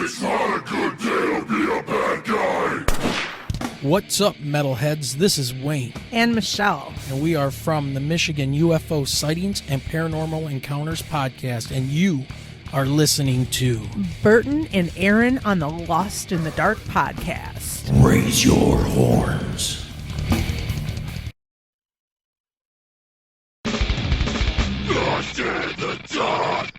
It's not a good day to be a bad guy. What's up, metalheads? This is Wayne. And Michelle. And we are from the Michigan UFO Sightings and Paranormal Encounters podcast. And you are listening to Burton and Aaron on the Lost in the Dark podcast. Raise your horns. Lost in the dark.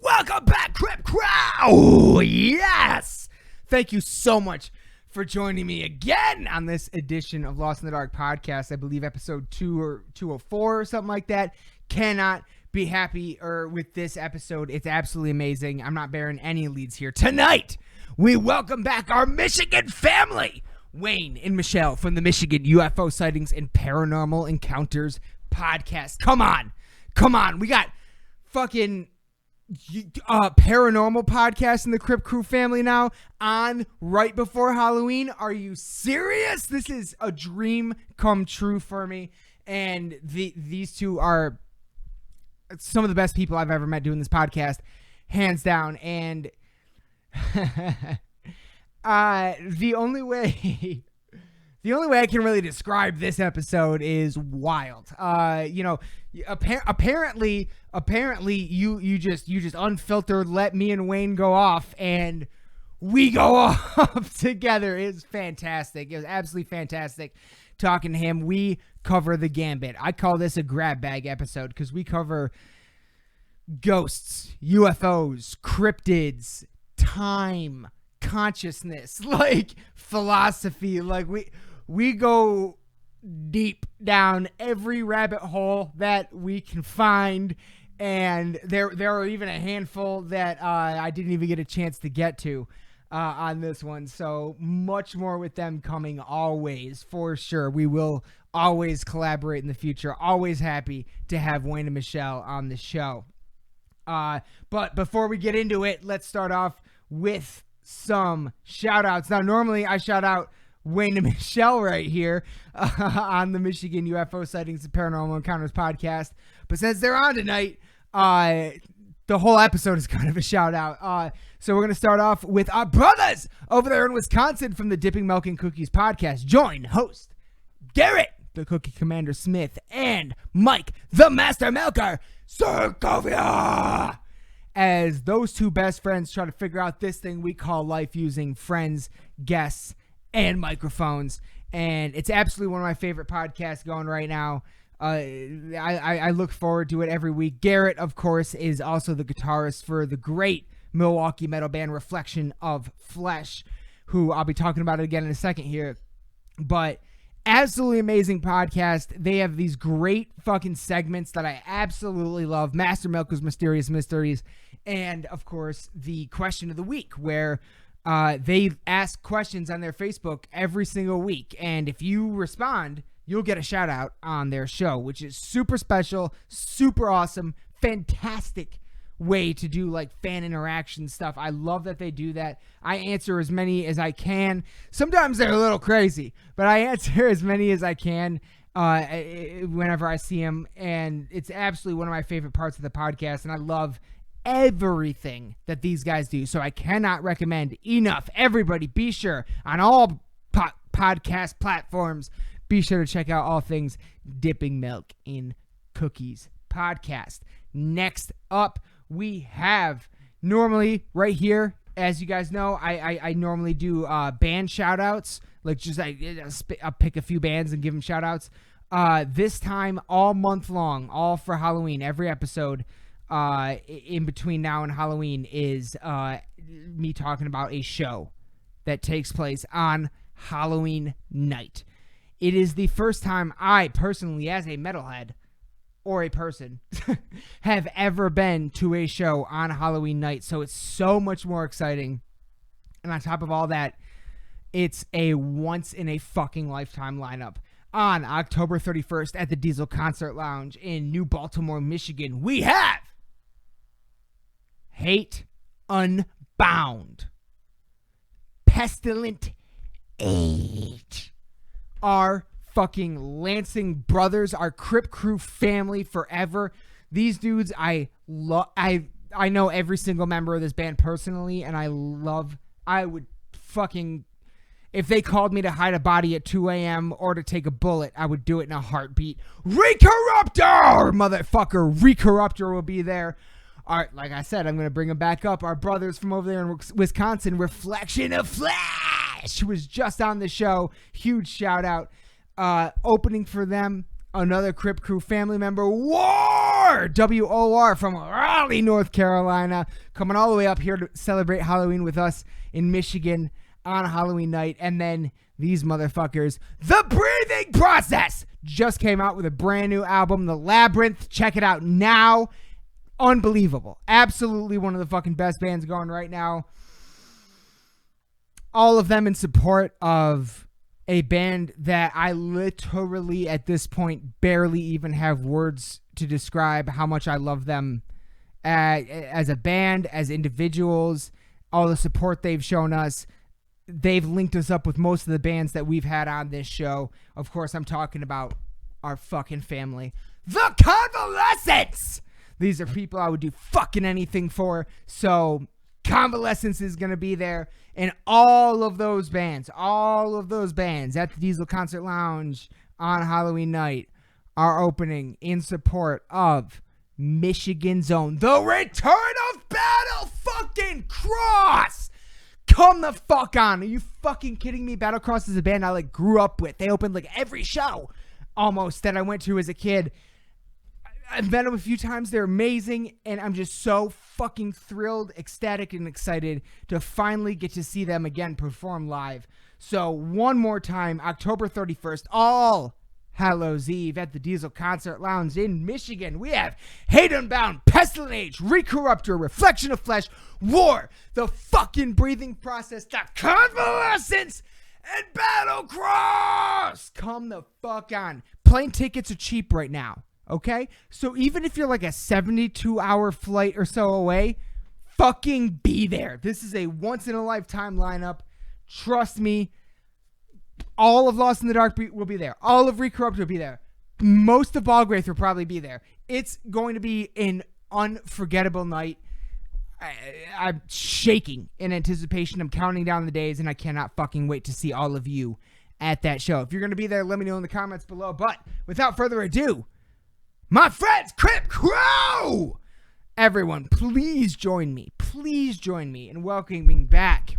Welcome back, Crip Crow! Yes! Thank you so much for joining me again on this edition of Lost in the Dark podcast. I believe episode 2 or 204 or something like that. Cannot be happier with this episode. It's absolutely amazing. I'm not bearing any leads here. Tonight, we welcome back our Michigan family, Wayne and Michelle from the Michigan UFO Sightings and Paranormal Encounters podcast. Come on. We got fucking paranormal podcast in the Crip Crew family now on right before Halloween. Are you serious? This is a dream come true for me. And these two are some of the best people I've ever met doing this podcast, hands down. And the only way I can really describe this episode is wild. Apparently you just unfiltered let me and Wayne go off, and we go off together. It was fantastic. It was absolutely fantastic talking to him. We cover the gambit. I call this a grab bag episode because we cover ghosts, UFOs, cryptids, time, consciousness, like philosophy. Like we go deep down every rabbit hole that we can find, and there are even a handful that I didn't even get a chance to get to on this one. So much more with them coming always, for sure. We will always collaborate in the future. Always happy to have Wayne and Michelle on the show. But before we get into it, let's start off with some shout outs. Now, normally I shout out Wayne and Michelle right here on the Michigan UFO Sightings and Paranormal Encounters podcast. But since they're on tonight, the whole episode is kind of a shout out. So we're going to start off with our brothers over there in Wisconsin from the Dipping Milk and Cookies podcast. Join host Garrett, the Cookie Commander Smith, and Mike, the Master Milker Serkovia, as those two best friends try to figure out this thing we call life using friends, guests, and microphones. And it's absolutely one of my favorite podcasts going right now. I look forward to it every week. Garrett, of course, is also the guitarist for the great Milwaukee metal band Reflection of Flesh, who I'll be talking about it again in a second here. But absolutely amazing podcast. They have these great fucking segments that I absolutely love. Master Milker's Mysterious Mysteries, and of course the question of the week, where they ask questions on their Facebook every single week, and if you respond, you'll get a shout out on their show, which is super special, super awesome, fantastic way to do like fan interaction stuff. I love that they do that. I answer as many as I can. Sometimes they're a little crazy, but I answer as many as I can whenever I see them, and it's absolutely one of my favorite parts of the podcast, and I love everything that these guys do. So I cannot recommend enough. Everybody be sure on all podcast platforms, be sure to check out all things Dipping Milk in Cookies podcast. Next up, we have normally right here, as you guys know, I normally do band shout outs, like just I'll pick a few bands and give them shout outs. This time all month long, all for Halloween, every episode in between now and Halloween is me talking about a show that takes place on Halloween night. It is the first time I personally, as a metalhead or a person, have ever been to a show on Halloween night, so it's so much more exciting. And on top of all that, it's a once in a fucking lifetime lineup. On October 31st at the Diesel Concert Lounge in New Baltimore, Michigan, we have Hate Unbound, Pestilent Age, our fucking Lansing brothers, our Crip Crew family forever. These dudes I I know every single member of this band personally, and I would fucking, if they called me to hide a body at 2 a.m. or to take a bullet, I would do it in a heartbeat. Recorruptor, motherfucker, Recorruptor will be there. All right, like I said, I'm going to bring them back up. Our brothers from over there in Wisconsin, Reflection of Flash, was just on the show. Huge shout out. Opening for them, another Crip Crew family member, War, W-O-R, from Raleigh, North Carolina, coming all the way up here to celebrate Halloween with us in Michigan on Halloween night. And then these motherfuckers, The Breathing Process, just came out with a brand new album, The Labyrinth. Check it out now. Unbelievable. Absolutely one of the fucking best bands going right now. All of them in support of a band that I literally at this point barely even have words to describe how much I love them as a band, as individuals, all the support they've shown us. They've linked us up with most of the bands that we've had on this show. Of course, I'm talking about our fucking family, The Convalescents. These are people I would do fucking anything for. So Convalescence is going to be there. And all of those bands at the Diesel Concert Lounge on Halloween night are opening in support of Michigan's own The Return of Battle fucking Cross. Come the fuck on. Are you fucking kidding me? Battle Cross is a band I grew up with. They opened every show almost that I went to as a kid. I've met them a few times. They're amazing, and I'm just so fucking thrilled, ecstatic, and excited to finally get to see them again perform live. So one more time, October 31st, All Hallows Eve at the Diesel Concert Lounge in Michigan. We have Hate Unbound, Pestilence, Recorruptor, Reflection of Flesh, War, The fucking Breathing Process, The Convalescence, and Battle Cross. Come the fuck on. Plane tickets are cheap right now. Okay? So even if you're a 72-hour flight or so away, fucking be there. This is a once-in-a-lifetime lineup. Trust me. All of Lost in the Dark will be there. All of Recorrupt will be there. Most of Balgraith will probably be there. It's going to be an unforgettable night. I'm shaking in anticipation. I'm counting down the days, and I cannot fucking wait to see all of you at that show. If you're going to be there, let me know in the comments below. But without further ado, my friends, Crip Crew! Everyone, please join me. Please join me in welcoming back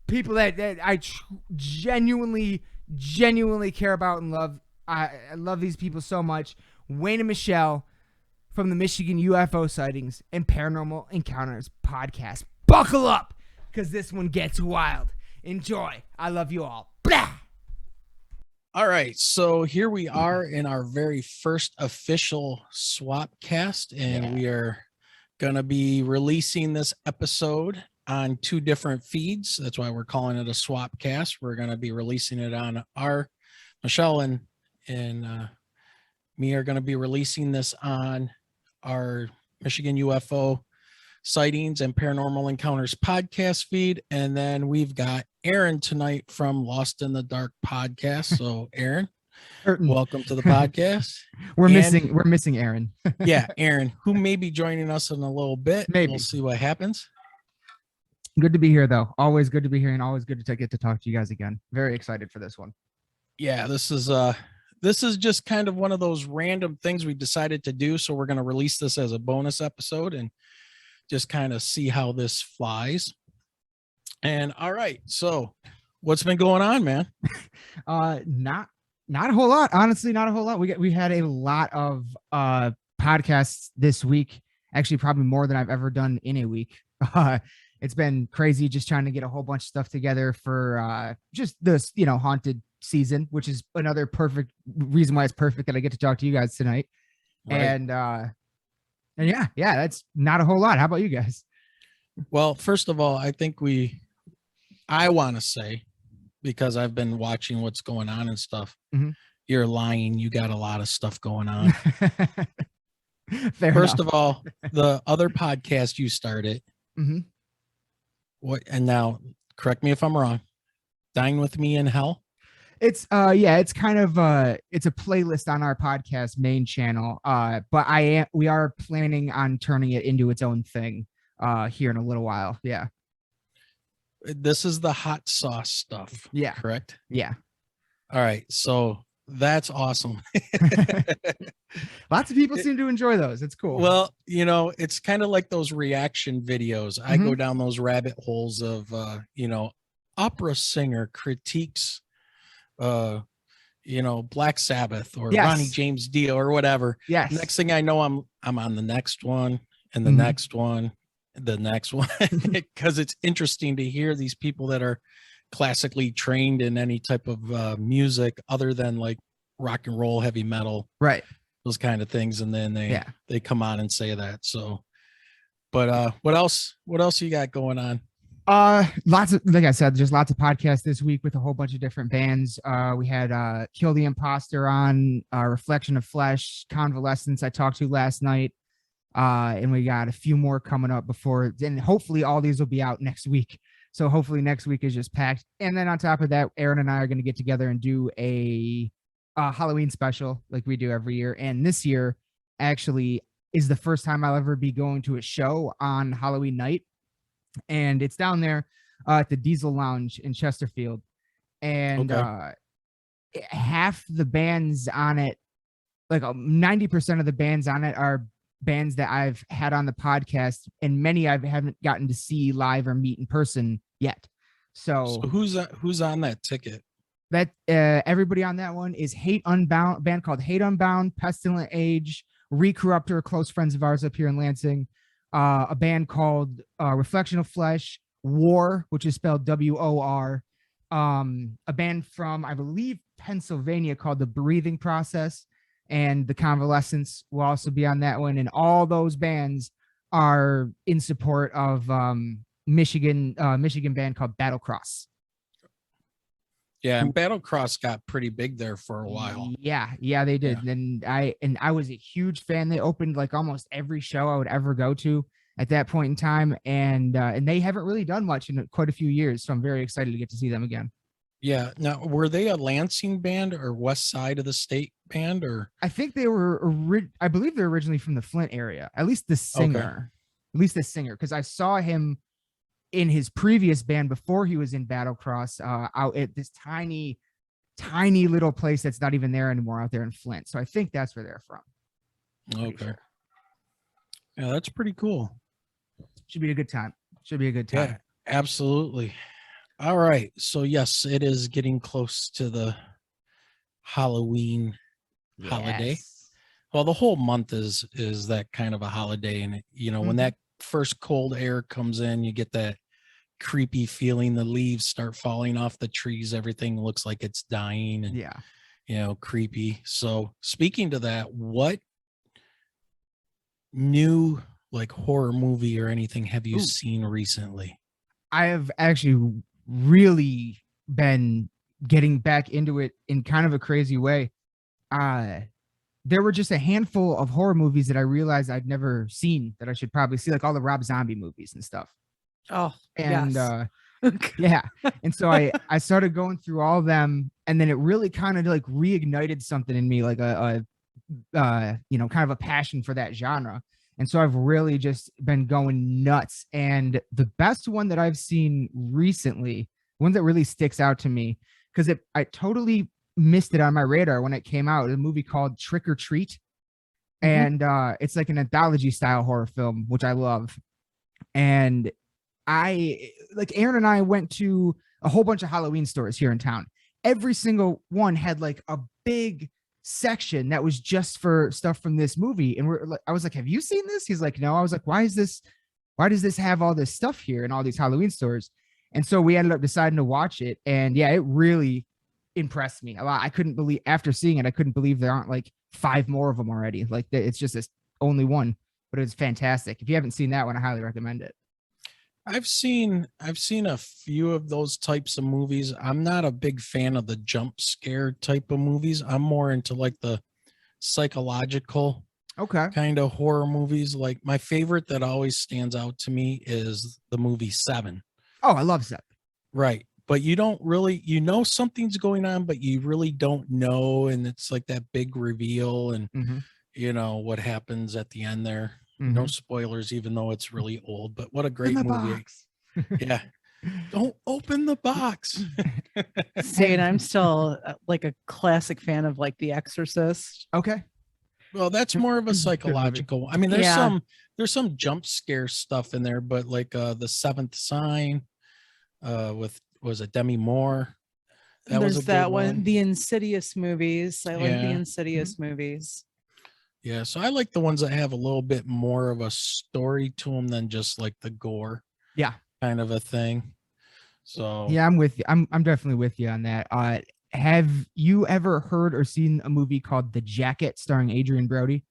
people that I genuinely care about and love. I love these people so much. Wayne and Michelle from the Michigan UFO Sightings and Paranormal Encounters podcast. Buckle up, because this one gets wild. Enjoy. I love you all. Blah! All right, so here we are in our very first official swap cast, and we are going to be releasing this episode on 2 different feeds. That's why we're calling it a swap cast. We're going to be releasing it on Michelle and me are going to be releasing this on our Michigan UFO Sightings and Paranormal Encounters podcast feed, and then we've got Aaron tonight from Lost in the Dark podcast. So Aaron, welcome to the podcast. We're missing Aaron. Yeah, Aaron, who may be joining us in a little bit. Maybe. We'll see what happens. Good to be here, though. Always good to be here, and always good to get to talk to you guys again. Very excited for this one. Yeah, this is just kind of one of those random things we decided to do. So we're going to release this as a bonus episode and just kind of see how this flies. And all right, so what's been going on, man? Not a whole lot. Honestly, not a whole lot. We had a lot of podcasts this week. Actually, probably more than I've ever done in a week. It's been crazy just trying to get a whole bunch of stuff together for just this, haunted season, which is another perfect reason why it's perfect that I get to talk to you guys tonight. Right. And yeah, that's not a whole lot. How about you guys? Well, first of all, I think I want to say, because I've been watching what's going on and stuff, You're lying. You got a lot of stuff going on. First of all, the other podcast you started, what? And now, correct me if I'm wrong. Dine with Me in Hell. It's it's kind of it's a playlist on our podcast main channel. But we are planning on turning it into its own thing here in a little while. Yeah. This is the hot sauce stuff. Yeah. Correct. Yeah. All right. So that's awesome. Lots of people seem to enjoy those. It's cool. Well, it's kind of like those reaction videos. I go down those rabbit holes of, opera singer critiques, Black Sabbath or Ronnie James Dio or whatever. Yes. Next thing I know, I'm on the next one and the next one, the next one, because it's interesting to hear these people that are classically trained in any type of music other than like rock and roll, heavy metal, right, those kind of things, and then they come on and say that. So but what else you got going on? Lots of, like I said, just lots of podcasts this week with a whole bunch of different bands. We had Kill the Imposter on, Reflection of Flesh, Convalescence I talked to last night, and we got a few more coming up before, and hopefully all these will be out next week. So hopefully next week is just packed. And then on top of that, Aaron and I are going to get together and do a Halloween special like we do every year. And this year actually is the first time I'll ever be going to a show on Halloween night. And it's down there at the Diesel Lounge in Chesterfield. And half the bands on it, like 90% of the bands on it are bands that I've had on the podcast, and many I haven't gotten to see live or meet in person yet. So who's on that ticket? That everybody on that one is Hate Unbound, band called Hate Unbound, Pestilent Age, Recorruptor, close friends of ours up here in Lansing. A band called Reflection of Flesh, War, which is spelled WOR. A band from, I believe, Pennsylvania called The Breathing Process, and The Convalescence will also be on that one. And all those bands are in support of Michigan band called Battlecross. Yeah, and Battlecross got pretty big there for a while. Yeah, they did. Yeah. And I was a huge fan. They opened like almost every show I would ever go to at that point in time, and they haven't really done much in quite a few years. So I'm very excited to get to see them again. Yeah. Now, were they a Lansing band or west side of the state band? Or I think they were. I believe they're originally from the Flint area. At least the singer. Because I saw him in his previous band before he was in Battlecross, out at this tiny little place that's not even there anymore out there in Flint. So I think that's where they're from. Okay. Sure. Yeah, that's pretty cool. Should be a good time. Yeah, absolutely. All right. So yes, it is getting close to the Halloween holiday. Well, the whole month is that kind of a holiday. And when that first cold air comes in, you get that creepy feeling. The leaves start falling off the trees. Everything looks like it's dying and creepy. So speaking to that, what new like horror movie or anything have you seen recently? I have actually really been getting back into it in kind of a crazy way. There were just a handful of horror movies that I realized I'd never seen that I should probably see, like all the Rob Zombie movies and stuff. Oh, and yes. Yeah. And so I started going through all of them, and then it really kind of like reignited something in me, like a kind of a passion for that genre. And so I've really just been going nuts. And the best one that I've seen recently, one that really sticks out to me, because I totally missed it on my radar when it came out, a movie called Trick or Treat. And it's like an anthology style horror film, which I love. And Aaron and I went to a whole bunch of Halloween stores here in town. Every single one had like a big section that was just for stuff from this movie. And I was like, have you seen this? He's like, no. I was like, why does this have all this stuff here in all these Halloween stores? And so we ended up deciding to watch it. And yeah, it really impressed me a lot. After seeing it, I couldn't believe there aren't like 5 more of them already. Like it's just this only one, but it's fantastic. If you haven't seen that one, I highly recommend it. I've seen a few of those types of movies. I'm not a big fan of the jump scare type of movies. I'm more into like the psychological kind of horror movies. Like my favorite that always stands out to me is the movie 7. Oh, I love 7. Right. but you don't really, something's going on, but you really don't know. And it's like that big reveal and, what happens at the end there. No spoilers, even though it's really old, but what a great movie. Box. Yeah. Don't open the box. See, and I'm still like a classic fan of like The Exorcist. Okay. Well, that's more of a psychological. I mean, there's Yeah. some jump scare stuff in there, but like the Seventh Sign, was it Demi Moore? There's was a that good one. The Insidious movies. I like the Yeah. Insidious movies. Yeah, so I like the ones that have a little bit more of a story to them than just like the gore. Yeah. Kind of a thing. So Yeah, I'm with you. I'm definitely with you on that. Have you ever heard or seen a movie called The Jacket starring Adrian Brody?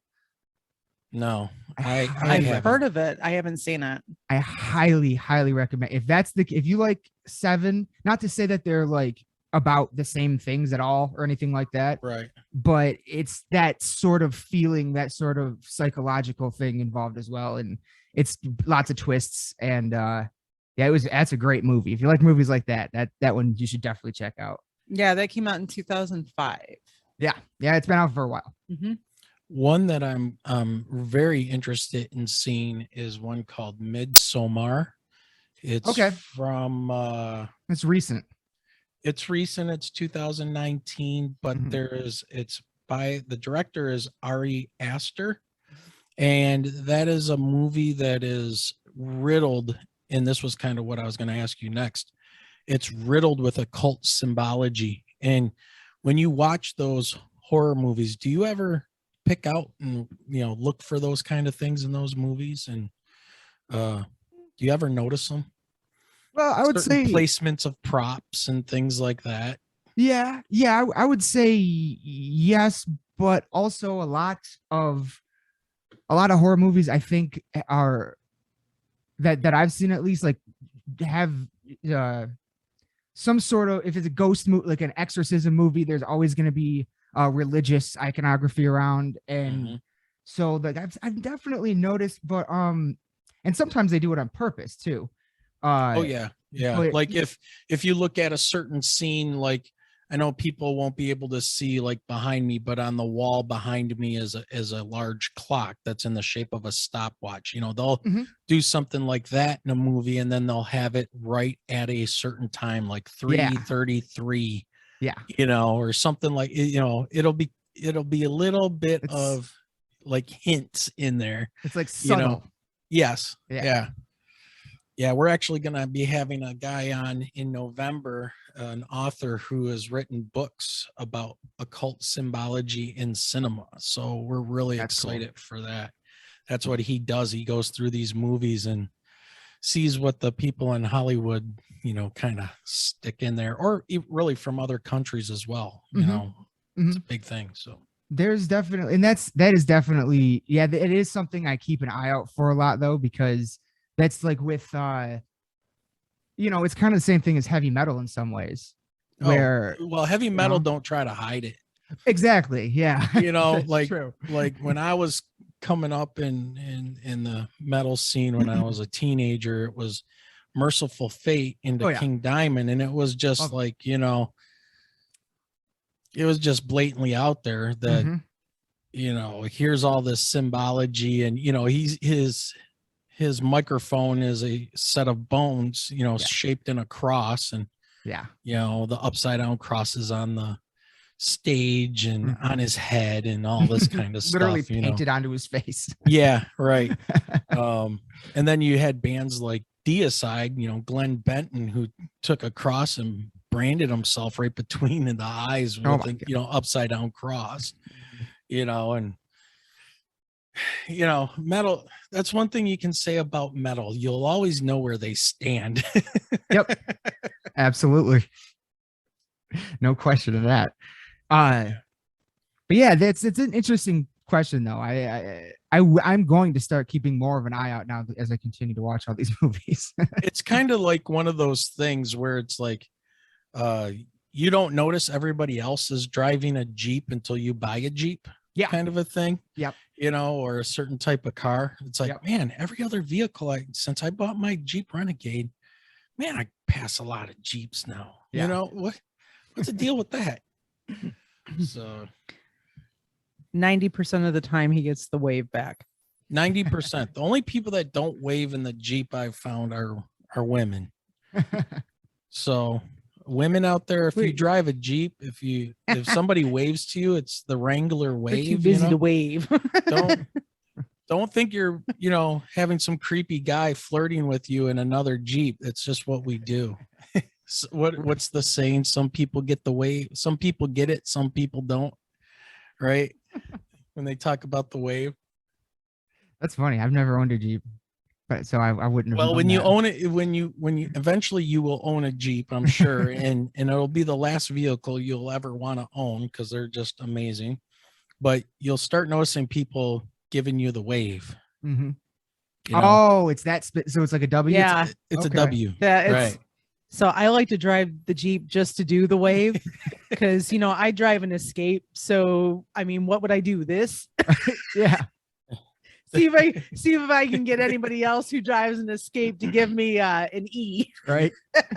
no, I've haven't. heard of it. I haven't seen it. I highly, highly recommend. If you like Seven, not to say that they're like about the same things at all or anything like that, Right. but it's that sort of feeling, that sort of psychological thing involved as well, and it's lots of twists. And that's a great movie. If you like movies like that one you should definitely check out. Yeah, that came out in 2005. Yeah, it's been out for a while. One that I'm very interested in seeing is one called Midsomar. It's Okay. from It's recent. it's recent, it's 2019, but it's by the director is Ari Aster, and that is a movie that is riddled, and this was kind of what I was going to ask you next. It's riddled with occult symbology. And when you watch those horror movies, do you ever pick out and look for those kind of things in those movies? And do you ever notice them? Well, I would say placements of props and things like that. Yeah, I would say yes, but also a lot of horror movies I think are that I've seen at least, like, have some sort of, if it's a ghost movie, like an exorcism movie, there's always going to be religious iconography around, and so like I've definitely noticed, but and sometimes they do it on purpose too. Yeah. But, like if you look at a certain scene, like I know people won't be able to see like behind me, but on the wall behind me is a large clock that's in the shape of a stopwatch. They'll do something like that in a movie, and then they'll have it right at a certain time, like 3:33. Yeah. Or something like it'll be a little bit of like hints in there. It's like subtle. Yes. Yeah, we're actually going to be having a guy on in November, an author who has written books about occult symbology in cinema. So we're really excited for that. That's what he does. He goes through these movies and sees what the people in Hollywood, kind of stick in there, or really from other countries as well. It's a big thing. So there's definitely, and that is definitely, it is something I keep an eye out for a lot, though, because that's like with, it's kind of the same thing as heavy metal in some ways, where heavy metal don't try to hide it. Exactly. Yeah. like true. Like when I was coming up in the metal scene when I was a teenager, it was Merciful Fate into King Diamond, and it was just it was just blatantly out there that here's all this symbology, and his microphone is a set of bones, shaped in a cross, and the upside down crosses on the stage and on his head and all this kind of stuff. Literally painted onto his face. Yeah, right. And then you had bands like Deicide, Glenn Benton, who took a cross and branded himself right between the eyes with upside down cross. And metal, that's one thing you can say about metal. You'll always know where they stand. Yep. Absolutely. No question of that. But yeah, it's an interesting question, though. I'm going to start keeping more of an eye out now as I continue to watch all these movies. It's kind of like one of those things where it's like you don't notice everybody else is driving a Jeep until you buy a Jeep. Kind of a thing. Yep. Or a certain type of car. It's like, man, every other vehicle since I bought my Jeep Renegade, man, I pass a lot of Jeeps now. Yeah. You know what's the deal with that? So 90% of the time he gets the wave back. 90%. The only people that don't wave in the Jeep I've found are women. So women out there, if you drive a Jeep, if somebody waves to you, it's the Wrangler They're wave. too busy you know? to wave. Don't think you're, having some creepy guy flirting with you in another Jeep. It's just what we do. So what's the saying? Some people get the wave, some people get it, some people don't. Right? When they talk about the wave. That's funny. I've never owned a Jeep, but so I wouldn't have. Well, known when you that. own it, when you eventually you will own a Jeep, I'm sure, and it'll be the last vehicle you'll ever want to own because they're just amazing. But you'll start noticing people giving you the wave. Mhm. You know? Oh, it's that. So it's like a W. Yeah. It's Okay. a W. Right. So I like to drive the Jeep just to do the wave because, I drive an Escape. So, I mean, what would I do? This? Yeah. see if I can get anybody else who drives an Escape to give me an E. Right.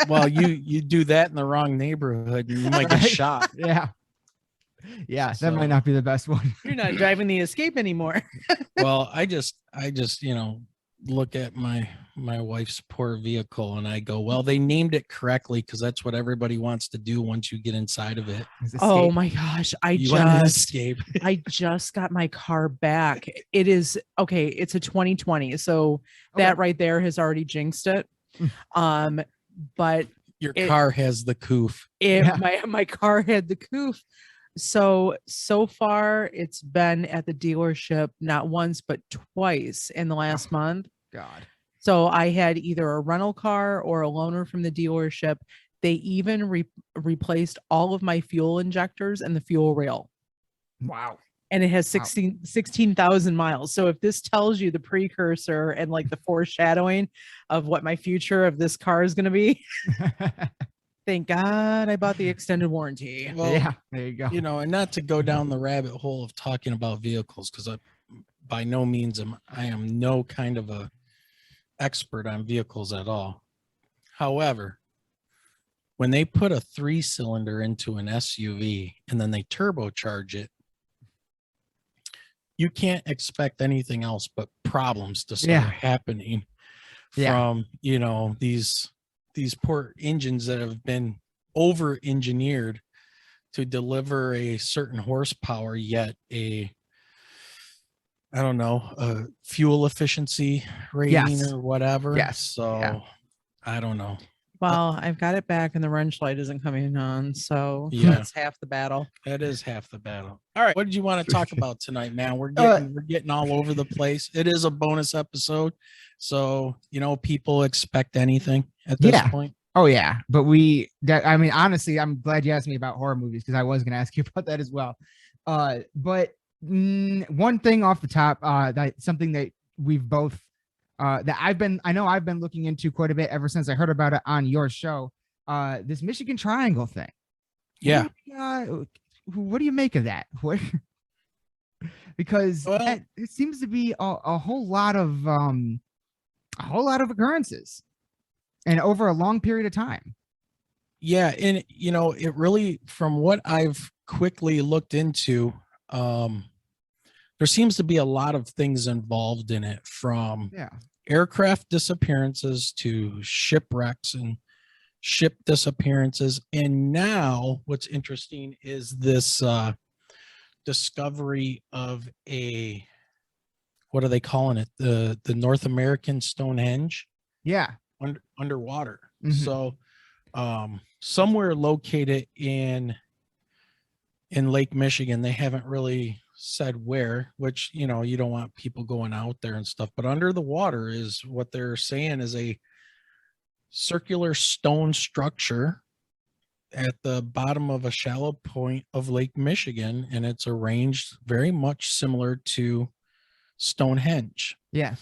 Well, you do that in the wrong neighborhood, and you might get Right. shot. Yeah. Yeah. So- That might not be the best one. You're not driving the Escape anymore. Well, I just look at my wife's poor vehicle and I go, well, they named it correctly because that's what everybody wants to do once you get inside of it. Oh my gosh. You want to escape. I just got my car back. It is okay. It's a 2020. So that right there has already jinxed it. But Your car has the coof. my car had the coof. So far it's been at the dealership not once but twice in the last month. God. So I had either a rental car or a loaner from the dealership. They even replaced all of my fuel injectors and the fuel rail. Wow. And it has 16,000 miles. So if this tells you the precursor and like the foreshadowing of what my future of this car is going to be, thank God I bought the extended warranty. Well, Yeah. There you go. and not to go down the rabbit hole of talking about vehicles, because by no means I am no kind of a expert on vehicles at all. However, when they put a 3-cylinder into an SUV and then they turbocharge it, you can't expect anything else but problems to start happening from these poor engines that have been over engineered to deliver a certain horsepower, yet a fuel efficiency rating or whatever. Yes. So I don't know. Well, I've got it back and the wrench light isn't coming on. So Yeah. that's half the battle. That is half the battle. All right. What did you want to talk about tonight, man? We're getting all over the place. It is a bonus episode. So, people expect anything at this point. Oh yeah. But honestly, I'm glad you asked me about horror movies because I was going to ask you about that as well. But one thing off the top, something that we've both, that I've been looking into quite a bit ever since I heard about it on your show, this Michigan Triangle thing. Yeah. What do you make of that? Because it seems to be a whole lot of occurrences and over a long period of time. Yeah. And, it really, from what I've quickly looked into, there seems to be a lot of things involved in it, from aircraft disappearances to shipwrecks and ship disappearances. And now what's interesting is this discovery of what are they calling it? The North American Stonehenge. Yeah. Underwater. Mhm. So somewhere located in Lake Michigan, they haven't really said where, which, you don't want people going out there and stuff, but under the water is what they're saying is a circular stone structure at the bottom of a shallow point of Lake Michigan, and it's arranged very much similar to Stonehenge. Yeah.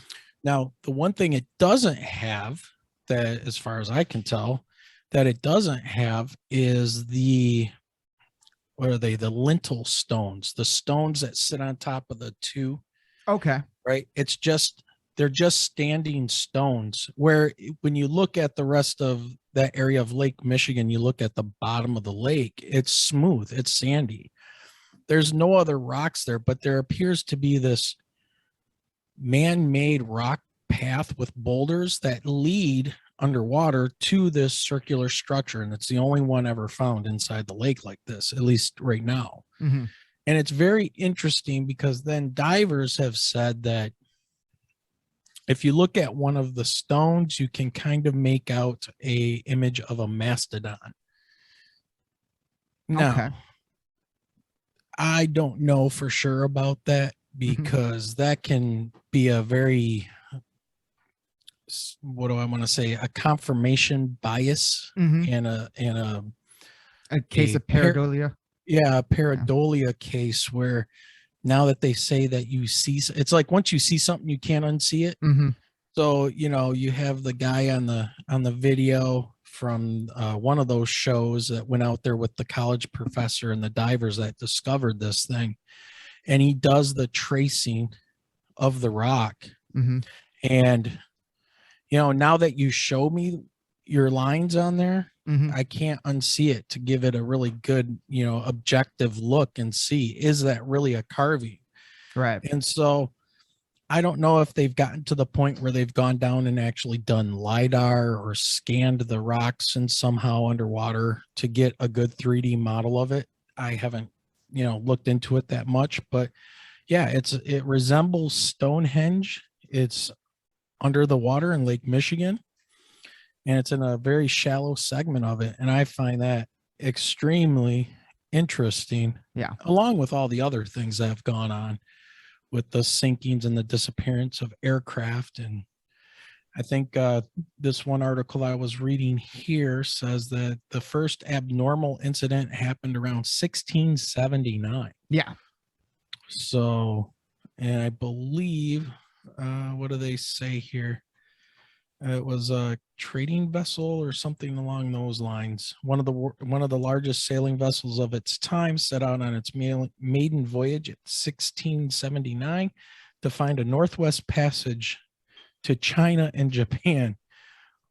Now, the one thing it doesn't have, that as far as I can tell, that it doesn't have is the lintel stones, the stones that sit on top of the two. Okay. Right. It's just they're just standing stones, where when you look at the rest of that area of Lake Michigan, you look at the bottom of the lake, it's smooth, it's sandy. There's no other rocks there, but there appears to be this man-made rock path with boulders that lead underwater to this circular structure, and it's the only one ever found inside the lake like this, at least right now. Mm-hmm. And it's very interesting because then divers have said that if you look at one of the stones, you can kind of make out a image of a mastodon. Now, Okay. I don't know for sure about that, because that can be a very, what do I want to say, a confirmation bias and a case of pareidolia. A pareidolia case, where now that they say that you see, it's like once you see something, you can't unsee it. So, you know, you have the guy on the video from one of those shows that went out there with the college professor and the divers that discovered this thing. And he does the tracing of the rock. And, you know, now that you show me your lines on there, I can't unsee it to give it a really good, you know, objective look and see, is that really a carving? Right. And so I don't know if they've gotten to the point where they've gone down and actually done LIDAR or scanned the rocks and somehow underwater to get a good 3D model of it. I haven't, you know, looked into it that much, but yeah, it resembles Stonehenge. It's under the water in Lake Michigan, and it's in a very shallow segment of it. And I find that extremely interesting. Yeah. Along with all the other things that have gone on with the sinkings and the disappearance of aircraft. And I think this one article I was reading here says that the first abnormal incident happened around 1679. Yeah. So, and I believe, what do they say here? It was a trading vessel or something along those lines. One of the largest sailing vessels of its time set out on its maiden voyage at 1679 to find a northwest passage to China and Japan.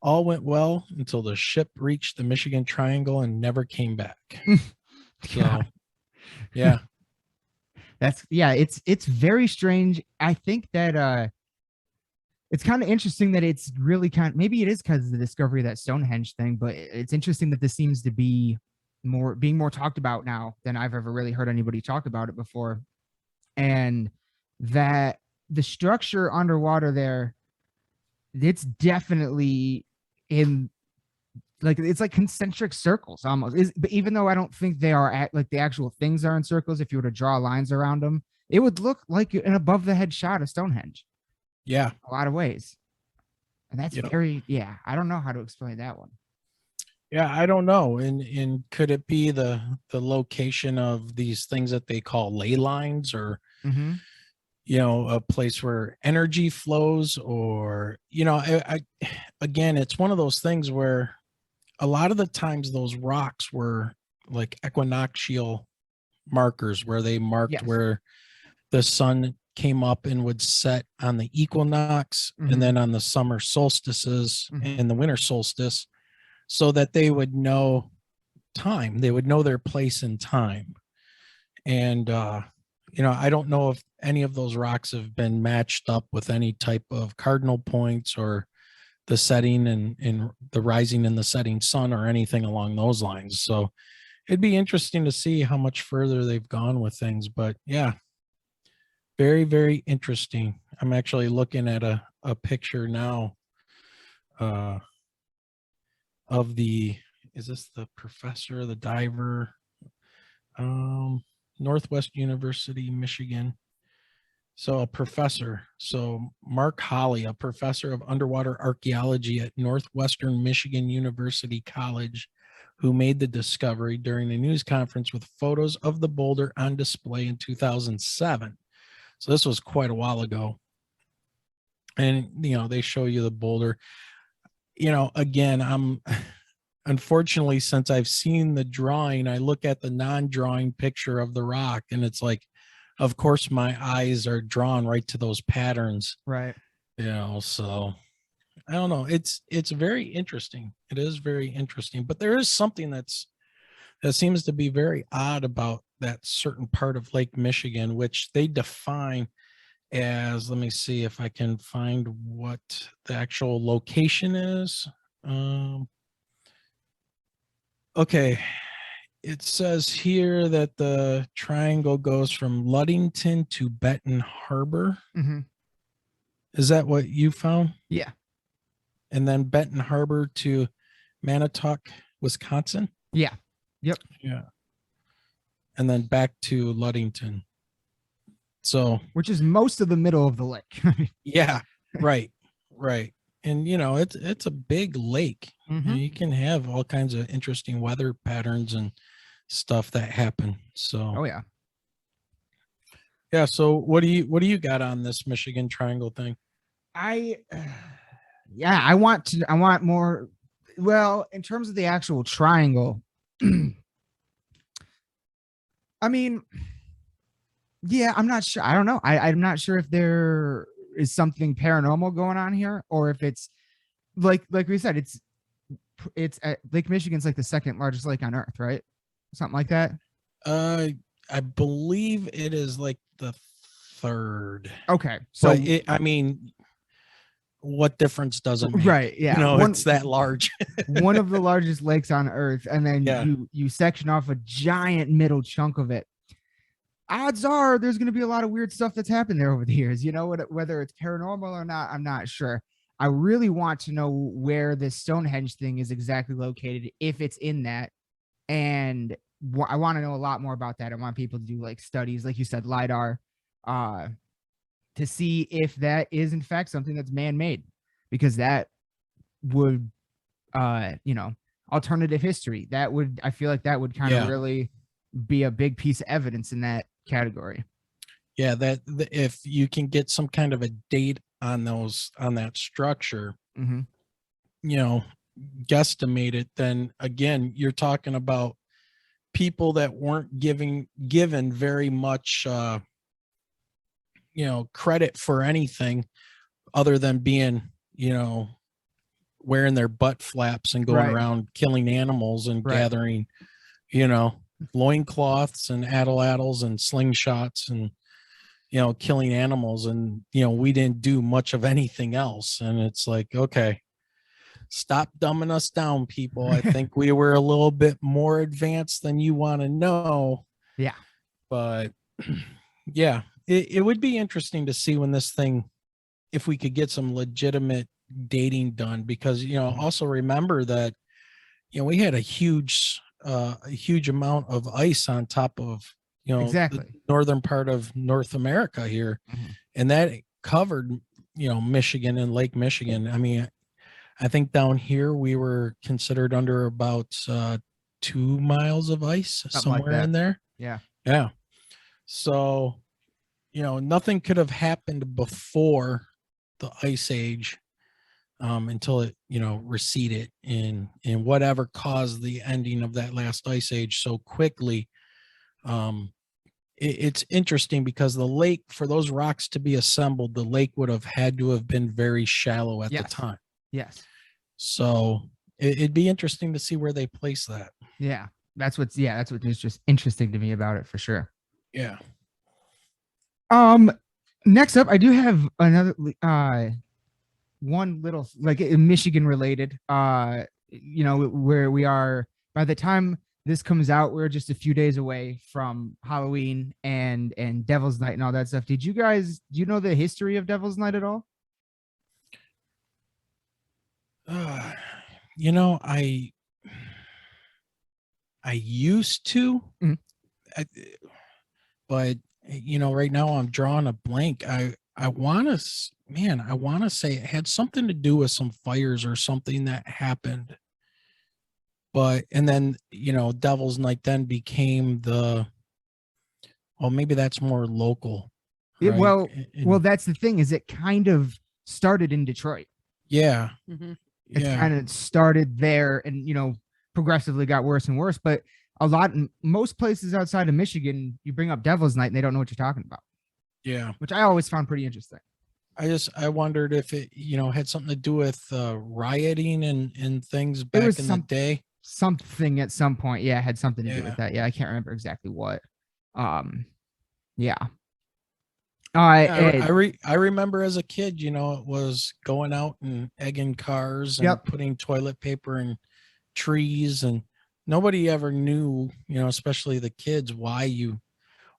All went well until the ship reached the Michigan Triangle and never came back. So, yeah. It's very strange. I think that it's kind of interesting that it's really maybe it is because of the discovery of that Stonehenge thing, but it's interesting that this seems to be being more talked about now than I've ever really heard anybody talk about it before. And that the structure underwater there, it's definitely in it's like concentric circles almost. But even though I don't think they are like the actual things are in circles, if you were to draw lines around them, it would look like an above the head shot of Stonehenge. Yeah. A lot of ways. And that's I don't know how to explain that one. Yeah, I don't know. And could it be the location of these things that they call ley lines, or you know, a place where energy flows, or, you know, I again, it's one of those things where a lot of the times those rocks were like equinoctial markers, where they marked where the sun came up and would set on the equinox and then on the summer solstices and the winter solstice, so that they would know time. They would know their place in time. And, you know, I don't know if any of those rocks have been matched up with any type of cardinal points, or the setting and the rising and the setting sun, or anything along those lines. So it'd be interesting to see how much further they've gone with things. But yeah, very, very interesting. I'm actually looking at a picture now of is this the professor, the diver? Northwest University, Michigan. So a professor, so Mark Holly, a professor of underwater archaeology at Northwestern Michigan University College, who made the discovery during a news conference with photos of the boulder on display in 2007. So this was quite a while ago. And, you know, they show you the boulder. You know, again, unfortunately, since I've seen the drawing, I look at the non-drawing picture of the rock, and it's like, of course, my eyes are drawn right to those patterns. Right. So I don't know. It's very interesting. It is very interesting, but there is something that seems to be very odd about that certain part of Lake Michigan, which they define as, let me see if I can find what the actual location is. Okay. It says here that the triangle goes from Ludington to Benton Harbor. Mm-hmm. Is that what you found? Yeah. And then Benton Harbor to Manitowoc, Wisconsin. Yeah. Yep. Yeah. And then back to Ludington. So, which is most of the middle of the lake. yeah, right. And it's a big lake. Mm-hmm. You can have all kinds of interesting weather patterns and stuff that happen. So, oh yeah. Yeah. So what do you got on this Michigan Triangle thing? I want more. Well, in terms of the actual triangle, I mean, yeah, I'm not sure. I don't know. I'm not sure if there is something paranormal going on here, or if it's like we said, it's Lake Michigan's like the second largest lake on Earth, right? Something like that. I believe it is like the third. Okay, so I mean, what difference does it make? Right, yeah, it's that large. One of the largest lakes on Earth, and then you section off a giant middle chunk of it. Odds are there's going to be a lot of weird stuff that's happened there over the years. Whether it's paranormal or not, I'm not sure. I really want to know where this Stonehenge thing is exactly located, if it's in that. And I want to know a lot more about that. I want people to do like studies, like you said, LIDAR, to see if that is in fact something that's man-made, because that would, alternative history. I feel like that would kind of really be a big piece of evidence in that category. Yeah, if you can get some kind of a date on that structure, mm-hmm. Guesstimate it, then again, you're talking about people that weren't given very much credit for anything other than being, wearing their butt flaps and going around killing animals and gathering, loincloths and addle-addles and slingshots and, killing animals. And, we didn't do much of anything else. And it's like, okay, stop dumbing us down, people. I think we were a little bit more advanced than you want to know. Yeah. But yeah, it would be interesting to see when this thing, if we could get some legitimate dating done, because, also remember that, we had a huge amount of ice on top of, exactly the northern part of North America here. Mm-hmm. And that covered, Michigan and Lake Michigan. I mean, I think down here we were considered under about 2 miles of ice, somewhere in there. Yeah. Yeah. So, nothing could have happened before the ice age until it, receded, and whatever caused the ending of that last ice age so quickly. It's interesting because the lake, for those rocks to be assembled, the lake would have had to have been very shallow at the time. Yes. So it'd be interesting to see where they place that. Yeah. That's what is just interesting to me about it, for sure. Yeah. Next up, I do have another one little, like, Michigan related, where we are, by the time this comes out, we're just a few days away from Halloween and Devil's Night and all that stuff. Do you know the history of Devil's Night at all? I used to, but right now I'm drawing a blank. I want to say it had something to do with some fires or something that happened. And then, Devil's Night then became maybe that's more local. Right? Well, that's the thing, is it kind of started in Detroit. Yeah. Mm-hmm. It kind of started there and, progressively got worse and worse. But most places outside of Michigan, you bring up Devil's Night and they don't know what you're talking about. Yeah. Which I always found pretty interesting. I wondered if it, had something to do with rioting and things It back was in the day. something at some point. Yeah, had something to do with Yeah. that. Yeah, I can't remember exactly what. Yeah. All right. I remember as a kid, it was going out and egging cars and Yep. putting toilet paper in trees, and nobody ever knew, especially the kids, why you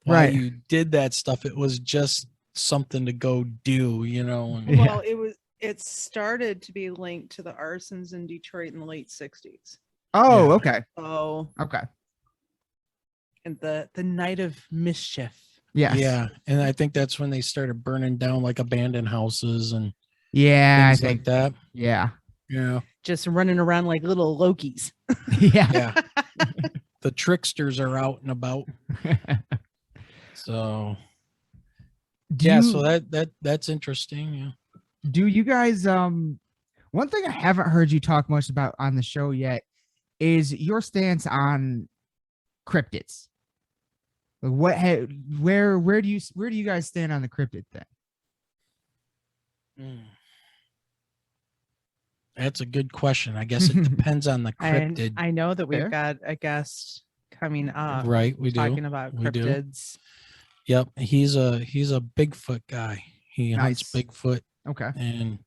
Right. did that stuff. It was just something to go do, and Yeah. Well, it started to be linked to the arsons in Detroit in the late 60s. Oh, Yeah. okay. So, Okay. and the night of mischief. Yes. yeah. And I think that's when they started burning down like abandoned houses and Yeah, I things think. like that. Yeah. Yeah. Just running around like little Lokis. Yeah. Yeah. The tricksters are out and about. So so that's interesting. Yeah. Do you guys one thing I haven't heard you talk much about on the show yet is your stance on cryptids. Like where do you guys stand on the cryptid thing? That's a good question. I guess it depends on the And cryptid. I know that we've Fair. got a guest coming up Right, we do. talking about We do. cryptids. Yep, he's a Bigfoot guy. He hunts Nice. Bigfoot, Okay. and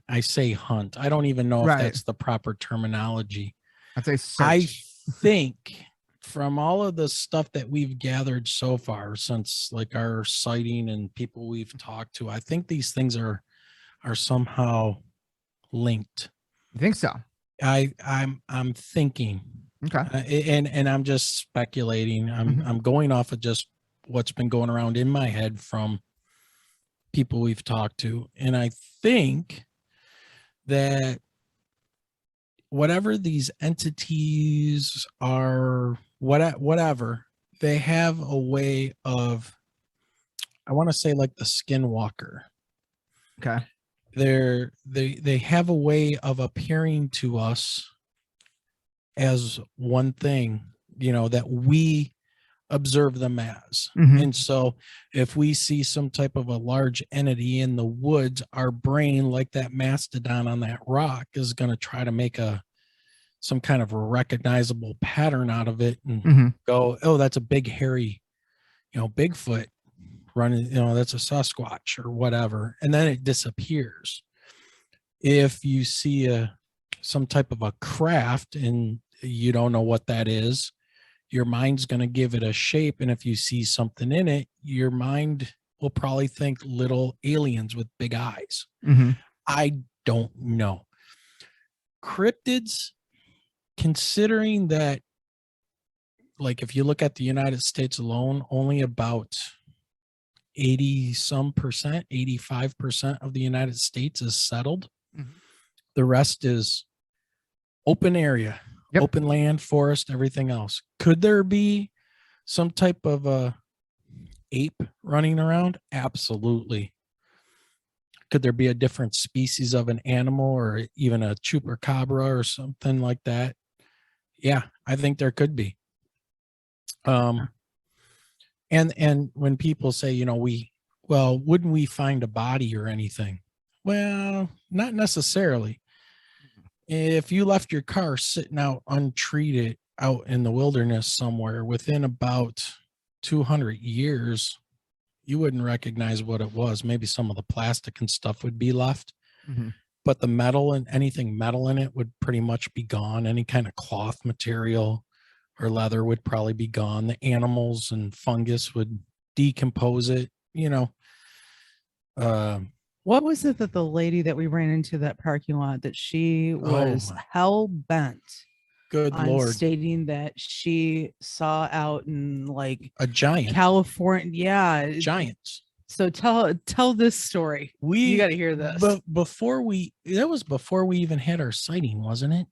I say hunt. I don't even know if Right. that's the proper terminology. I'd say I search. think from all of the stuff that we've gathered so far, since like our sighting and people we've talked to, I think these things are somehow linked. You think so? I'm thinking, Okay. and I'm just speculating. I'm going off of just what's been going around in my head from people we've talked to, and I think that whatever these entities are, whatever, they have a way of, I want to say like the skinwalker. Okay. They have a way of appearing to us as one thing, that we observe them as. Mhm. And so if we see some type of a large entity in the woods, our brain, like that mastodon on that rock, is going to try to make some kind of a recognizable pattern out of it and Mhm. go, oh, that's a big hairy, Bigfoot running, that's a Sasquatch or whatever. And then it disappears. If you see some type of a craft and you don't know what that is, your mind's going to give it a shape. And if you see something in it, your mind will probably think little aliens with big eyes. Mhm. I don't know. Cryptids, considering that, like if you look at the United States alone, only about 80 some percent, 85% of the United States is settled. Mhm. The rest is open area. Yep. Open land, forest, everything else. Could there be some type of a ape running around? Absolutely. Could there be a different species of an animal or even a chupacabra or something like that? Yeah, I think there could be. And when people say, wouldn't we find a body or anything? Well, not necessarily. If you left your car sitting out untreated out in the wilderness somewhere, within about 200 years, you wouldn't recognize what it was. Maybe some of the plastic and stuff would be left, Mhm. but the metal and anything metal in it would pretty much be gone. Any kind of cloth material or leather would probably be gone. The animals and fungus would decompose it, What was it that the lady that we ran into that parking lot, that she was my- hell bent good on Lord, stating that she saw out in like a giant, California? Yeah. giants. So tell this story. You got to hear this. But before we even had our sighting, wasn't it?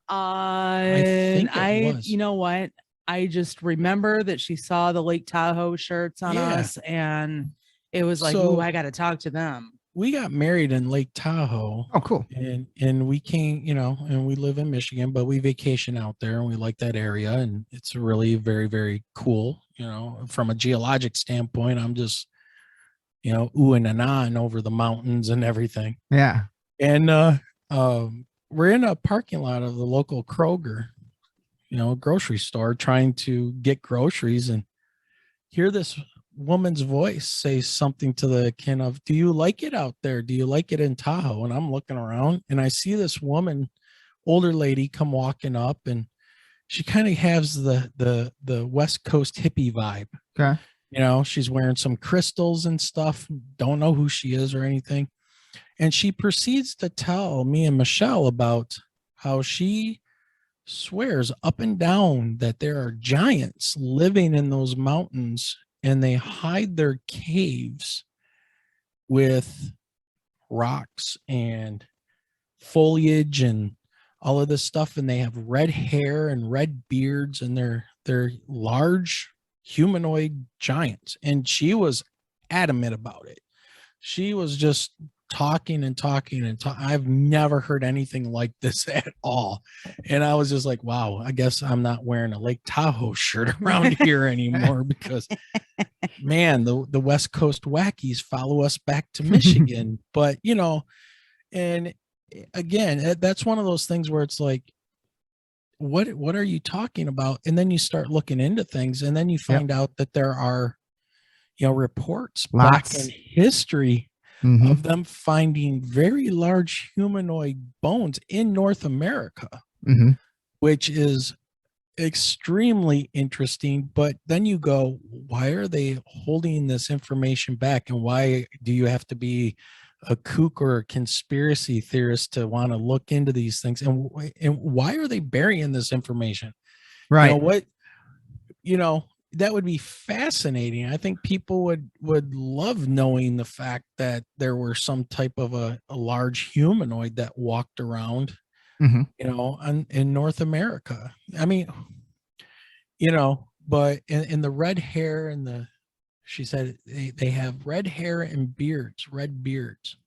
think it was. You know what? I just remember that she saw the Lake Tahoe shirts on Yeah. us, and it was like, So- ooh, I got to talk to them. We got married in Lake Tahoe. Oh, cool. And we came, and we live in Michigan, but we vacation out there and we like that area, and it's really very, very cool. From a geologic standpoint, I'm just, ooh and an over the mountains and everything. Yeah. And we're in a parking lot of the local Kroger, grocery store, trying to get groceries, and hear this woman's voice say something to the kin of, "Do you like it out there? Do you like it in Tahoe?" And I'm looking around and I see this woman, older lady, come walking up, and she kind of has the West Coast hippie vibe. Okay. She's wearing some crystals and stuff. Don't know who she is or anything. And she proceeds to tell me and Michelle about how she swears up and down that there are giants living in those mountains, and they hide their caves with rocks and foliage and all of this stuff. And they have red hair and red beards, and they're large humanoid giants. And she was adamant about it. She was just talking and talking and I've never heard anything like this at all. And I was just like, wow, I guess I'm not wearing a Lake Tahoe shirt around here anymore, because man, the West Coast wackies follow us back to Michigan. But and again, that's one of those things where it's like, what are you talking about? And then you start looking into things, and then you find out that there are reports back in history of them finding very large humanoid bones in North America, which is extremely interesting. But then you go, why are they holding this information back? And why do you have to be a kook or a conspiracy theorist to want to look into these things? And why are they burying this information? Right. That would be fascinating. I think people would love knowing the fact that there were some type of a large humanoid that walked around, in North America. I mean, but in the red hair and she said they have red hair and red beards.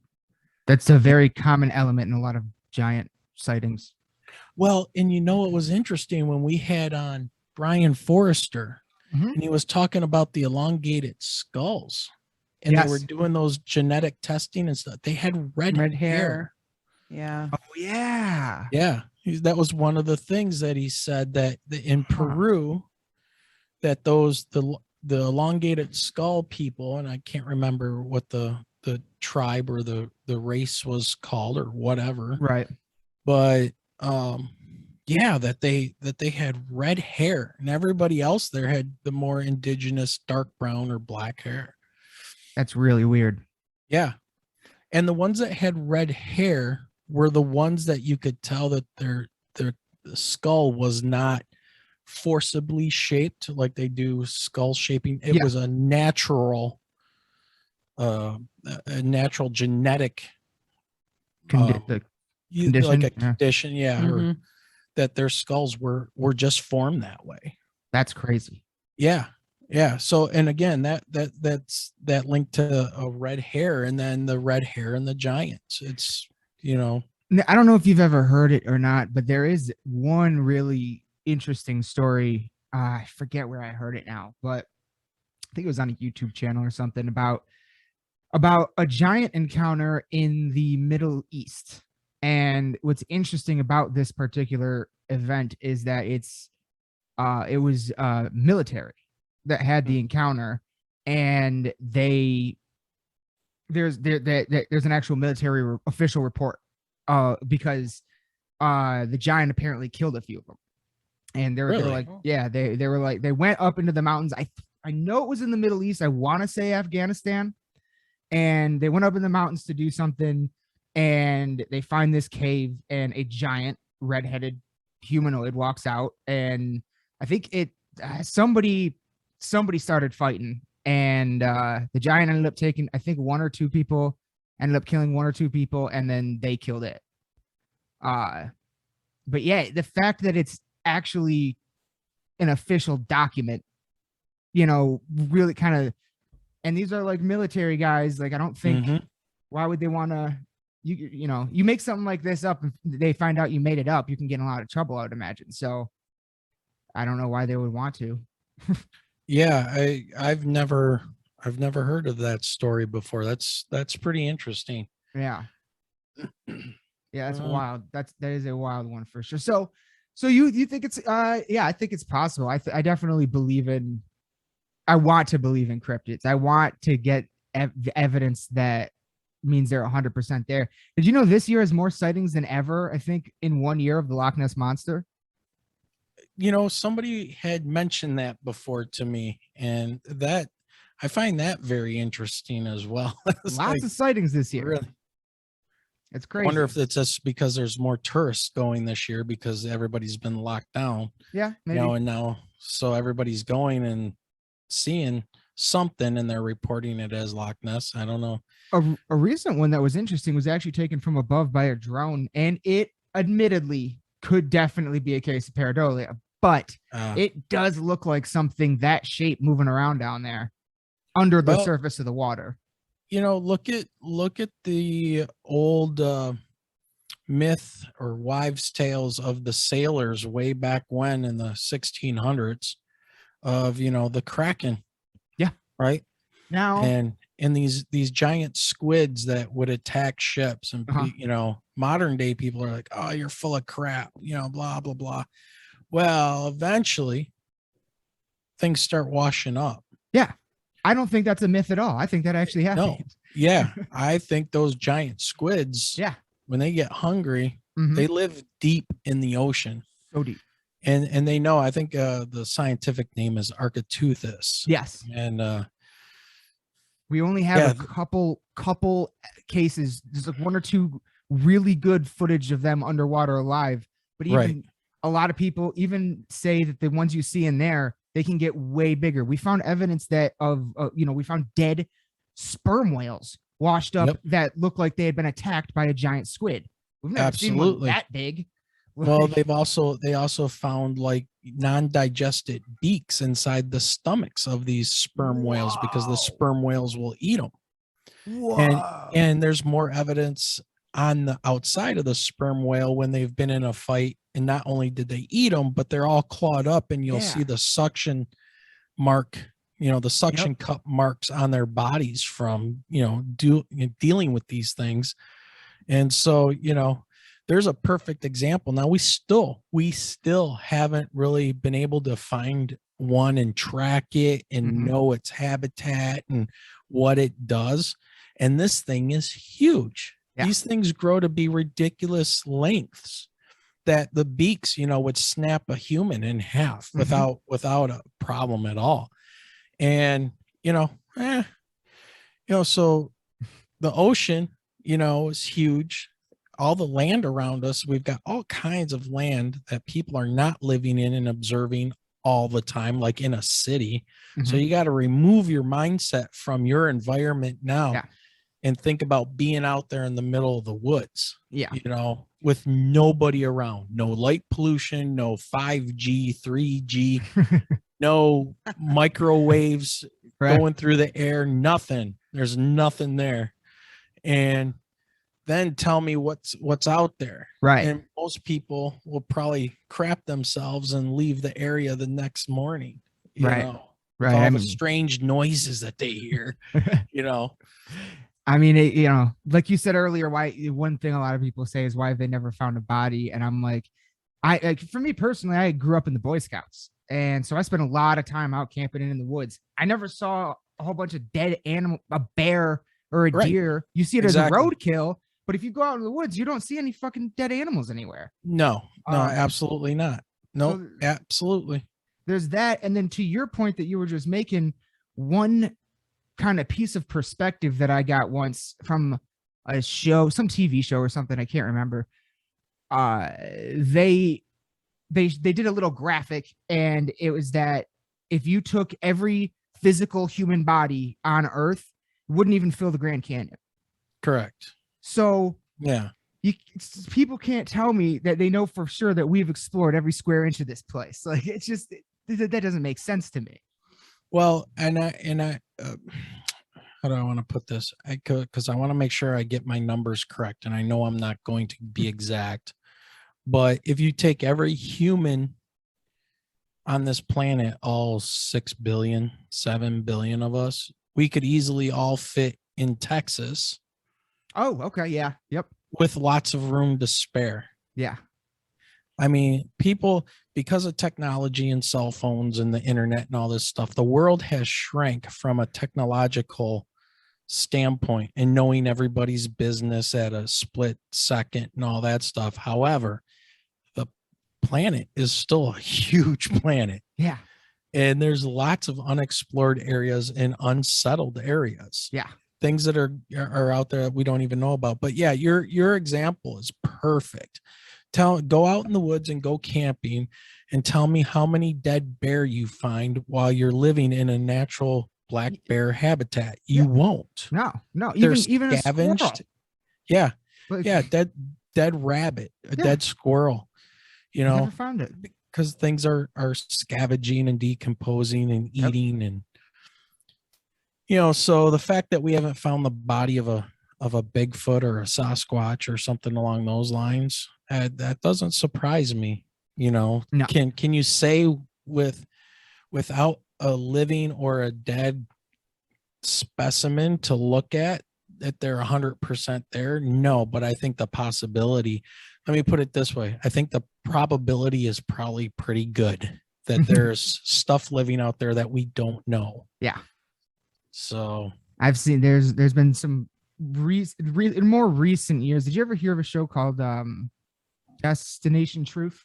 That's a very common element in a lot of giant sightings. Well, and it was interesting when we had on Brian Forrester, and he was talking about the elongated skulls, and they were doing those genetic testing and stuff. They had red hair. Yeah. Oh yeah. Yeah. That was one of the things that he said, that in Peru, that the elongated skull people, and I can't remember what the tribe or the race was called or whatever. Right. But that they had red hair, and everybody else there had the more indigenous dark brown or black hair. That's really weird. Yeah. And the ones that had red hair were the ones that you could tell that their skull was not forcibly shaped like they do skull shaping. It was a natural genetic condition. Like a condition, or that their skulls were just formed that way. That's crazy. Yeah. So, and again, that's that link to a red hair, and then the red hair and the giants. It's I don't know if you've ever heard it or not, but there is one really interesting story. I forget where I heard it now, but I think it was on a YouTube channel or something about a giant encounter in the Middle East. And what's interesting about this particular event is that it was military that had the encounter, and there's an actual military official report because the giant apparently killed a few of them. And they were like, they were like, they went up into the mountains. I know it was in the Middle East. I want to say Afghanistan. And they went up in the mountains to do something, and they find this cave, and a giant redheaded humanoid walks out, and I think somebody started fighting, and the giant ended up taking, I think, killing one or two people, and then they killed it. But yeah, the fact that it's actually an official document, really kind of. And these are like military guys. Like, I don't think, why would they want to, you make something like this up, and they find out you made it up, you can get in a lot of trouble, I would imagine. So I don't know why they would want to. Yeah. I've never I've never heard of that story before. That's pretty interesting. Yeah. Yeah, that's Well, wild. That is a wild one for sure. So you think it's yeah, I think it's possible. I definitely believe in. I want to believe in cryptids. I want to get evidence that means they're 100% there. Did you know this year has more sightings than ever? I think in 1 year of the Loch Ness monster. somebody had mentioned that before to me, and that I find that very interesting as well. It's Lots like, of sightings this year. really, It's I crazy. wonder if it's just because there's more tourists going this year because everybody's been locked down, yeah, maybe. and now so everybody's going and seeing something and they're reporting it as Loch Ness. I don't know. A recent one that was interesting was actually taken from above by a drone, and it admittedly could definitely be a case of pareidolia, but it does look like something that shape moving around down there under the surface of the water. Look at the old myth or wives' tales of the sailors way back when in the 1600s of the Kraken. Yeah. Right. Now and these giant squids that would attack ships, and modern day people are like, oh, you're full of crap, blah blah blah. Well, eventually things start washing up. Yeah. I don't think that's a myth at all. I think that actually happened. No. Yeah. I think those giant squids, yeah, when they get hungry, they live deep in the ocean. So deep. And they know, I think the scientific name is Architeuthis. Yes. And we only have a couple cases. There's like one or two really good footage of them underwater alive. But even a lot of people even say that the ones you see in there, they can get way bigger. We found evidence that we found dead sperm whales washed up that looked like they had been attacked by a giant squid. We've never seen one that big. Well, they also found like non-digested beaks inside the stomachs of these sperm whales because the sperm whales will eat them. Whoa. And there's more evidence on the outside of the sperm whale when they've been in a fight, and not only did they eat them, but they're all clawed up, and you'll see the suction mark, the suction cup marks on their bodies from dealing with these things. And so there's a perfect example. Now we still haven't really been able to find one and track it and know its habitat and what it does. And this thing is huge. Yeah. These things grow to be ridiculous lengths that the beaks, would snap a human in half without a problem at all. And, so the ocean, is huge. All the land around us, we've got all kinds of land that people are not living in and observing all the time, like in a city. So you got to remove your mindset from your environment now and think about being out there in the middle of the woods, with nobody around, no light pollution, no 5G, 3G, no microwaves going through the air, nothing. There's nothing there. And then tell me what's out there. Right. And most people will probably crap themselves and leave the area the next morning. You know, all the strange noises that they hear, I mean, like you said earlier, one thing a lot of people say is why have they never found a body? And I'm like, for me personally, I grew up in the Boy Scouts. And so I spent a lot of time out camping in the woods. I never saw a whole bunch of dead animal, a bear or a deer. You see it as a roadkill. But if you go out in the woods, you don't see any fucking dead animals anywhere. No, absolutely not. No, so absolutely. There's that. And then to your point that you were just making, one kind of piece of perspective that I got once from a show, some TV show or something, I can't remember. They did a little graphic, and it was that if you took every physical human body on Earth, it wouldn't even fill the Grand Canyon. Correct. So yeah, people can't tell me that they know for sure that we've explored every square inch of this place. Like, it's just that doesn't make sense to me. Well, and I how do I want to put this? Because I want to make sure I get my numbers correct, and I know I'm not going to be exact. But if you take every human on this planet, all 6 billion, 7 billion of us, we could easily all fit in Texas Oh, okay. Yeah. Yep. with lots of room to spare. Yeah. I mean, people, because of technology and cell phones and the internet and all this stuff, the world has shrank from a technological standpoint and knowing everybody's business at a split second and all that stuff. However, the planet is still a huge planet. Yeah. And there's lots of unexplored areas and unsettled areas. Yeah. Things that are out there that we don't even know about. But yeah, your example is perfect. Go out in the woods and go camping and tell me how many dead bear you find while you're living in a natural black bear habitat. You won't. No. They're Even a squirrel. scavenged. Yeah. Like, Yeah. Dead rabbit, a Yeah. dead squirrel, you know, never found it. because things are scavenging and decomposing and Yep. eating. And, you know, so the fact that we haven't found the body of a Bigfoot or a Sasquatch or something along those lines, that doesn't surprise me. You know, No. Can you say without a living or a dead specimen to look at that they're 100% there? No, but I think the possibility, let me put it this way. I think the probability is probably pretty good that there's stuff living out there that we don't know. Yeah. So I've seen there's been some in more recent years. Did you ever hear of a show called Destination Truth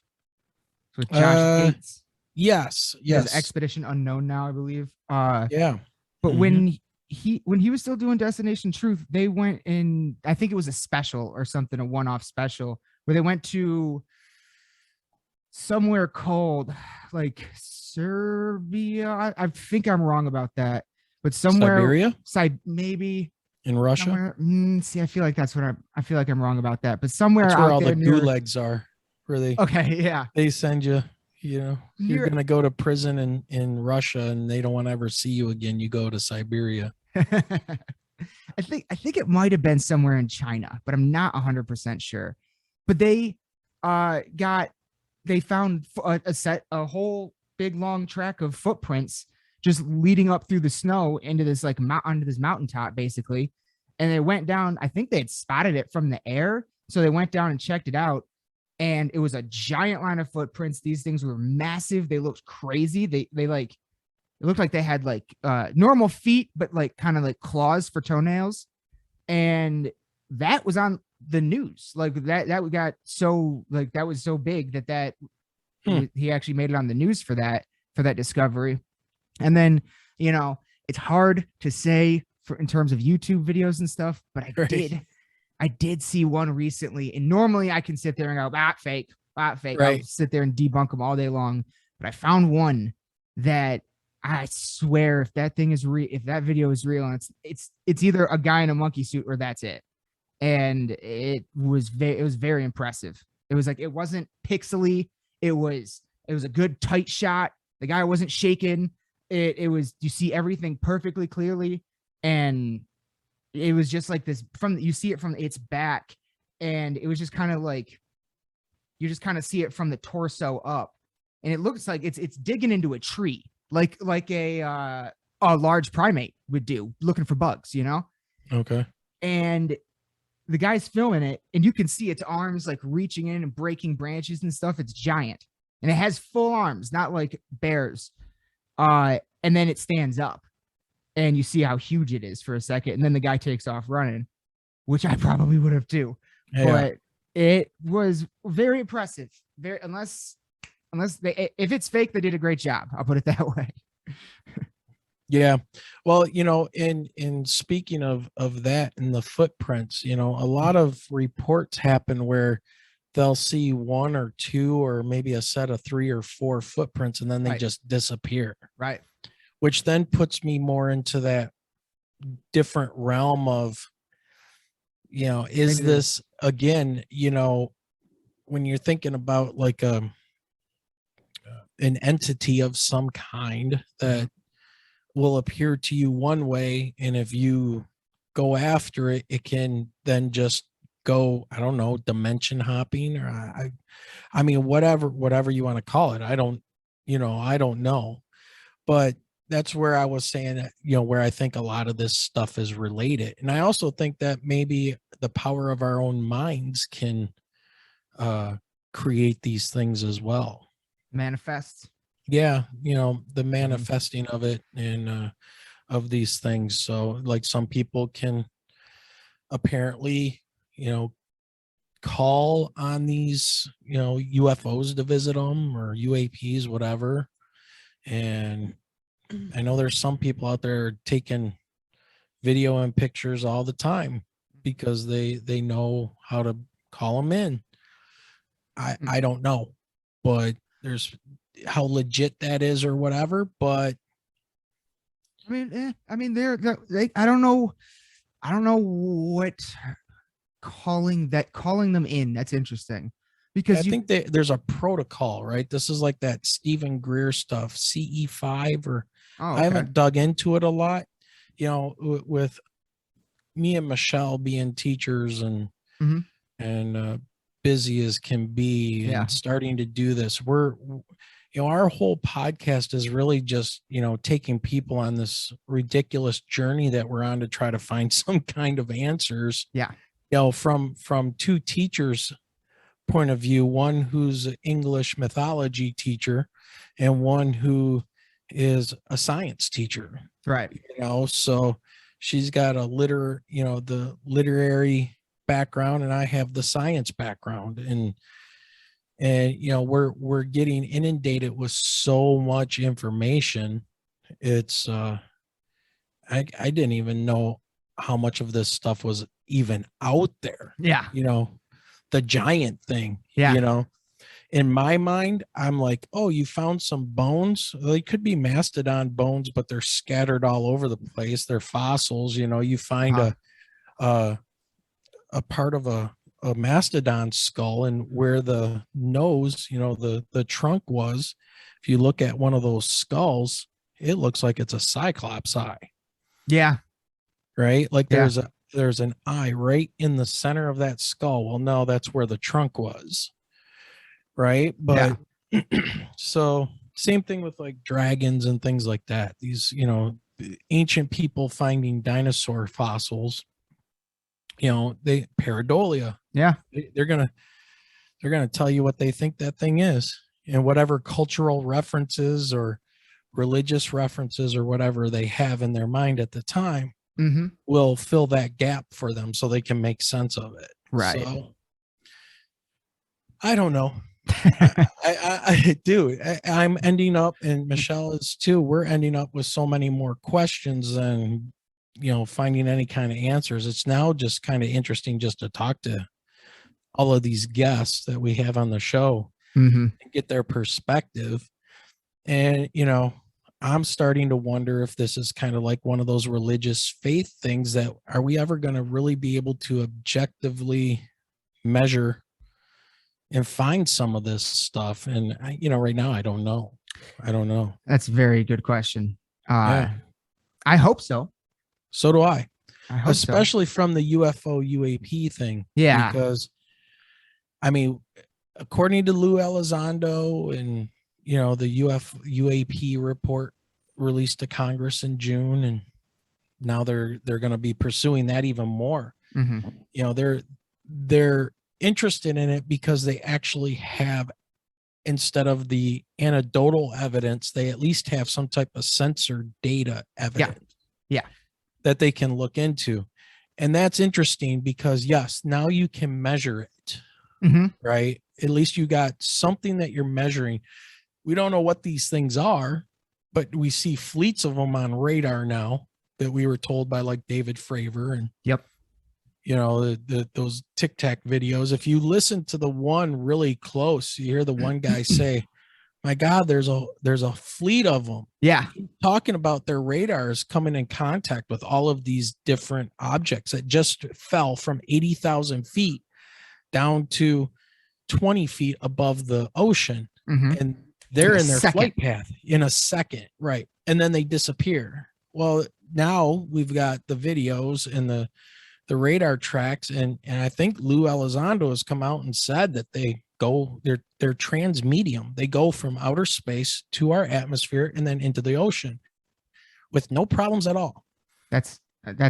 with Josh Gates? yes. There's Expedition Unknown now, I believe. Yeah. But when he was still doing Destination Truth, they went in, I think it was a special or something, a one-off special, where they went to somewhere called like Serbia. I think I'm wrong about that, but somewhere Siberia, maybe in Russia. See, I feel like I feel like I'm wrong about that, but somewhere That's where out all there the near, gulags are. Where they okay, yeah, they send you. You know, you're Near- gonna go to prison in Russia, and they don't want to ever see you again. You go to Siberia. I think it might have been somewhere in China, but I'm not 100% sure. But they found a whole big long track of footprints just leading up through the snow into this like onto this mountaintop basically. And they went down, I think they had spotted it from the air. So they went down and checked it out. And it was a giant line of footprints. These things were massive. They looked crazy. They like, it looked like they had like normal feet, but like kind of like claws for toenails. And that was on the news. Like that got so like, that was so big that he actually made it on the news for that discovery. And then, you know, it's hard to say in terms of YouTube videos and stuff, but I did see one recently, and normally I can sit there and go, fake. Right. I'll sit there and debunk them all day long. But I found one that I swear, if that thing is real, if that video is real, and it's either a guy in a monkey suit or that's it. And it was very impressive. It was like, it wasn't pixely. It was a good tight shot. The guy wasn't shaking. It was, you see everything perfectly clearly. And it was just like this you see it from its back, and it was just kind of like, you just kind of see it from the torso up, and it looks like it's digging into a tree, like a large primate would do, looking for bugs, you know? Okay. And the guy's filming it, and you can see its arms like reaching in and breaking branches and stuff. It's giant, and it has full arms, not like bears. And then it stands up, and you see how huge it is for a second, and then the guy takes off running, which I probably would have too. Yeah. But it was very impressive. Unless if it's fake, they did a great job. I'll put it that way. Yeah. Well, you know, in speaking of that and the footprints, you know, a lot of reports happen where they'll see one or two or maybe a set of 3 or 4 footprints, and then they just disappear. Right. Which then puts me more into that different realm of, you know, is this again, you know, when you're thinking about like an entity of some kind that will appear to you one way, and if you go after it, it can then just go, I don't know, dimension hopping, or I mean, whatever you want to call it. I don't know, but that's where I was saying that, where I think a lot of this stuff is related. And I also think that maybe the power of our own minds can create these things as well. Manifest. Yeah. The manifesting of it and of these things. So like some people can apparently, call on these, UFOs to visit them or UAPs, whatever. And I know there's some people out there taking video and pictures all the time because they know how to call them in. I don't know, but there's how legit that is or whatever. But I mean, they're I don't know what calling them in. That's interesting because I think there's a protocol, right? This is like that Stephen Greer stuff, CE5 or I haven't dug into it a lot, with me and Michelle being teachers and busy as can be and starting to do this. We're, our whole podcast is really just, taking people on this ridiculous journey that we're on to try to find some kind of answers. Yeah. From two teachers' point of view, one who's an English mythology teacher and one who is a science teacher. Right. So she's got the literary background and I have the science background and we're getting inundated with so much information. It's I didn't even know how much of this stuff was even out there. Yeah. The giant thing. Yeah. In my mind, I'm like, oh, you found some bones. They could be mastodon bones, but they're scattered all over the place. They're fossils. You find a part of a mastodon skull, and where the nose, the trunk was. If you look at one of those skulls, it looks like it's a cyclops eye. Yeah. Right. Like there's an eye right in the center of that skull. Well, no, that's where the trunk was. Right. But so same thing with like dragons and things like that. These, ancient people finding dinosaur fossils, they pareidolia. Yeah. They're going to tell you what they think that thing is, and whatever cultural references or religious references or whatever they have in their mind at the time will fill that gap for them so they can make sense of it. Right. So, I don't know. I do. I'm ending up, and Michelle is too. We're ending up with so many more questions than, finding any kind of answers. It's now just kind of interesting just to talk to all of these guests that we have on the show and get their perspective. And, I'm starting to wonder if this is kind of like one of those religious faith things that are we ever going to really be able to objectively measure and find some of this stuff? And right now, I don't know. That's a very good question. Yeah. I hope so. So do I. I hope Especially from the UFO UAP thing. Yeah. Because according to Lou Elizondo and, the UAP report released to Congress in June, and now they're going to be pursuing that even more. They're interested in it because they actually have, instead of the anecdotal evidence, they at least have some type of censored data evidence that they can look into. And that's interesting because yes, now you can measure it, right? At least you got something that you're measuring. We don't know what these things are, but we see fleets of them on radar now that we were told by like David Fravor and those Tic Tac videos. If you listen to the one really close, you hear the one guy say, my God, there's a fleet of them. Yeah. Talking about their radars coming in contact with all of these different objects that just fell from 80,000 feet down to 20 feet above the ocean. And they're in their flight path in a second. Right. And then they disappear. Well, now we've got the videos and the radar tracks. And I think Lou Elizondo has come out and said that they're transmedium. They go from outer space to our atmosphere and then into the ocean. with no problems at all. That's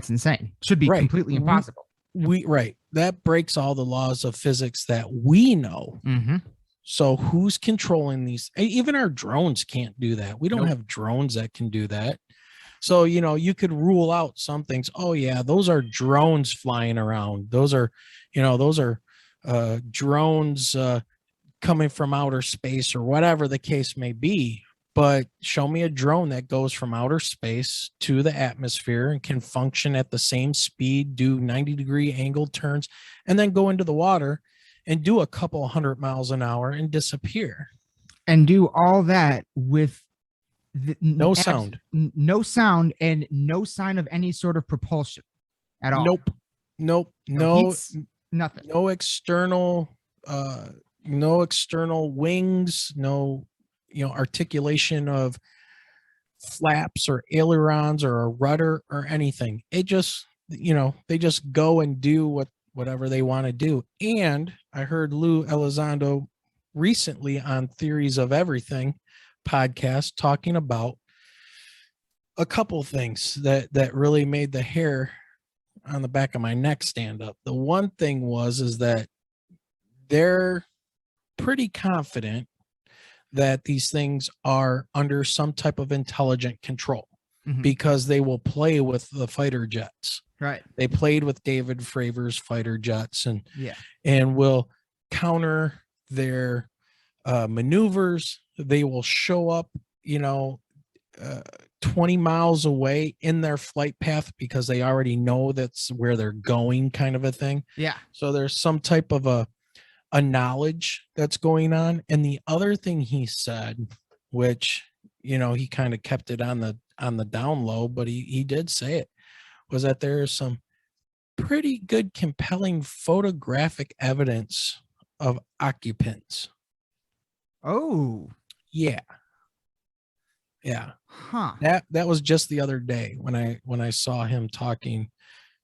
insane. Should be Right. completely impossible. Right. That breaks all the laws of physics that we know. Mm-hmm. So who's controlling these? Even our drones can't do that. We don't Nope. have drones that can do that. So, you could rule out some things. Oh yeah, those are drones flying around. Those are drones coming from outer space or whatever the case may be. But show me a drone that goes from outer space to the atmosphere and can function at the same speed, do 90-degree angle turns, and then go into the water and do a couple 100 miles an hour and disappear. And do all that with No sound. No sound, and no sign of any sort of propulsion at all. Nope. No No, heats, nothing. no external wings, no articulation of flaps or ailerons or a rudder or anything. It just they just go and do whatever they want to do. And I heard Lou Elizondo recently on Theories of Everything podcast talking about a couple things that really made the hair on the back of my neck stand up. The one thing is that they're pretty confident that these things are under some type of intelligent control, because they will play with the fighter jets. Right. They played with David Fravor's fighter jets and will counter their maneuvers. They will show up, 20 miles away in their flight path because they already know that's where they're going, kind of a thing. Yeah. So there's some type of a knowledge that's going on. And the other thing he said, which, he kind of kept it on the down low, but he did say it, was that there is some pretty good, compelling photographic evidence of occupants. Oh. Yeah. Yeah. Huh. That was just the other day when I saw him talking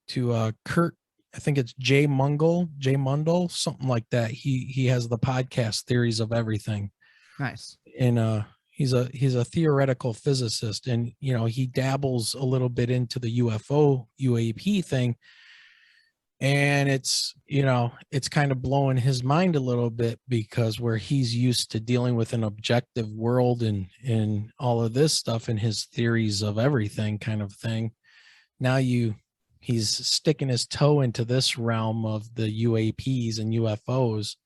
to Kurt. I think it's Jay Mundell, something like that. He has the podcast Theories of Everything. Nice. And he's a theoretical physicist, and he dabbles a little bit into the UAP thing. And it's kind of blowing his mind a little bit, because where he's used to dealing with an objective world and all of this stuff and his theories of everything kind of thing. Now he's sticking his toe into this realm of the UAPs and UFOs,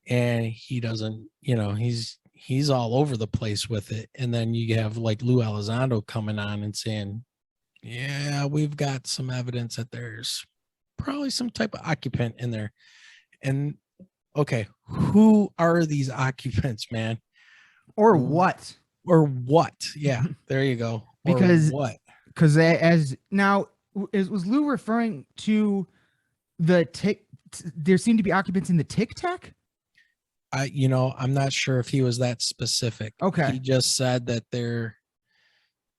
and he doesn't, he's all over the place with it. And then you have like Lou Elizondo coming on and saying, yeah, we've got some evidence that there's probably some type of occupant in there. And okay, who are these occupants, man? Or what? Yeah, there you go. Because what? Because as now, was Lou referring to the tick? There seem to be occupants in the Tic Tac. I'm not sure if he was that specific. Okay. He just said that there,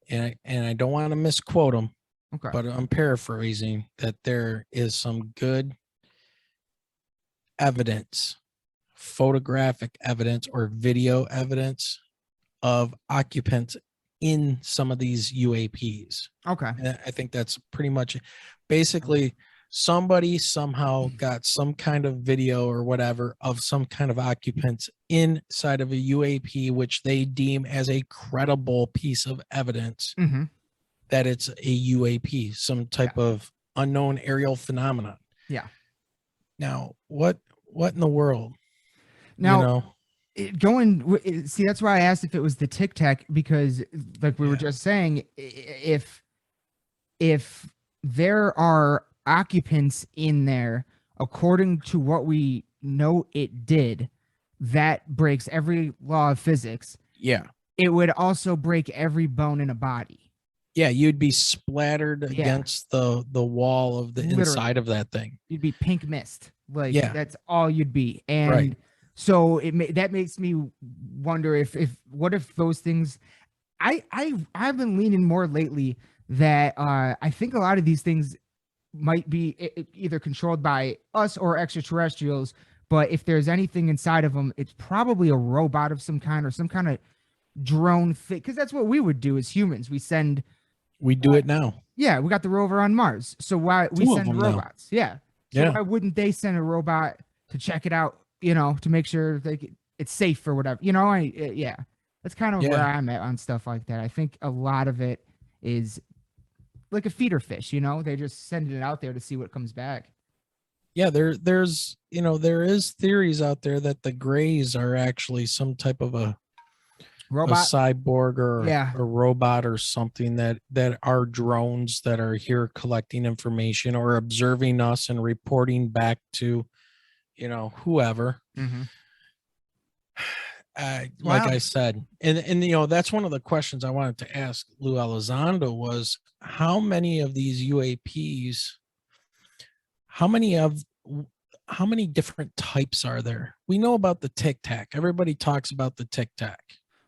and I don't want to misquote him. Okay. But I'm paraphrasing, that there is some good evidence, photographic evidence or video evidence of occupants in some of these UAPs. Okay. And I think that's pretty much basically somebody somehow got some kind of video or whatever of some kind of occupants inside of a UAP, which they deem as a credible piece of evidence. Mm-hmm. That it's a UAP, some type of unknown aerial phenomenon. Yeah. Now, what in the world? Now, see, that's why I asked if it was the Tic Tac, because like we were just saying, if there are occupants in there, according to what we know it did, that breaks every law of physics. Yeah. It would also break every bone in a body. Yeah, you'd be splattered against the wall of the inside of that thing. You'd be pink mist. Like, that's all you'd be. And so that makes me wonder if what if those things, I've been leaning more lately that I think a lot of these things might be either controlled by us or extraterrestrials, but if there's anything inside of them, it's probably a robot of some kind or some kind of drone thing, because that's what we would do as humans. We send We do it now. Yeah, we got the rover on Mars. So why we Two of send them now. robots? Yeah. So Yeah. why wouldn't they send a robot to check it out, to make sure it's safe or whatever? Yeah. That's kind of where Yeah. I'm at on stuff like that. I think a lot of it is like a feeder fish, they just send it out there to see what comes back. Yeah, there's there is theories out there that the Greys are actually some type of a Robot. cyborg or Yeah. a robot or something that are drones that are here collecting information or observing us and reporting back to whoever. Mm-hmm. Like I said, and that's one of the questions I wanted to ask Lou Elizondo was how many of these UAPs, how many different types are there? We know about the Tic Tac. Everybody talks about the Tic Tac.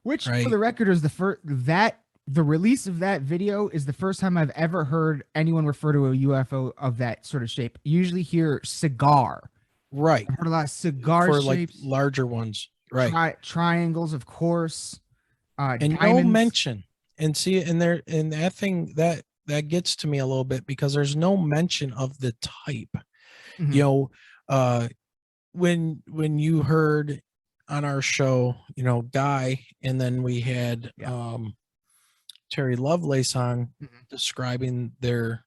Which, right? For the record, is the release of that video is the first time I've ever heard anyone refer to a UFO of that sort of shape. You usually hear cigar. Right. I've heard a lot of cigar for shapes, like larger ones. Right. Triangles, of course. And diamonds. no mention. And see, and that thing that gets to me a little bit because there's no mention of the type. Mhm. When you heard on our show, Guy, and then we had Terry Lovelace on describing their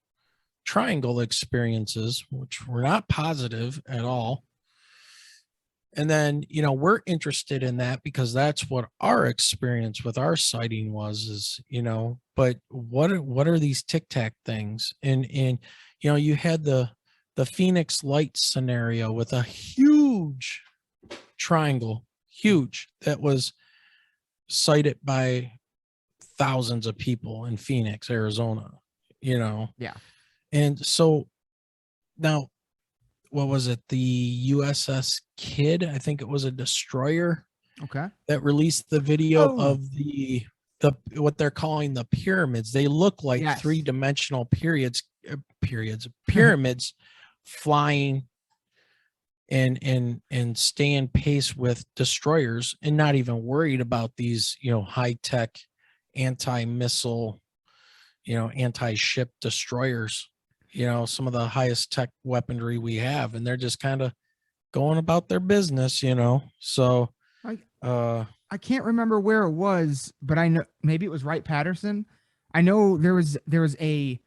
triangle experiences, which were not positive at all. And then, we're interested in that because that's what our experience with our sighting is, but what are these Tic Tac things? And you had the Phoenix Lights scenario with a huge triangle, that was sighted by thousands of people in Phoenix, Arizona, Yeah. And so now, what was it? The USS Kidd, I think it was a destroyer. Okay. That released the video of the what they're calling the pyramids. They look like three-dimensional pyramids flying and staying pace with destroyers and not even worried about these, high-tech anti-missile, anti-ship destroyers, some of the highest tech weaponry we have, and they're just kind of going about their business, so I can't remember where it was, but I know maybe it was Wright-Patterson. I know there was an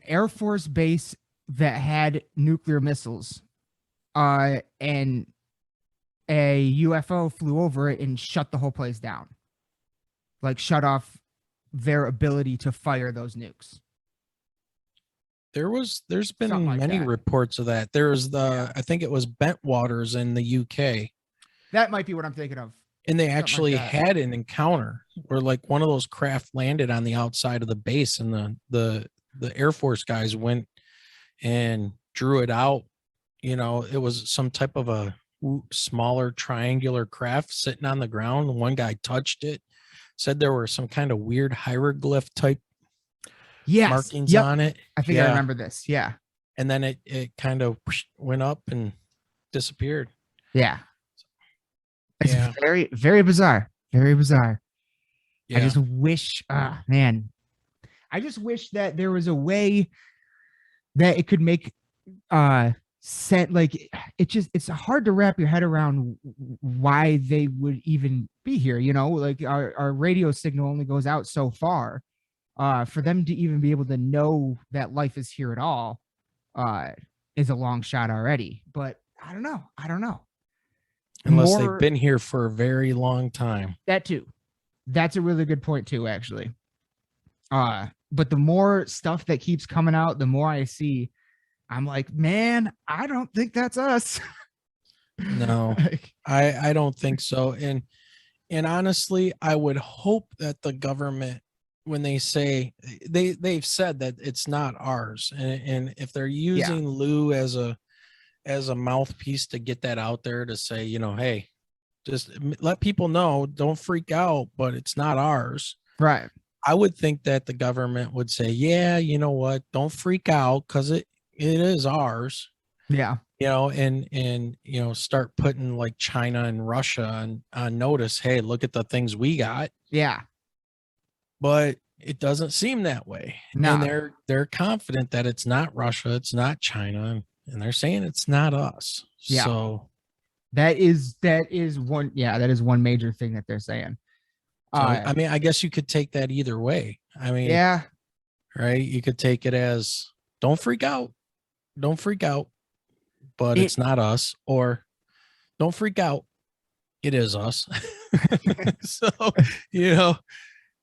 Air Force base that had nuclear missiles, and a UFO flew over it and shut the whole place down, like shut off their ability to fire those nukes. There's been Something like many that. reports of that. There's I think it was Bentwaters in the UK. That might be what I'm thinking of. And they Something like actually that. had an encounter where like one of those craft landed on the outside of the base, and the Air Force guys went and drew it out. It was some type of a smaller triangular craft sitting on the ground. One guy touched it, said there were some kind of weird hieroglyph type markings on it. I think I remember this. Yeah. And then it kind of went up and disappeared. Yeah. It's very, very bizarre. Very bizarre. Yeah. I just wish, man, I just wish that there was a way that it could make set like it's hard to wrap your head around why they would even be here. Like our radio signal only goes out so far. For them to even be able to know that life is here at all is a long shot already. But I don't know. Unless they've been here for a very long time. That too. That's a really good point too, actually. But the more stuff that keeps coming out, the more I see, I'm like, man, I don't think that's us. No, I don't think so. And honestly, I would hope that the government, when they say they've said that it's not ours, and if they're using Lou as a mouthpiece to get that out there to say, hey, just let people know, don't freak out, but it's not ours. Right. I would think that the government would say, yeah, you know what, don't freak out because it is ours. Yeah. And start putting like China and Russia on notice. Hey, look at the things we got. Yeah. But it doesn't seem that way. No. And they're confident that it's not Russia, it's not China, and they're saying it's not us. Yeah. So that is one. Yeah, that is one major thing that they're saying. I mean, I guess you could take that either way. I mean, yeah, right? You could take it as don't freak out, but it's not us, or don't freak out, it is us. So, you know,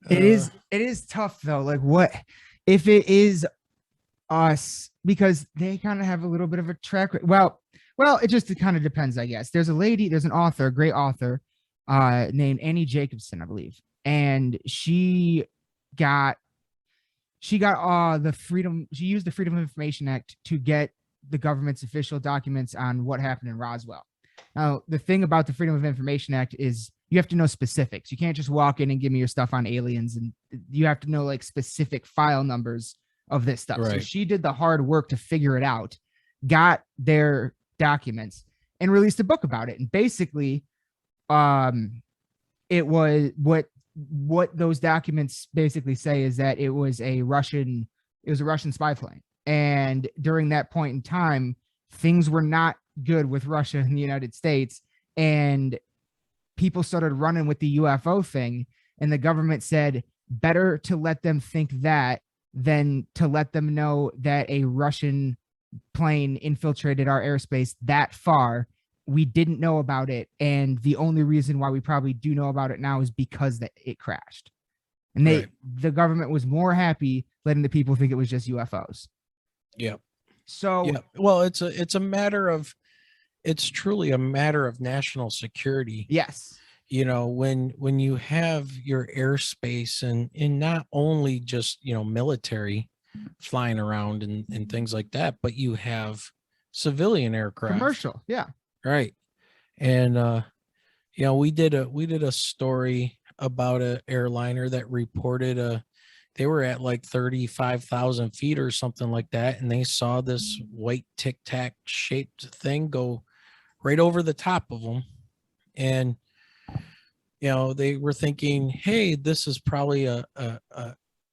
it is tough though. Like, what if it is us? Because they kind of have a little bit of a track. Well, it just kind of depends, I guess. There's an author, a great author, named Annie Jacobson, I believe, and she used the Freedom of Information Act to get the government's official documents on what happened in Roswell. Now, the thing about the Freedom of Information Act is you have to know specifics. You can't just walk in and give me your stuff on aliens, and you have to know like specific file numbers of this stuff. Right. So she did the hard work to figure it out, got their documents, and released a book about it. And basically, it was what those documents basically say is that it was a Russian spy plane. And during that point in time, things were not good with Russia and the United States, and people started running with the UFO thing, and the government said better to let them think that than to let them know that a Russian plane infiltrated our airspace that far. We didn't know about it, and the only reason why we probably do know about it now is because that it crashed. And the government was more happy letting the people think it was just UFOs. Yeah. So yeah. Well, it's truly a matter of national security. Yes. You know, when you have your airspace and not only just, you know, military flying around and things like that, but you have civilian aircraft. Commercial. Yeah. Right. And you know, we did a story about an airliner that reported they were at like 35,000 feet or something like that, and they saw this white tic tac shaped thing go right over the top of them. And you know, they were thinking, hey, this is probably a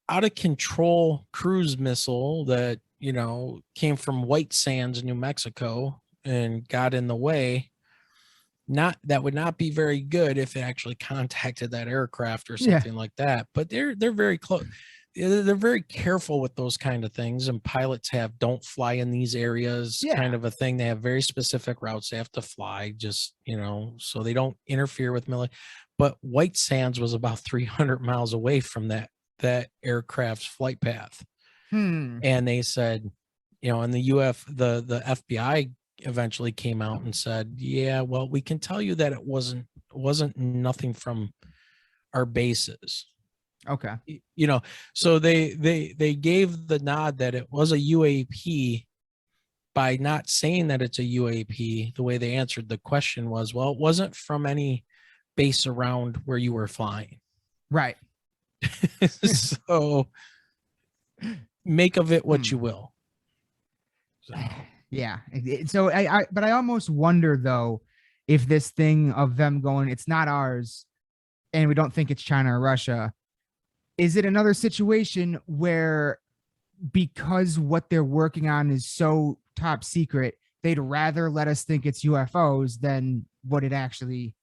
out of control cruise missile that, you know, came from White Sands, New Mexico, and got in the way. That would not be very good if it actually contacted that aircraft or something like that. But they're very close. They're very careful with those kind of things, and pilots have don't fly in these areas kind of a thing. They have very specific routes they have to fly, just, you know, so they don't interfere with military. But White Sands was about 300 miles away from that aircraft's flight path. And they said, you know, and the FBI eventually came out and said, yeah, well, we can tell you that it wasn't nothing from our bases. Okay. You know, so they gave the nod that it was a UAP by not saying that it's a UAP. The way they answered the question was, well, it wasn't from any base around where you were flying. Right. So make of it what you will. So. Yeah. So but I almost wonder though, if this thing of them going, it's not ours, and we don't think it's China or Russia, is it another situation where because what they're working on is so top secret, they'd rather let us think it's UFOs than what it actually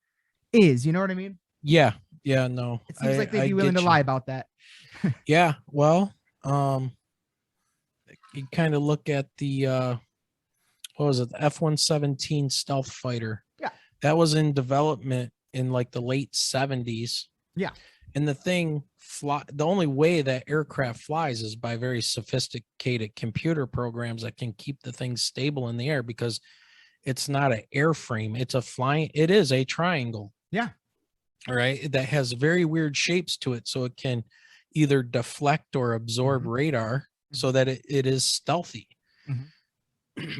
is? You know what I mean? Yeah. Yeah. No. It seems like they'd be willing to lie about that. Yeah. Well, you kind of look at the what was it, the F-117 stealth fighter. Yeah. That was in development in like the late 70s. Yeah. And the thing the only way that aircraft flies is by very sophisticated computer programs that can keep the thing stable in the air, because it's not an airframe. It is a triangle. Yeah. All right. That has very weird shapes to it. So it can either deflect or absorb radar so that it is stealthy.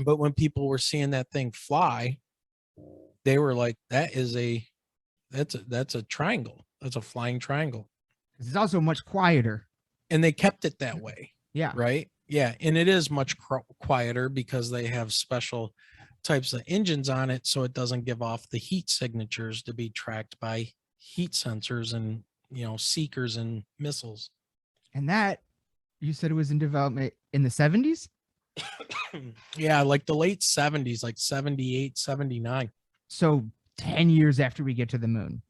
But when people were seeing that thing fly, they were like, that's a triangle. That's a flying triangle. It's also much quieter. And they kept it that way. Yeah. Right. Yeah. And it is much quieter because they have special types of engines on it, so it doesn't give off the heat signatures to be tracked by heat sensors and, you know, seekers and missiles. And that, you said it was in development in the 70s? Yeah, like the late 70s, like 78, 79. So 10 years after we get to the moon.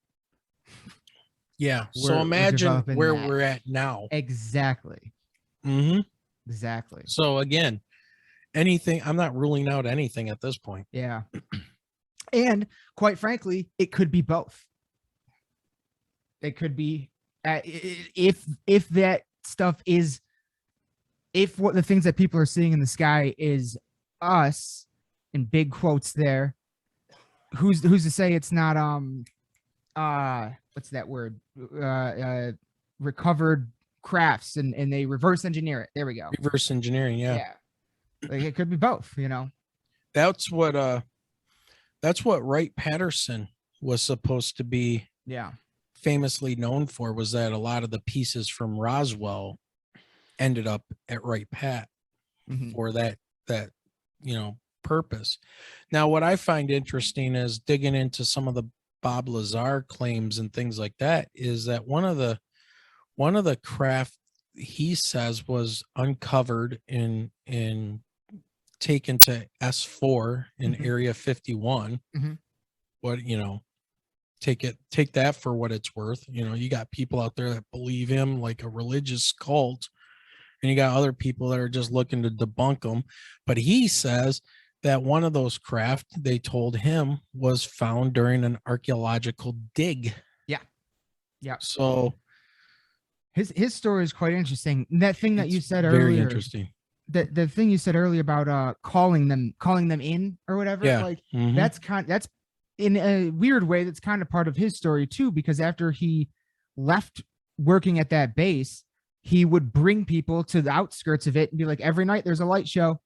Yeah. So We're imagine developing where that. we're at now. Exactly. Mm-hmm. Exactly. So again, I'm not ruling out anything at this point. Yeah. And quite frankly, it could be both. It could be if that stuff is, if what the things that people are seeing in the sky is us, in big quotes there, who's to say it's not what's that word, recovered crafts, and they reverse engineer it. There we go. Reverse engineering. Yeah. Like it could be both, That's what Wright Patterson was supposed to be Yeah. famously known for, was that a lot of the pieces from Roswell ended up at Wright Pat Mhm. for that purpose. Now, what I find interesting is digging into some of the Bob Lazar claims and things like that, is that one of the craft he says was uncovered in taken to S4 in Mhm. Area 51. Mhm. What, take that for what it's worth. You got people out there that believe him like a religious cult, and you got other people that are just looking to debunk them. But he says that one of those craft, they told him, was found during an archaeological dig. Yeah. So His story is quite interesting. That thing that you it's said very earlier, interesting. the thing you said earlier about calling them in or whatever, Yeah. like Mhm. that's in a weird way, that's kind of part of his story too, because after he left working at that base, he would bring people to the outskirts of it and be like, every night there's a light show.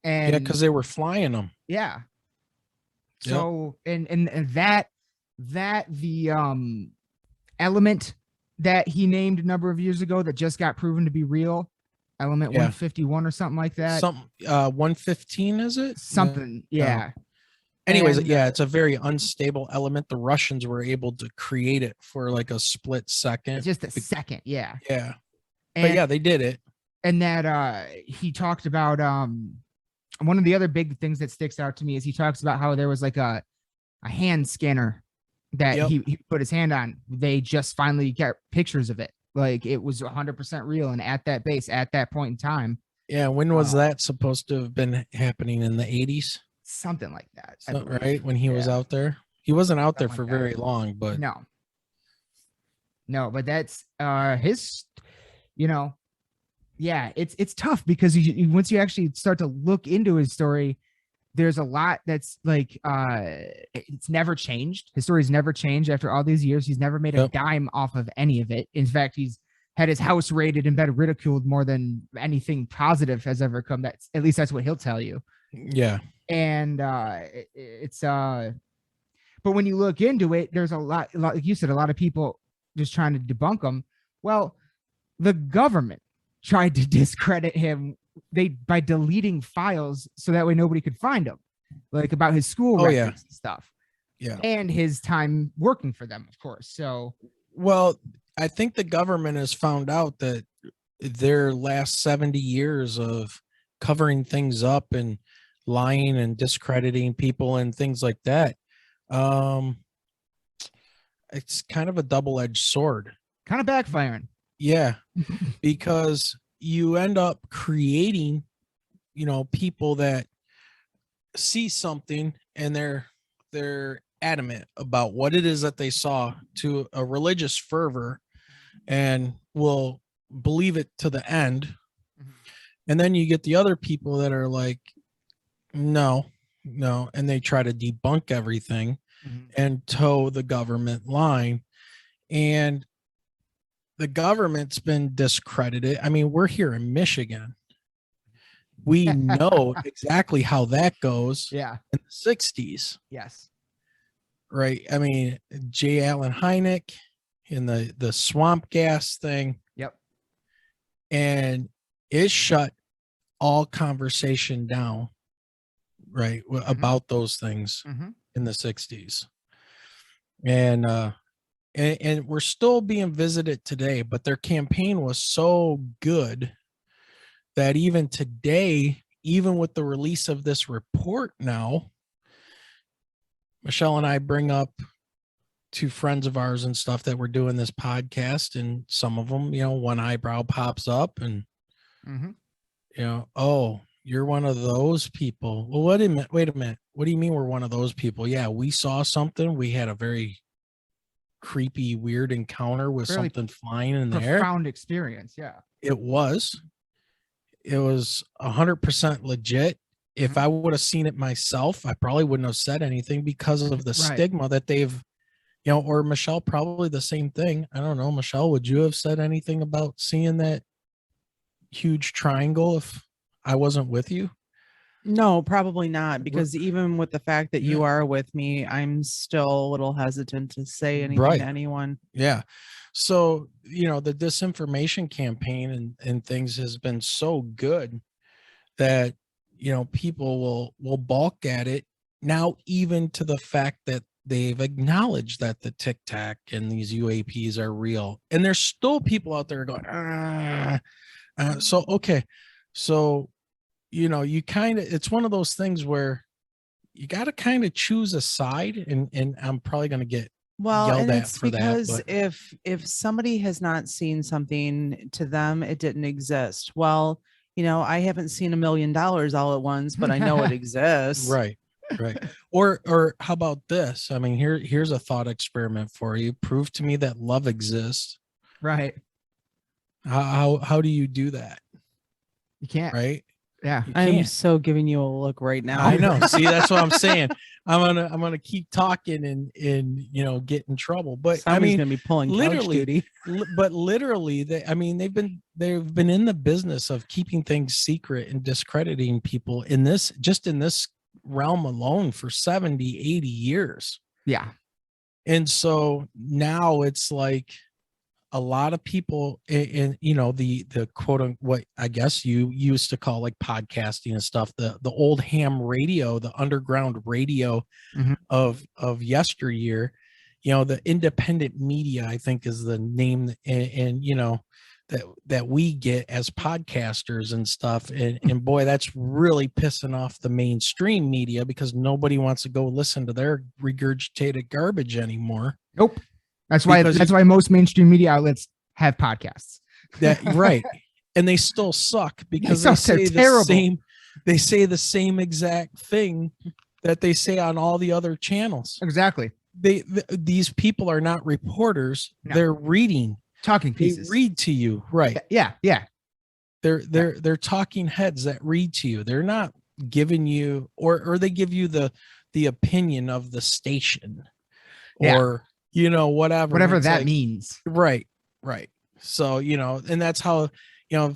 And Yeah, because they were flying them. yeah. So and that the element that he named a number of years ago that just got proven to be real, element Yeah. 151 or something like that. Some 115, is it? Something, yeah. Anyways, And, it's a very unstable element. The Russians were able to create it for like a split second. just a second, yeah. Yeah. And, But yeah, they did it. and that he talked about one of the other big things that sticks out to me is he talks about how there was like a hand scanner that Yep. he put his hand on. They just finally got pictures of it. Like it was 100% real, and at that base at that point in time. Yeah. When was that supposed to have been happening? In the 80s? Something like that. Right? When he was out there? He wasn't out there Something for like that. very long, but No, but that's his, yeah, it's tough because once you actually start to look into his story, there's a lot that's like it's never changed. His story's never changed after all these years. He's never made a dime off of any of it. In fact, he's had his house raided and been ridiculed more than anything positive has ever come. That's, at least that's what he'll tell you. yeah. And it's but when you look into it, there's a lot, like you said, a lot of people just trying to debunk him. Well, the government tried to discredit him by deleting files so that way nobody could find him, like about his school records and stuff. Yeah. And his time working for them, of course. So, well, I think the government has found out that their last 70 years of covering things up and lying and discrediting people and things like that, it's kind of a double-edged sword. Kind of backfiring. Yeah, because you end up creating, people that see something and they're adamant about what it is that they saw to a religious fervor and will believe it to the end. And then you get the other people that are like, no, and they try to debunk everything and toe the government line. And the government's been discredited. I mean, we're here in Michigan. We know exactly how that goes. Yeah. In the 60s. Yes. Right. I mean, J. Allen Hynek in the swamp gas thing. Yep. And it shut all conversation down, right, about those things in the 60s. And and we're still being visited today, but their campaign was so good that even today, even with the release of this report now, Michelle and I bring up to friends of ours and stuff that we're doing this podcast, and some of them, one eyebrow pops up and, oh, you're one of those people. Well, wait a minute. What do you mean we're one of those people? Yeah, we saw something. We had a very creepy, weird encounter with Fairly something flying in the air. Profound experience. Yeah. It was 100% legit. If I would have seen it myself, I probably wouldn't have said anything because of the stigma that they've, or Michelle, probably the same thing. I don't know. Michelle, would you have said anything about seeing that huge triangle if I wasn't with you? No, probably not, because even with the fact that you are with me, I'm still a little hesitant to say anything to anyone. Yeah. So, the disinformation campaign and things has been so good that, people will balk at it now, even to the fact that they've acknowledged that the Tic Tac and these UAPs are real. And there's still people out there going, so, okay. So, you it's one of those things where you got to kind of choose a side, and I'm probably going to get yelled at for because that. If somebody has not seen something, to them, it didn't exist. Well, I haven't seen $1 million all at once, but I know it exists. Right. Or how about this? I mean, here's a thought experiment for you. Prove to me that love exists. Right. How do you do that? You can't. Right. Yeah. I'm so giving you a look right now. I know. See, that's what I'm saying. I'm gonna keep talking and get in trouble. But somebody's gonna be pulling literally couch duty. But literally, they've been in the business of keeping things secret and discrediting people in this realm alone for 70, 80 years. Yeah. And so now it's like a lot of people in the quote unquote, what I guess you used to call like podcasting and stuff, the old ham radio, the underground radio of yesteryear, the independent media, I think is the name, and that we get as podcasters and stuff. And boy, that's really pissing off the mainstream media, because nobody wants to go listen to their regurgitated garbage anymore. Nope. That's why most mainstream media outlets have podcasts. Right. And they still suck, because they say the same exact thing that they say on all the other channels. Exactly. These people are not reporters. No. They're reading talking pieces. They read to you. Right. Yeah. They're talking heads that read to you. They're not giving you, or they give you the opinion of the station, or whatever that means. Right. So, and that's how,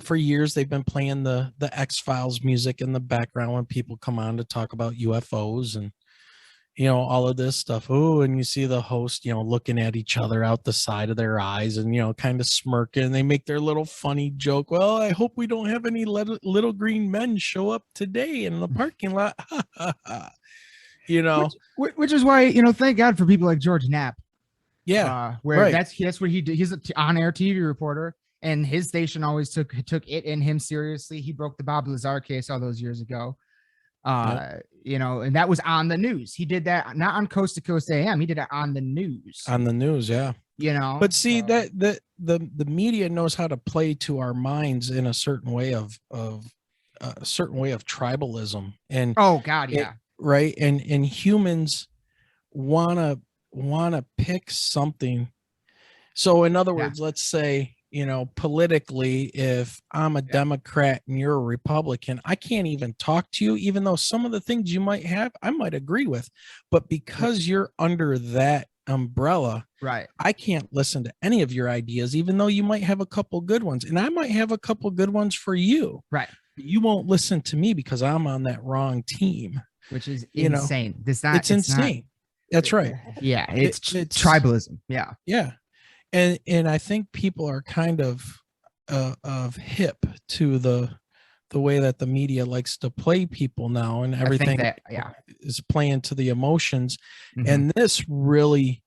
for years they've been playing the X-Files music in the background when people come on to talk about UFOs and, all of this stuff. Oh, and you see the host, looking at each other out the side of their eyes and, kind of smirking. And they make their little funny joke. Well, I hope we don't have any little green men show up today in the parking lot. Which is why, thank God for people like George Knapp. Yeah, where that's what he did. He's an on-air TV reporter, and his station always took it and him seriously. He broke the Bob Lazar case all those years ago. And that was on the news. He did that not on Coast to Coast AM. He did it on the news. On the news, yeah. But see, that the media knows how to play to our minds in a certain way of tribalism. And oh God, yeah. Right. And humans wanna pick something. So in other words, let's say, politically, if I'm a Democrat and you're a Republican, I can't even talk to you, even though some of the things you might have, I might agree with. But because you're under that umbrella, right, I can't listen to any of your ideas, even though you might have a couple good ones. And I might have a couple good ones for you. Right. You won't listen to me because I'm on that wrong team. Which is insane. It's insane. That's right. Yeah. It's tribalism. Yeah. Yeah. And I think people are kind of hip to the way that the media likes to play people now, and everything is playing to the emotions. And this really,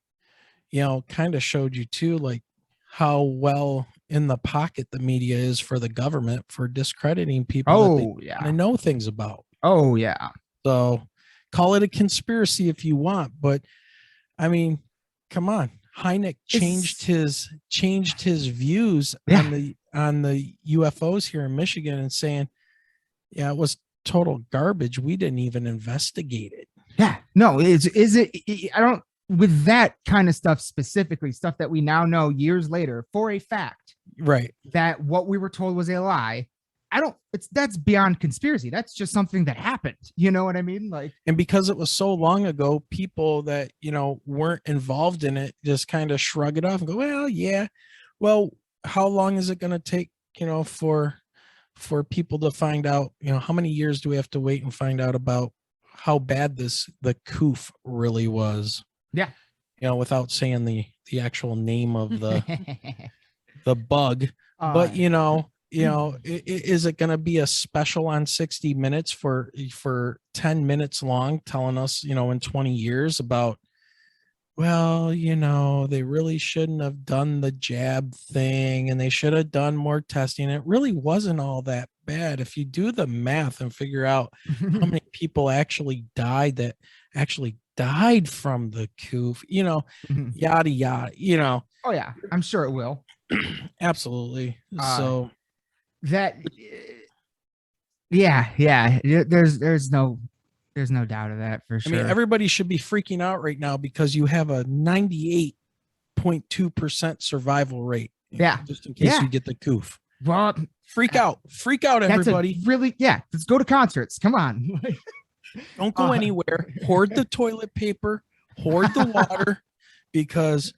kind of showed you too, like how well in the pocket the media is for the government for discrediting people that they Oh yeah. kind of know things about. Oh yeah. So call it a conspiracy if you want, but I mean, come on. Hynek changed his views on the UFOs here in Michigan and saying, yeah, it was total garbage. We didn't even investigate it. Yeah. No, is it I don't, with that kind of stuff specifically, stuff that we now know years later for a fact, right, that what we were told was a lie. That's beyond conspiracy. That's just something that happened. You know what I mean? Like, and because it was so long ago, people that, weren't involved in it just kind of shrug it off and go, well, yeah, well, how long is it going to take, for people to find out, how many years do we have to wait and find out about how bad the coof really was? Yeah. Without saying the actual name of the bug, but is it going to be a special on 60 Minutes for 10 minutes long telling us, in 20 years about, well, they really shouldn't have done the jab thing and they should have done more testing. It really wasn't all that bad. If you do the math and figure out how many people actually died from the coof, yada, yada, Oh yeah, I'm sure it will. Absolutely. So that, yeah, there's no doubt of that for sure. I mean, everybody should be freaking out right now because you have a 98.2% survival rate. Yeah. Just in case you get the coof. Well, freak out, everybody. Let's go to concerts. Come on. Don't go anywhere. Hoard the toilet paper, hoard the water, because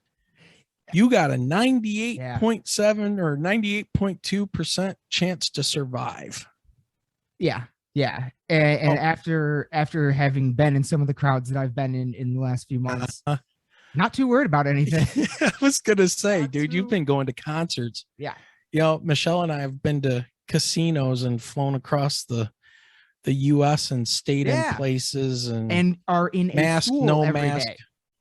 you got a 98.7 or 98.2% chance to survive. Yeah. And after having been in some of the crowds that I've been in the last few months, not too worried about anything. I was going to say, dude, you've been going to concerts. Yeah. Michelle and I have been to casinos and flown across the U.S. and stayed in places and are in mask, no mask,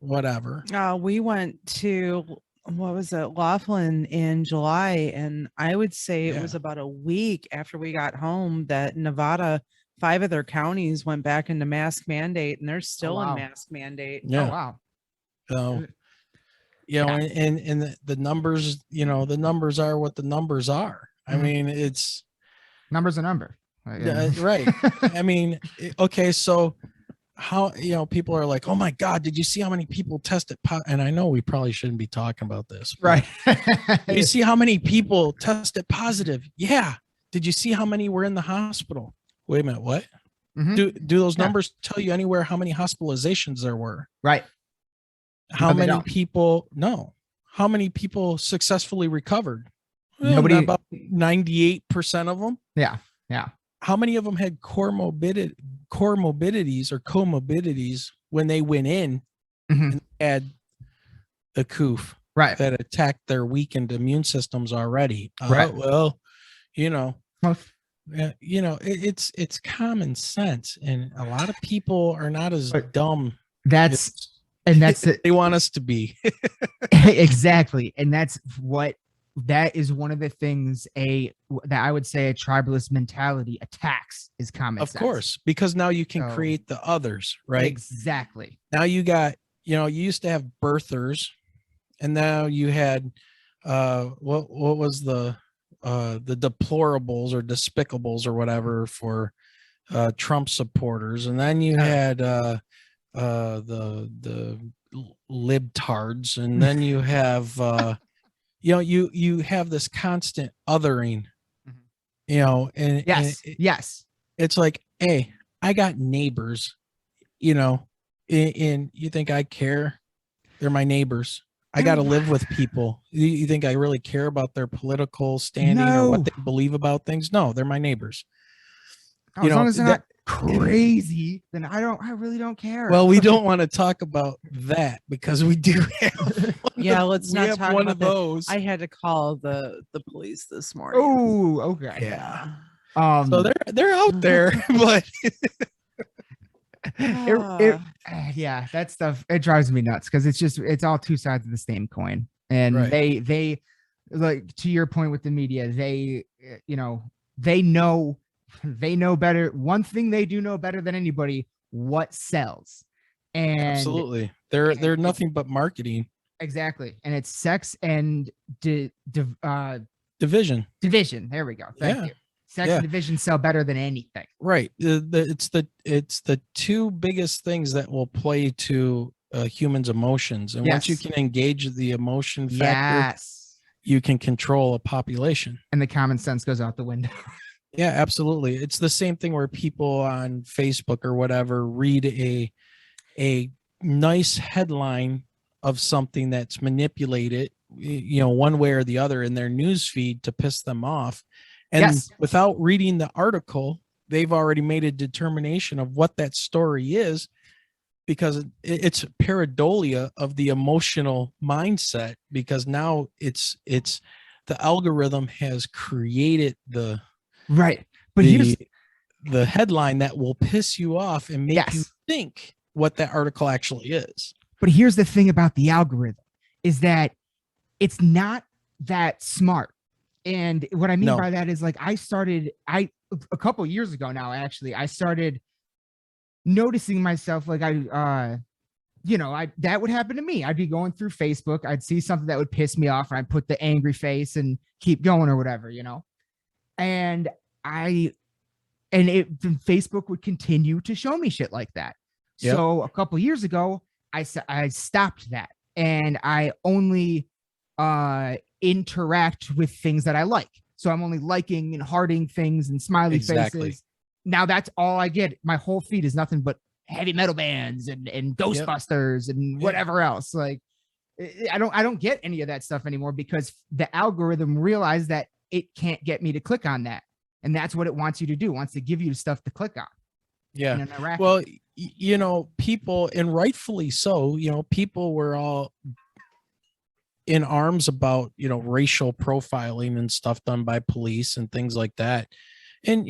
whatever. We went to, what was it, Laughlin in July, and I would say it was about a week after we got home that Nevada, 5 of their counties went back into mask mandate, and they're still in mask mandate. Yeah. Oh, wow. So, and the numbers, the numbers are what the numbers are. I mean, it's numbers a number. Right. I mean, okay, so how, people are like, oh my God, did you see how many people tested? And I know we probably shouldn't be talking about this. Right. You see how many people tested positive? Yeah. Did you see how many were in the hospital? Wait a minute. What? Mm-hmm. Do those numbers tell you anywhere how many hospitalizations there were? Right. How many people? No. How many people successfully recovered? Well, Nobody. About 98% of them. Yeah. How many of them had core morbidities or comorbidities when they went in and had the coof that attacked their weakened immune systems already? Well, it's common sense, and a lot of people are not as dumb. That's it. They want us to be. Exactly, and that is one of the things that I would say a tribalist mentality attacks is common sense. Of course, because now you can create the others, right? Exactly. Now you got, you used to have birthers, and now you had what was the deplorables or despicables or whatever for Trump supporters, and then you had the libtards, and then you have you have this constant othering, and yes, it's like, hey, I got neighbors, and you think I care? They're my neighbors. I got to live with people. You think I really care about their political standing or what they believe about things? No, they're my neighbors. As long as they're not crazy, then I really don't care. Well, we don't want to talk about that because we do have let's not talk one about of those. I had to call the police this morning. Oh, okay. Yeah. So they're out there, but Yeah, that stuff, it drives me nuts because it's all two sides of the same coin. And Right. they like, to your point with the media, they they know better. One thing they do know better than anybody, what sells. And Absolutely. They're it's nothing but marketing. exactly. And it's sex and Division. division. There we go. Thank Yeah. you. Sex Yeah. and division sell better than anything. Right. It's the two biggest things that will play to humans' emotions. And once you Yes. can engage the emotion factor, Yes. you can control a population. And the common sense goes out the window. Yeah, absolutely. It's the same thing where people on Facebook or whatever read a nice headline of something that's manipulated, one way or the other in their news feed to piss them off. And Yes. without reading the article, they've already made a determination of what that story is, because it's pareidolia of the emotional mindset, because now it's the algorithm has created the Right. But here's the headline that will piss you off and make you Yes. think what that article actually is. But here's the thing about the algorithm is that it's not that smart. And what I mean No. by that is, like, a couple years ago now, actually, I started noticing myself, like, that would happen to me. I'd be going through Facebook, I'd see something that would piss me off, and I'd put the angry face and keep going or whatever, and Facebook would continue to show me shit like that. Yep. So a couple years ago, I stopped that, and I only interact with things that I like. So I'm only liking and hearting things and smiley faces. Now that's all I get. My whole feed is nothing but heavy metal bands and Ghostbusters and whatever else. Like, I don't get any of that stuff anymore, because the algorithm realized that it can't get me to click on that. And that's what it wants you to do. It wants to give you stuff to click on. Yeah. Well, people, and rightfully so, people were all in arms about, racial profiling and stuff done by police and things like that. And,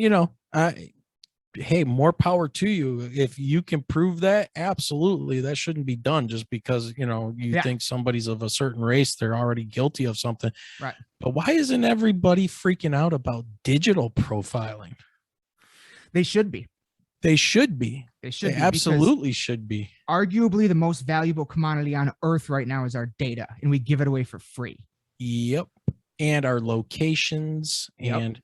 hey, more power to you. If you can prove that, absolutely, that shouldn't be done just because, you think somebody's of a certain race, they're already guilty of something. Right. But why isn't everybody freaking out about digital profiling? They should be. They should be. They should be, absolutely should be. Arguably the most valuable commodity on earth right now is our data, and we give it away for free. Yep. And our locations and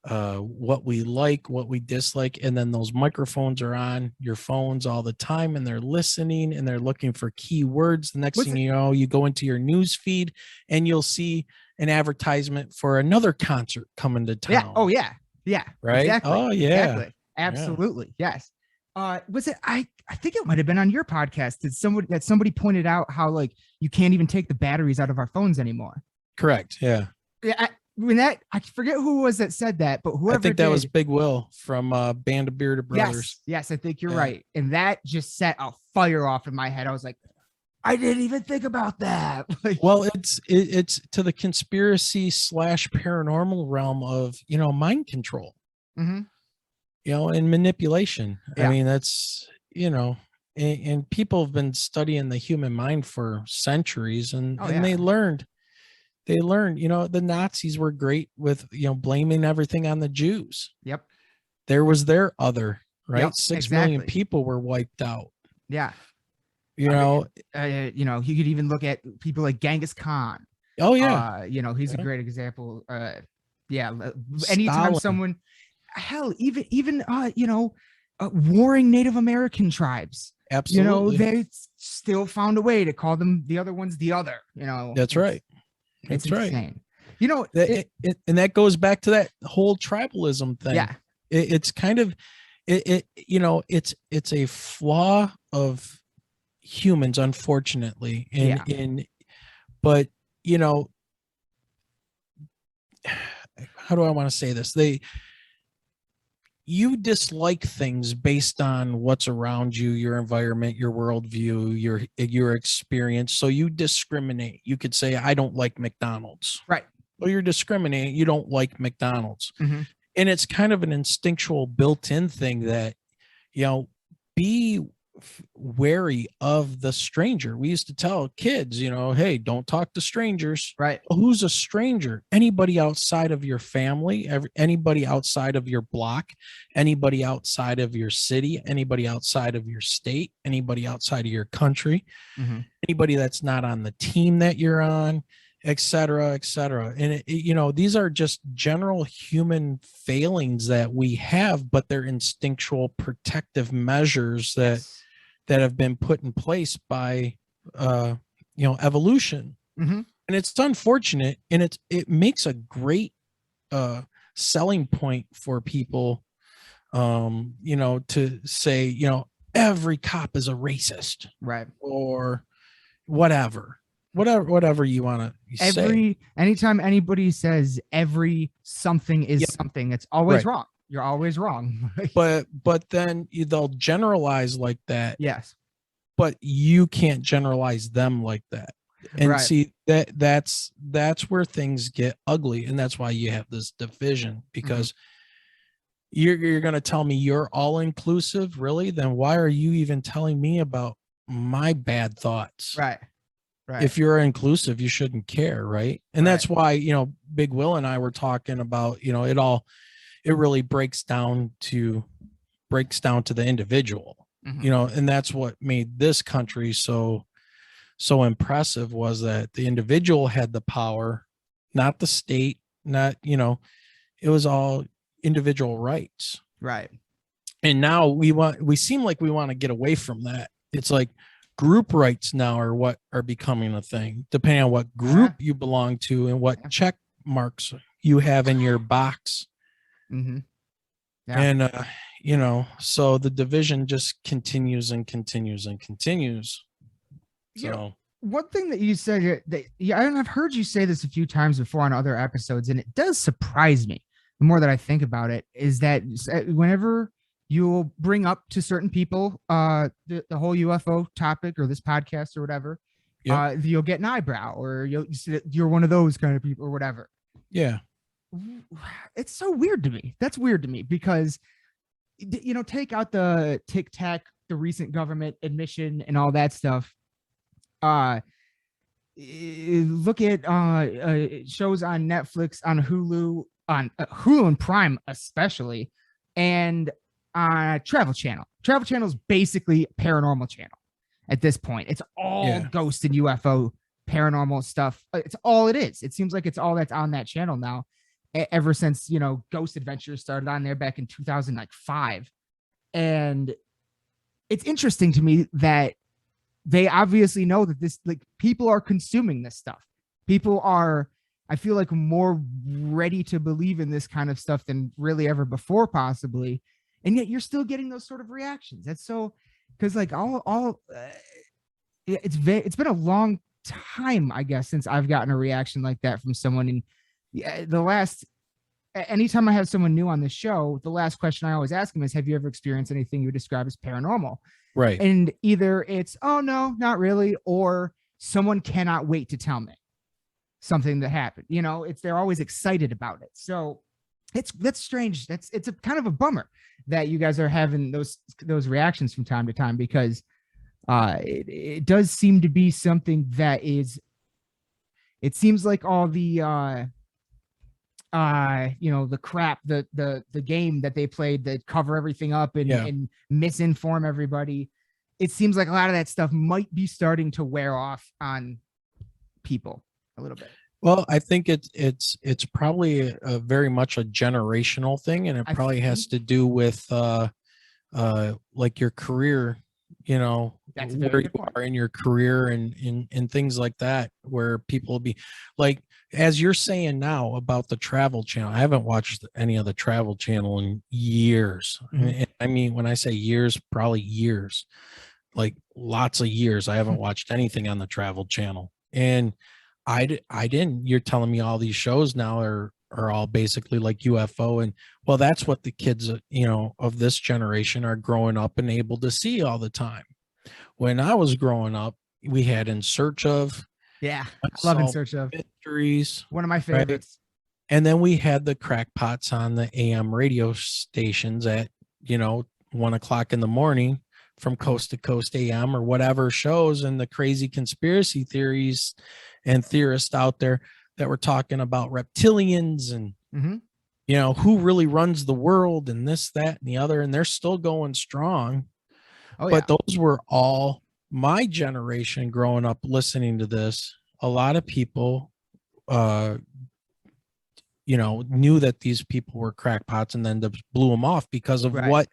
what we like, what we dislike. And then those microphones are on your phones all the time, and they're listening and they're looking for keywords. The next thing you know, you go into your news feed and you'll see an advertisement for another concert coming to town. Yeah. Oh yeah. Yeah. Right. Exactly. Oh yeah. Exactly. Absolutely. Yeah. Yes. Was it, I think it might've been on your podcast. That somebody pointed out how, like, you can't even take the batteries out of our phones anymore. Correct. Yeah. Yeah. I forget who was that said that, but whoever I think that was Big Will from Band of Bearded Brothers. Yes, I think you're right. And that just set a fire off in my head. I was like, I didn't even think about that. Well, it's to the conspiracy / paranormal realm of, mind control, and manipulation. Yeah. I mean, that's, and people have been studying the human mind for centuries, and they learned, the Nazis were great with, blaming everything on the Jews. Yep. There was their other, right? Yep, 6 million people were wiped out. Yeah. You know, you could even look at people like Genghis Khan. Oh yeah. He's a great example. Anytime Stalin. someone, hell, even warring Native American tribes. Absolutely. They still found a way to call them the other ones the other. That's right. It's That's right. insane. And that goes back to that whole tribalism thing. Yeah. It's kind of it's a flaw of humans, unfortunately. But how do I want to say this? You dislike things based on what's around you, your environment, your worldview, your experience. So you discriminate. You could say, I don't like McDonald's. Right. Well, you're discriminating. You don't like McDonald's. Mm-hmm. And it's kind of an instinctual built-in thing that, be wary of the stranger. We used to tell kids, hey, don't talk to strangers. Right. Well, who's a stranger? Anybody outside of your family, anybody outside of your block, anybody outside of your city, anybody outside of your state, anybody outside of your country, anybody that's not on the team that you're on, et cetera, et cetera. And these are just general human failings that we have, but they're instinctual protective measures that have been put in place by evolution. And it's unfortunate, and it makes a great selling point for people to say, every cop is a racist, right, or whatever you want to say. Anytime anybody says every something is something, it's always wrong. You're always wrong. but then they'll generalize like that. Yes. But you can't generalize them like that. And see, that's where things get ugly. And that's why you have this division, because you're going to tell me you're all inclusive. Really? Then why are you even telling me about my bad thoughts? Right. If you're inclusive, you shouldn't care. Right. And that's why, Big Will and I were talking about, it really breaks down to the individual, and that's what made this country so impressive, was that the individual had the power, not the state, not, it was all individual rights. Right. And now we seem like we want to get away from that. It's like group rights now are what are becoming a thing, depending on what group you belong to and what check marks you have in your box. And so the division just continues and continues and continues. So one thing that you said that I've heard you say this a few times before on other episodes, and it does surprise me the more that I think about it, is that whenever you'll bring up to certain people the whole UFO topic or this podcast or whatever, you'll get an eyebrow, or you're one of those kind of people or whatever. Yeah. It's so weird to me. That's weird to me, because take out the Tic Tac, the recent government admission and all that stuff. Look at shows on Netflix, on Hulu and Prime especially, and Travel Channel. Travel Channel is basically a paranormal channel at this point. It's all ghost and UFO paranormal stuff. It's all it is. It seems like it's all that's on that channel now, ever since Ghost Adventures started on there back in 2005. And it's interesting to me that they obviously know that this, like, people are consuming this stuff. People are, I feel like, more ready to believe in this kind of stuff than really ever before, possibly. And yet you're still getting those sort of reactions. That's so, because like it's been a long time, I guess, since I've gotten a reaction like that from someone. And anytime I have someone new on the show, the last question I always ask them is, have you ever experienced anything you would describe as paranormal? Right. And either it's, oh no, not really, or someone cannot wait to tell me something that happened. They're always excited about it. So that's strange. It's a kind of a bummer that you guys are having those reactions from time to time, because it does seem to be something that is, it seems like all the the crap, the game that they played that cover everything up and misinform everybody. It seems like a lot of that stuff might be starting to wear off on people a little bit. Well, I think it's probably a very much a generational thing, and it probably has to do with like your career, That's where you are in your career and things like that, where people will be like, as you're saying now about the Travel Channel. I haven't watched any of the Travel Channel in years. I mean, when I say years, probably years, like lots of years. I haven't watched anything on the Travel Channel, and I didn't. You're telling me all these shows now are all basically like UFO, and well, that's what the kids, of this generation are growing up and able to see all the time. When I was growing up, we had In Search Of. Yeah, I love In Search Of. Mysteries. One of my favorites. Right? And then we had the crackpots on the AM radio stations at 1:00 in the morning from Coast to Coast AM or whatever shows, and the crazy conspiracy theories and theorists out there that were talking about reptilians and Mhm. you know who really runs the world and this, that, and the other, and they're still going strong. Oh, But those were all my generation growing up listening to this. A lot of people you know, knew that these people were crackpots and then blew them off because of Right. what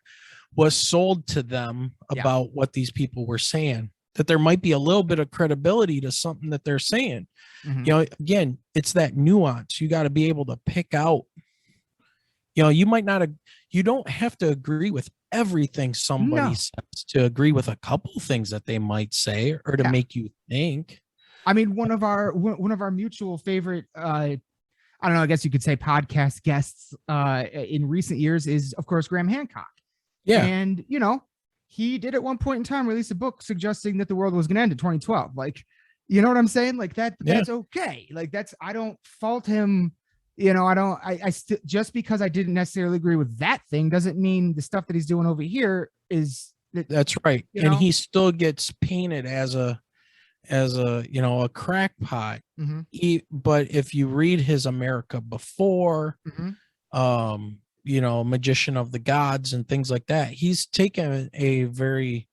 was sold to them Yeah. about what these people were saying, that there might be a little bit of credibility to something that they're saying. Mhm. You know, again, it's that nuance. You got to be able to pick out, you know, you might not, you don't have to agree with everything somebody No. says to agree with a couple things that they might say or to Yeah. make you think. I mean, one of our mutual favorite, I don't know, I guess you could say podcast guests in recent years is, of course, Graham Hancock. Yeah. And, you know, he did at one point in time release a book suggesting that the world was going to end in 2012. Like, you know what I'm saying? Like that's okay. Like I don't fault him. You know, I still, just because I didn't necessarily agree with that thing doesn't mean the stuff that he's doing over here is That's right. You And know? he still gets painted as a, you know, a crackpot. Mhm. But if you read his America Before, Mhm. you know, Magician of the Gods and things like that, he's taken a very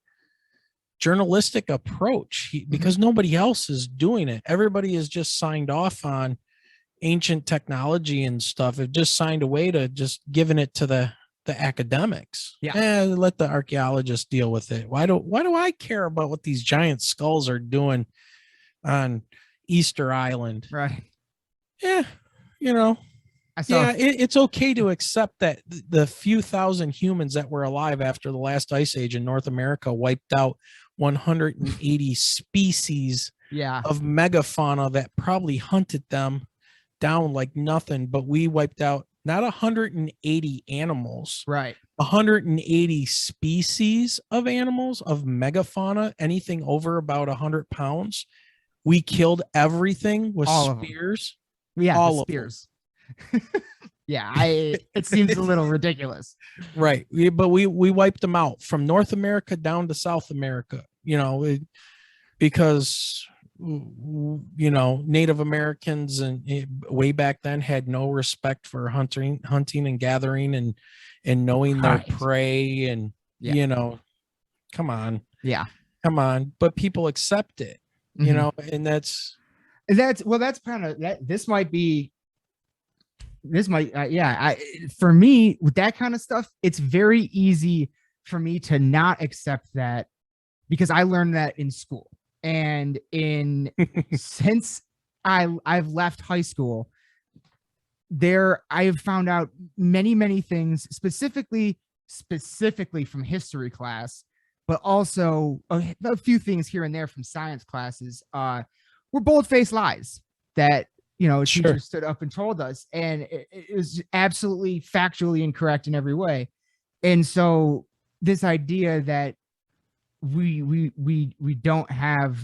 journalistic approach because nobody else is doing it. Everybody is just signed off on ancient technology and stuff. It just signed away to just giving it to the academics. Yeah. Let the archaeologists deal with it. Why do I care about what these giant skulls are doing on Easter Island? Right. Yeah, you know, I saw it's okay to accept that the few thousand humans that were alive after the last ice age in North America wiped out 180 species yeah. of megafauna that probably hunted them down like nothing, but we wiped out not 180 animals, Right. 180 species of animals, of megafauna, anything over about 100 pounds. We killed everything with All of 'em. spears. Yeah. All The of 'em. spears. Yeah. It seems a little ridiculous. Right. But we wiped them out from North America down to South America, you know, because you know, Native Americans and way back then had no respect for hunting and gathering and knowing their Right. prey and Yeah. you know, come on, but people accept it, you Mhm. know, and that's kind of that. This might for me with that kind of stuff, it's very easy for me to not accept that because I learned that in school. And since I've left high school, I've found out many things specifically from history class, but also a few things here and there from science classes were bold-faced lies that, you know, a Sure. teacher stood up and told us, and it was absolutely factually incorrect in every way. And so this idea that we don't have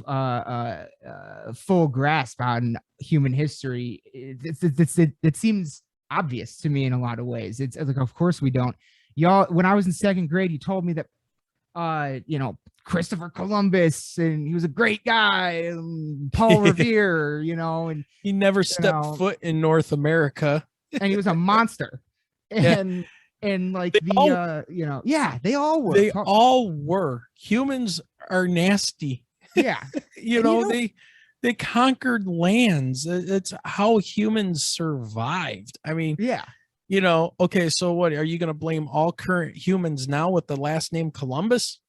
full grasp on human history, it seems obvious to me in a lot of ways. It's like, of course we don't. Y'all, when I was in second grade, you told me that you know, Christopher Columbus, and he was a great guy, Paul Revere, you know, and he never stepped foot in North America, and he was a monster. And like they all were. They all were. Humans are nasty. Yeah. you know, they conquered lands. It's how humans survived. I mean, yeah. You know, okay, so what are you going to blame all current humans now with the last name Columbus?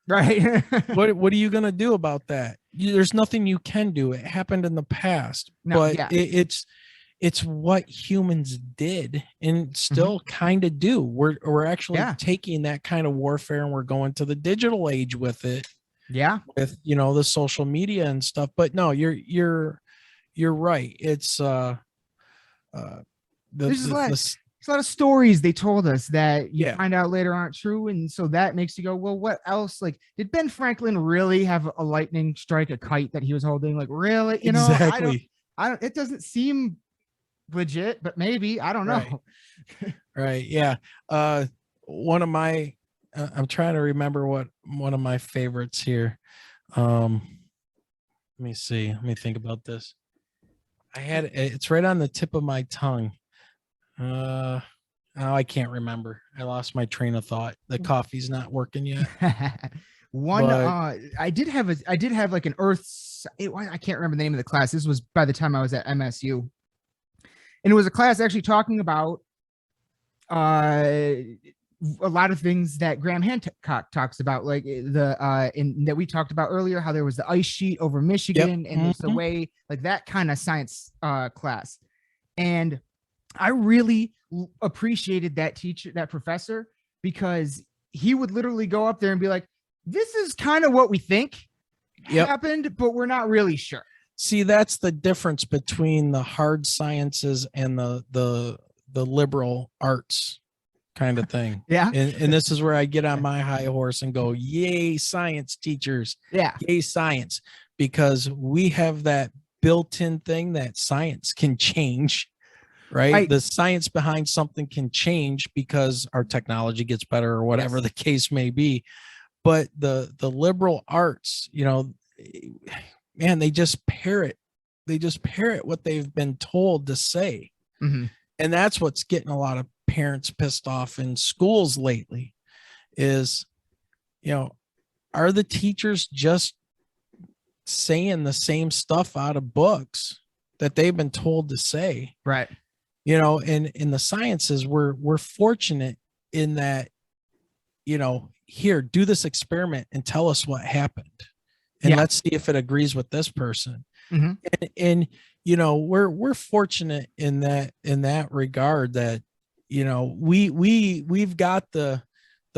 Right. What are you going to do about that? There's nothing you can do. It happened in the past, No, but yeah. it's what humans did and still kind of do. We're actually taking that kind of warfare and we're going to the digital age with it. Yeah. With, you know, the social media and stuff. But no, you're right. It's There's a lot of stories they told us that you find out later aren't true, and so that makes you go, well, what else? Like, did Ben Franklin really have a lightning strike a kite that he was holding? Like, really? You know, exactly. I don't. It doesn't seem legit, but maybe, I don't know. Right. Yeah. One of my I'm trying to remember what one of my favorites here. Let me see. Let me think about this. It's right on the tip of my tongue. Oh, I can't remember. I lost my train of thought. The coffee's not working yet. One, But- I did have like an I can't remember the name of the class. This was by the time I was at MSU, and it was a class actually talking about a lot of things that Graham Hancock talks about, like that we talked about earlier, how there was the ice sheet over Michigan, and there's the way, like that kind of science class. And I really appreciated that teacher, that professor, because he would literally go up there and be like, this is kind of what we think happened, but we're not really sure. See, that's the difference between the hard sciences and the liberal arts kind of thing. Yeah. And this is where I get on my high horse and go, yay, science teachers. Yeah. Yay, science. Because we have that built-in thing that science can change, right? The science behind something can change because our technology gets better or whatever the case may be. But the liberal arts, you know, man, they just parrot what they've been told to say. Mm-hmm. And that's what's getting a lot of parents pissed off in schools lately is, you know, are the teachers just saying the same stuff out of books that they've been told to say? Right. You know, and in the sciences, we're fortunate in that, you know, here, do this experiment and tell us what happened. And let's see if it agrees with this person. Mm-hmm. And you know, we're fortunate in that regard that, you know, we've got the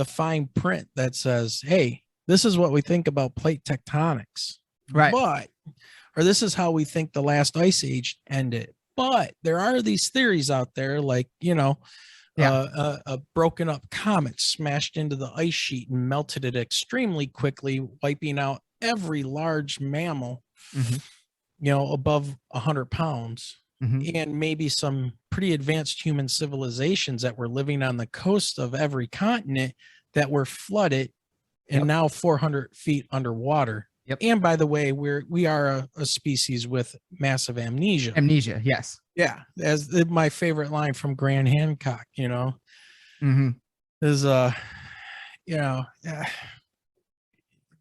fine print that says, hey, this is what we think about plate tectonics. Right. Or this is how we think the last ice age ended. But there are these theories out there, like, you know, a broken up comet smashed into the ice sheet and melted it extremely quickly, wiping out every large mammal, you know, above 100 pounds, and maybe some pretty advanced human civilizations that were living on the coast of every continent that were flooded and now 400 feet underwater. Yep. And by the way, we are a species with massive amnesia. Amnesia, yes. Yeah, as my favorite line from Graham Hancock, you know, is you know,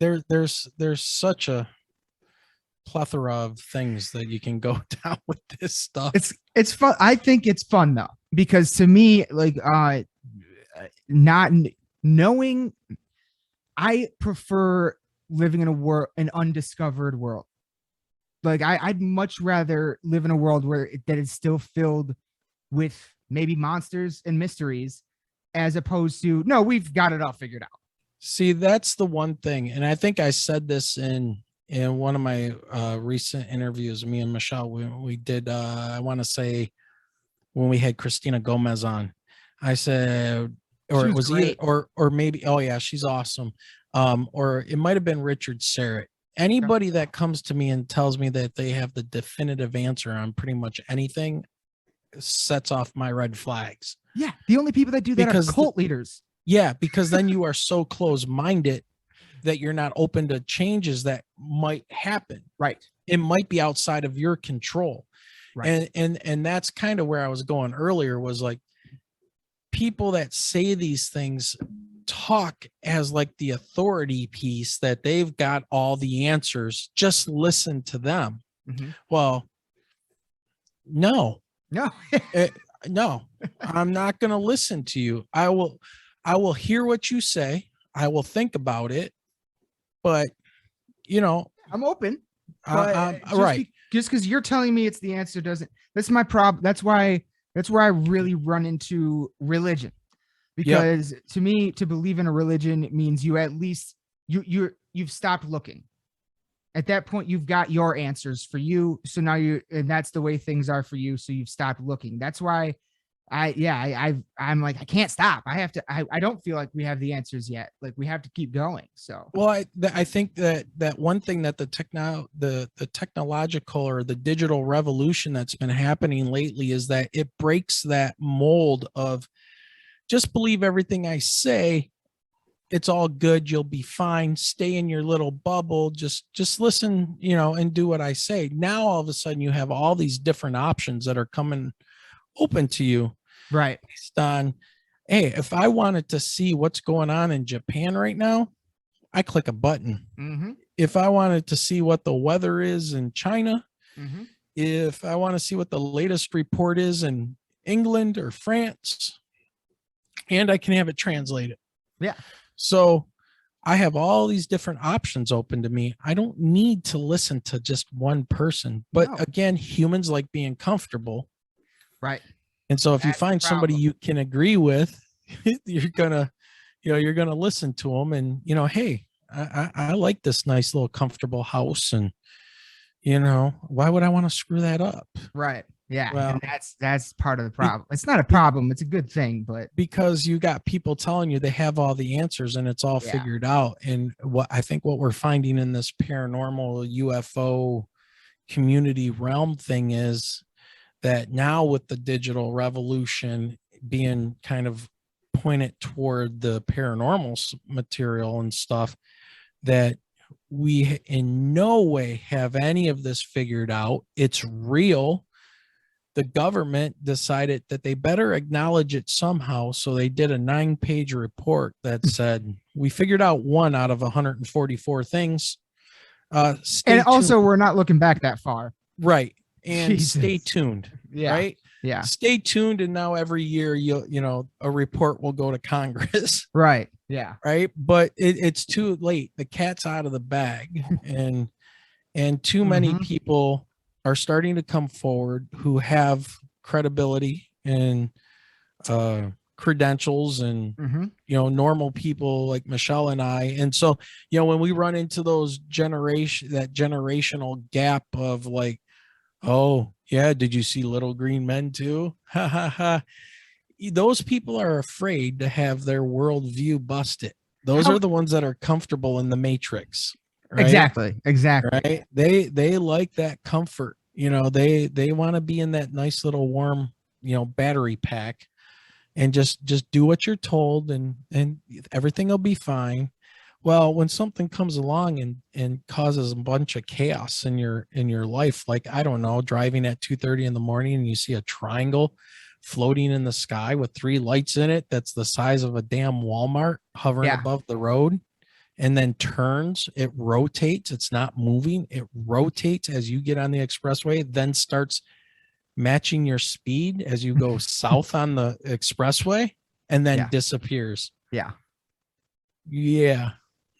there's such a plethora of things that you can go down with this stuff. It's fun. I think it's fun though, because to me, like not knowing, I prefer living in an undiscovered world. Like I'd much rather live in a world where that is still filled with maybe monsters and mysteries, as opposed to, no, we've got it all figured out. See, that's the one thing. And I think I said this in one of my recent interviews, me and Michelle, we did, I want to say when we had Christina Gomez on, I said, or it was either, or maybe, oh yeah, she's awesome. Or it might've been Richard Serrett. Anybody that comes to me and tells me that they have the definitive answer on pretty much anything sets off my red flags. Yeah. The only people that do that are cult leaders. Yeah. Because then you are so close-minded that you're not open to changes that might happen. Right. It might be outside of your control. Right. And that's kind of where I was going earlier, was like, people that say these things talk as like the authority piece, that they've got all the answers, just listen to them. Well, no, no, I'm not going to listen to you. I will hear what you say. I will think about it, but you know, I'm open. Right. Just because you're telling me it's the answer doesn't, that's my problem. That's where I really run into religion. Because to me, to believe in a religion means you at least you've stopped looking. At that point, you've got your answers for you. So now and that's the way things are for you. So you've stopped looking. That's why I'm like, I can't stop. I don't feel like we have the answers yet. Like we have to keep going. So, well, I think that one thing that the technological or the digital revolution that's been happening lately is that it breaks that mold of just believe everything I say it's all good. You'll be fine. Stay in your little bubble. Just listen, and do what I say. Now, all of a sudden you have all these different options that are coming open to you Right. based on, hey, if I wanted to see what's going on in Japan right now, I click a button. Mm-hmm. If I wanted to see what the weather is in China, Mm-hmm. if I want to see what the latest report is in England or France, and I can have it translated. Yeah. So I have all these different options open to me. I don't need to listen to just one person. But No. again, humans like being comfortable. Right. And so if you That's the find somebody problem. you can agree with, you're gonna listen to them and, hey, I like this nice little comfortable house. And, why would I want to screw that up? Right. Yeah. Well, and that's part of the problem. It's not a problem. It's a good thing, but because you got people telling you they have all the answers and it's all Yeah. figured out. And what we're finding in this paranormal UFO community realm thing is that now with the digital revolution being kind of pointed toward the paranormal material and stuff, that we in no way have any of this figured out. It's real. The government decided that they better acknowledge it somehow. So they did a 9-page report that said, we figured out 1 out of 144 things. and also we're not looking back that far. Right. And Jesus. stay tuned. Yeah. Right. Yeah. Stay tuned. And now every year, a report will go to Congress. Right. Yeah. Right. But it's too late. The cat's out of the bag. And too many Mhm. people are starting to come forward who have credibility and credentials and, Mm-hmm. normal people like Michelle and I. And so, when we run into that generational gap of like, oh yeah, did you see Little Green Men too? Ha ha ha. Those people are afraid to have their worldview busted. Those are the ones that are comfortable in the matrix. Right? Exactly. Right. They like that comfort. They want to be in that nice little warm, battery pack and just do what you're told and everything will be fine. Well, when something comes along and causes a bunch of chaos in your life, like, I don't know, driving at 2:30 in the morning and you see a triangle floating in the sky with 3 lights in it that's the size of a damn Walmart hovering Yeah. above the road, and then turns, it rotates, it's not moving, it rotates as you get on the expressway, then starts matching your speed as you go south on the expressway, and then Yeah. disappears. Yeah. Yeah.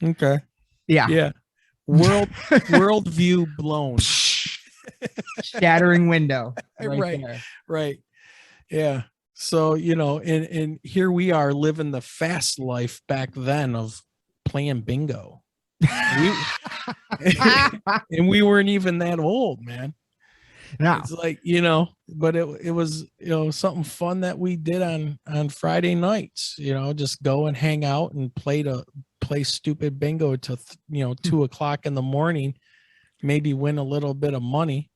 Okay. Yeah. Yeah. Worldview blown. Shattering window. Right. there. Right. Yeah. So, and here we are living the fast life back then of playing bingo. And we weren't even that old, man. No. It's like, but it was, something fun that we did on Friday nights, just go and hang out and play stupid bingo to, 2:00 in the morning, maybe win a little bit of money.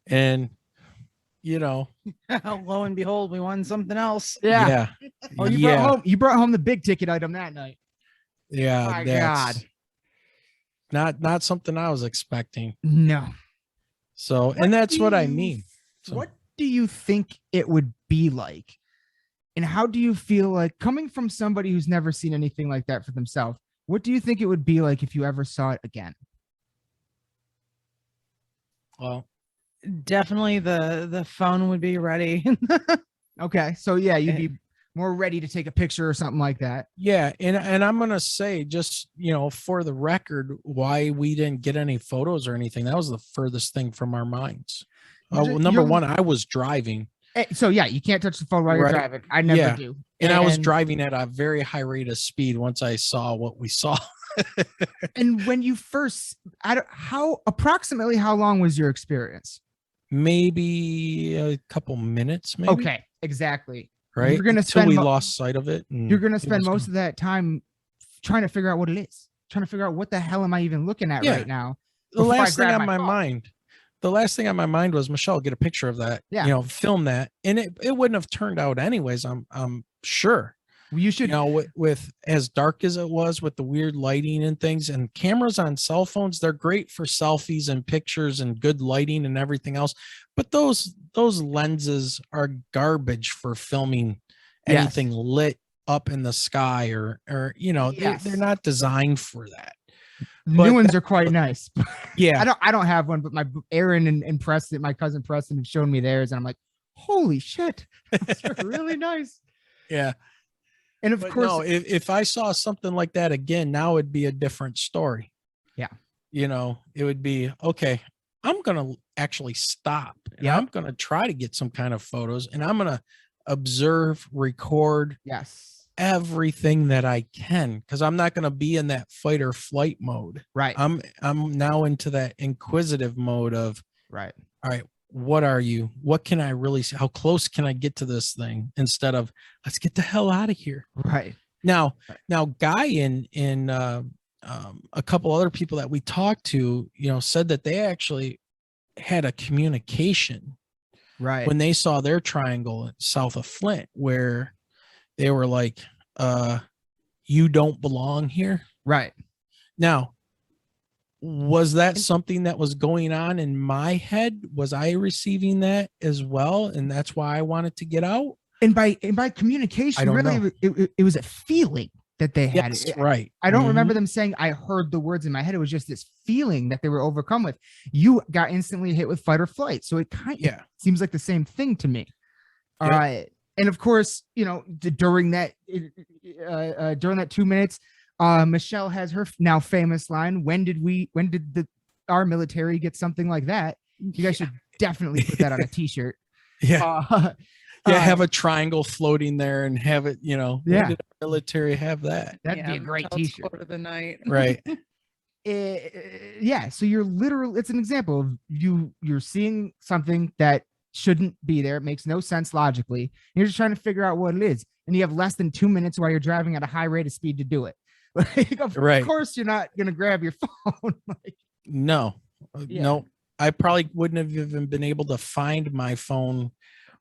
And, Lo and behold, we won something else. Yeah. yeah. Oh, you brought home the big ticket item that night. Yeah. My that's God. not something I was expecting. No. So, and that's what I mean. So, What do you think it would be like? And how do you feel like, coming from somebody who's never seen anything like that for themselves, what do you think it would be like if you ever saw it again? well, Definitely the phone would be ready. Okay. So yeah, you'd be more ready to take a picture or something like that. yeah. And I'm going to say, just, for the record, why we didn't get any photos or anything. That was the furthest thing from our minds. Number one, I was driving. So yeah, you can't touch the phone while you're Right. driving. I never Yeah. do. And I was driving at a very high rate of speed once I saw what we saw. And when you first, approximately how long was your experience? Maybe a couple minutes, maybe. Okay, exactly. Right. You're gonna Until spend we lost sight of it. You're gonna spend most of that time trying to figure out what it is, trying to figure out what the hell am I even looking at Yeah. right now. the before I last thing grab on my my phone. mind. The last thing on my mind was, Michelle, get a picture of that. Yeah. Film that. And it wouldn't have turned out anyways, I'm sure. You should. You know, with as dark as it was, with the weird lighting and things, and cameras on cell phones, they're great for selfies and pictures and good lighting and everything else. But those lenses are garbage for filming anything lit up in the sky, or you know, they're not designed for that. The But new ones are quite nice. Yeah. I don't have one, but my Aaron and Preston, my cousin Preston, have shown me theirs, and I'm like, holy shit, they're really nice. Yeah. And of But course, no, if I saw something like that again, now it'd be a different story. Yeah. You know, it would be, okay, I'm going to actually stop. And Yep. I'm going to try to get some kind of photos, and I'm going to observe, record yes, everything that I can, because I'm not going to be in that fight or flight mode. right, I'm now into that inquisitive mode of, right. all right, what are you? What can I really see? How close can I get to this thing, instead of let's get the hell out of here. Right. Now, Guy and a couple other people that we talked to, you know, said that they actually had a communication Right. when they saw their triangle south of Flint, where they were like, you don't belong here. Right. Now, was that something that was going on in my head? Was I receiving that as well? And that's why I wanted to get out? And by communication, I don't really, know. it was a feeling that they had. Yes, right. I don't Mhm. remember them saying, I heard the words in my head. It was just this feeling that they were overcome with. You got instantly hit with fight or flight. So it kind of seems like the same thing to me. Yep. And of course, you know, during that 2 minutes, Michelle has her now famous line. When did our military get something like that? You guys should definitely put that on a t-shirt. Yeah. Have a triangle floating there and have it, you know, when did the military have that? That'd be a great t-shirt. Of the night. Right. So you're literally, it's an example of you're seeing something that shouldn't be there. It makes no sense logically. And you're just trying to figure out what it is. And you have less than 2 minutes while you're driving at a high rate of speed to do it. Like, of course you're not going to grab your phone. No, no, I probably wouldn't have even been able to find my phone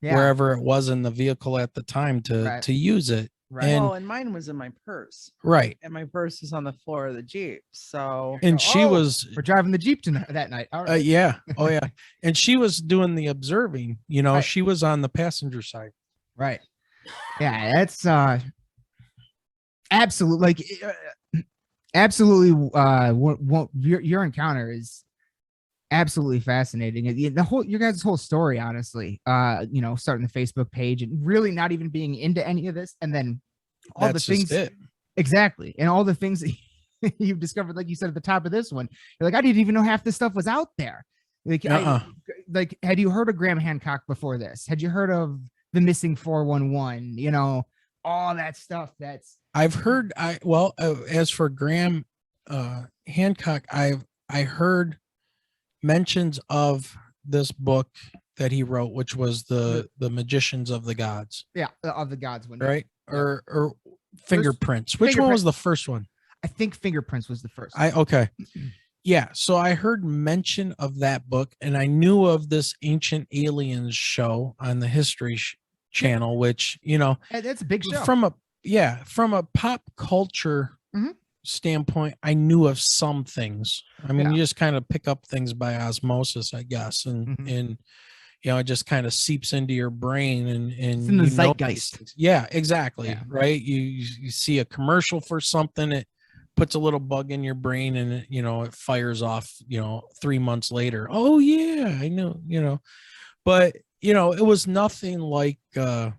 wherever it was in the vehicle at the time to use it. Right. And mine was in my purse. Right. And my purse is on the floor of the Jeep. So And she was we're driving the Jeep tonight that night. All right. yeah. Oh yeah. And she was doing the observing, you know, she was on the passenger side. Right. Yeah, that's absolutely your encounter is absolutely fascinating. The whole your guys' whole story, honestly. You know, starting the Facebook page and really not even being into any of this, and then all the things exactly, and all the things that you've discovered, like you said at the top of this one. You're like, I didn't even know half this stuff was out there. Like, like, had you heard of Graham Hancock before this? Had you heard of the missing 411? You know, all that stuff. I've heard. As for Graham Hancock, I heard mentions of this book that he wrote, which was the Magicians of the Gods. Yeah, of the Gods one, right? Or Fingerprints. Which one was the first one? I think Fingerprints was the first. Yeah, so I heard mention of that book, and I knew of this Ancient Aliens show on the History Channel, which, you know, that's a big show. From a pop culture standpoint, I knew of some things. I mean, you just kind of pick up things by osmosis, I guess, and you know, it just kind of seeps into your brain, and it's in the zeitgeist. Yeah, exactly. Yeah. Right. You see a commercial for something, it puts a little bug in your brain, and it, you know, it fires off, you know, 3 months later. Oh yeah, I know, you know, but you know, it was nothing like that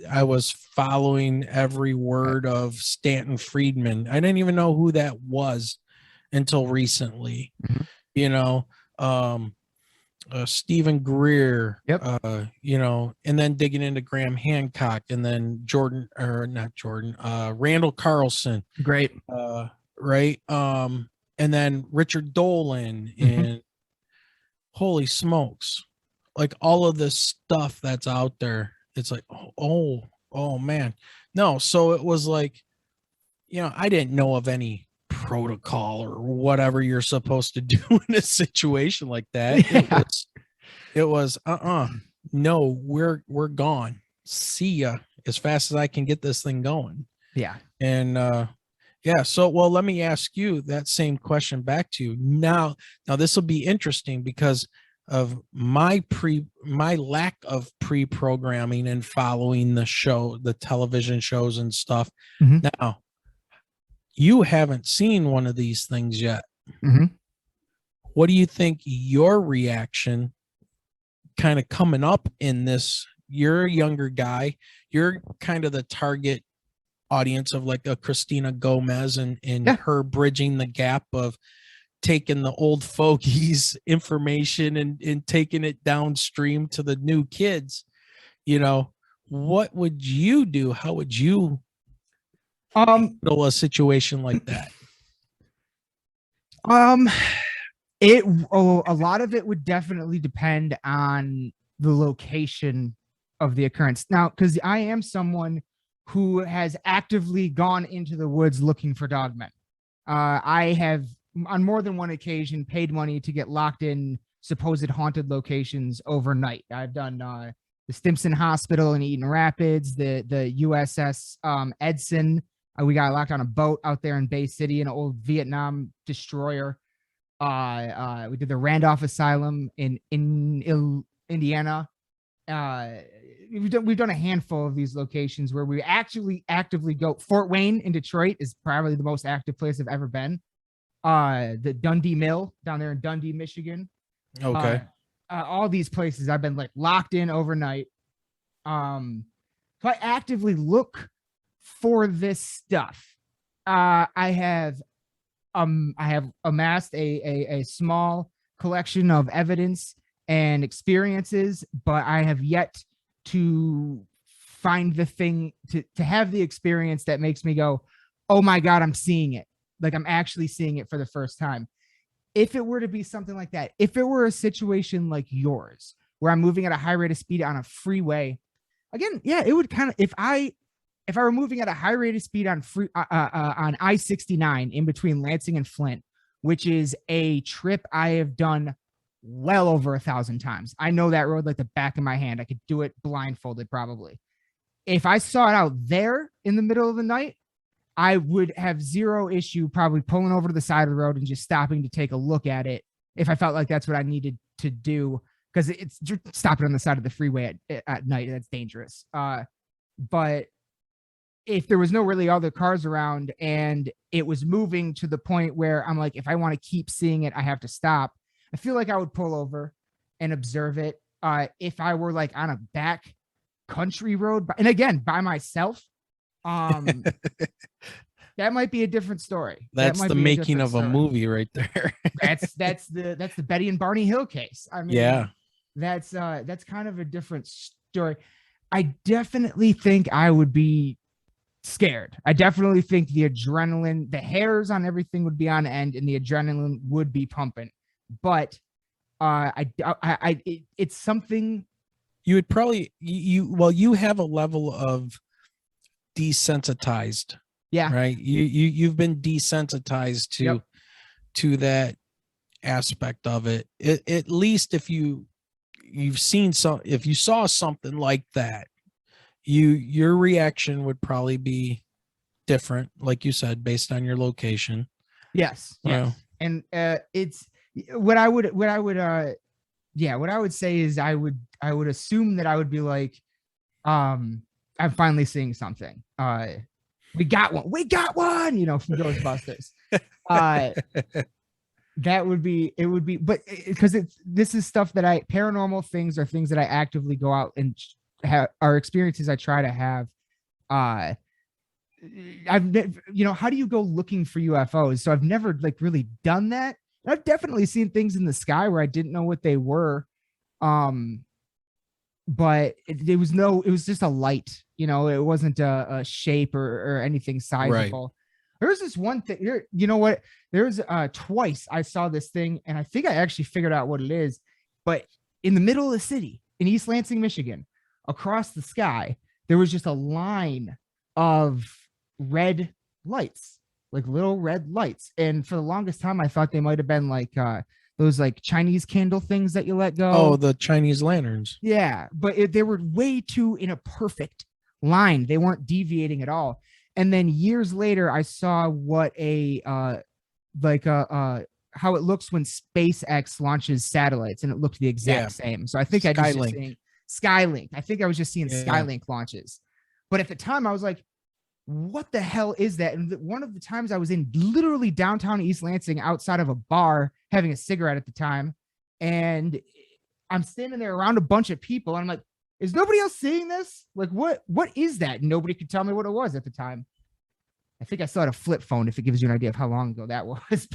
I was following every word of Stanton Friedman. I didn't even know who that was until recently. You know, Stephen Greer, you know, and then digging into Graham Hancock, and then Randall Carlson. Great. Right. And then Richard Dolan, and holy smokes, like all of this stuff that's out there. It's like, oh man. No. So it was like, you know, I didn't know of any protocol or whatever you're supposed to do in a situation like that. It was no, we're gone. see ya as fast as I can get this thing going. Yeah. And yeah, so well, let me ask you that same question back to you. Now this will be interesting because of my lack of pre-programming and following the television shows and stuff. Mhm. Now, you haven't seen one of these things yet. Mhm. What do you think your reaction kind of coming up in this? You're a younger guy, you're kind of the target audience of like a Christina Gomez and Yeah. her bridging the gap of taking the old fogies information and taking it downstream to the new kids. What would you do? How would you handle a situation like that? A lot of it would definitely depend on the location of the occurrence. Now, because I am someone who has actively gone into the woods looking for dogmen. I have on more than one occasion paid money to get locked in supposed haunted locations overnight. I've done the Stimson Hospital in Eaton Rapids, the USS Edson. We got locked on a boat out there in Bay City, an old Vietnam destroyer. We did the Randolph Asylum in Indiana. We've done a handful of these locations where we actually actively go. Fort Wayne in Detroit is probably the most active place I've ever been. The Dundee Mill down there in Dundee, Michigan. Okay. All these places I've been like locked in overnight. So I actively look for this stuff. I have amassed a small collection of evidence and experiences, but I have yet to find the thing to have the experience that makes me go, oh my God, I'm seeing it. Like I'm actually seeing it for the first time. If it were to be something like that, if it were a situation like yours, where I'm moving at a high rate of speed on a freeway, again, yeah, it would kind of, if I were moving at a high rate of speed on on I-69 in between Lansing and Flint, which is a trip I have done well over 1,000 times. I know that road like the back of my hand. I could do it blindfolded probably. If I saw it out there in the middle of the night, I would have zero issue probably pulling over to the side of the road and just stopping to take a look at it if I felt like that's what I needed to do, because it's stopping on the side of the freeway at night. That's dangerous. But if there was no really other cars around and it was moving to the point where I'm like, if I want to keep seeing it, I have to stop. I feel like I would pull over and observe it. If I were like on a back country road, and again, by myself, that might be a different story. That's the making of a movie right there. that's the Betty and Barney Hill case. I mean, yeah, that's kind of a different story. I definitely think I would be scared. I definitely think the adrenaline, the hairs on everything would be on end and the adrenaline would be pumping. But it's something you would probably you have a level of desensitized. Yeah. Right. You've been desensitized to that aspect of it. At least if you've seen if you saw something like that, your reaction would probably be different, like you said, based on your location. Yes. And it's what I would say is I would assume that I would be like, I'm finally seeing something. We got one, from Ghostbusters. That would be, but because this is stuff that paranormal things are things that I actively go out and are experiences I try to have. How do you go looking for UFOs? So I've never like really done that. I've definitely seen things in the sky where I didn't know what they were. But it was just a light, it wasn't a shape or anything sizable. Right. There's this one thing here, there's twice I saw this thing and I think I actually figured out what it is, but in the middle of the city in East Lansing, Michigan, across the sky, there was just a line of red lights, like little red lights. And for the longest time, I thought they might've been like, those like Chinese candle things that you let go. Oh, the Chinese lanterns. Yeah, but they were way too in a perfect line. They weren't deviating at all. And then years later, I saw what how it looks when SpaceX launches satellites, and it looked the exact same. So I think I just seeing Skylink. I think I was just seeing Skylink launches. But at the time, I was like, what the hell is that? And one of the times I was in literally downtown East Lansing outside of a bar having a cigarette at the time. And I'm standing there around a bunch of people. And I'm like, is nobody else seeing this? Like, what is that? And nobody could tell me what it was at the time. I think I still had a flip phone, if it gives you an idea of how long ago that was.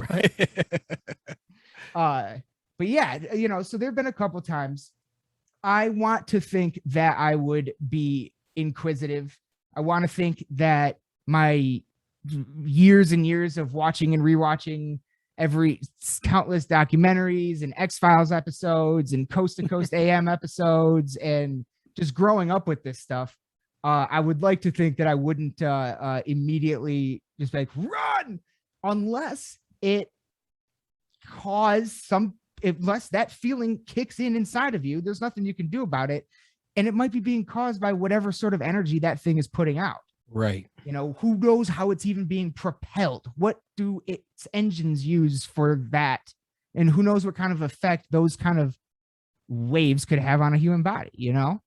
But yeah, you know, so there've been a couple times. I want to think that I would be inquisitive. I want to think that my years and years of watching and rewatching every countless documentaries and X-Files episodes and Coast to Coast AM episodes and just growing up with this stuff, I would like to think that I wouldn't immediately just be like, run, unless it unless that feeling kicks in inside of you. There's nothing you can do about it. And it might be being caused by whatever sort of energy that thing is putting out. Right. You know, who knows how it's even being propelled? What do its engines use for that? And who knows what kind of effect those kind of waves could have on a human body, you know?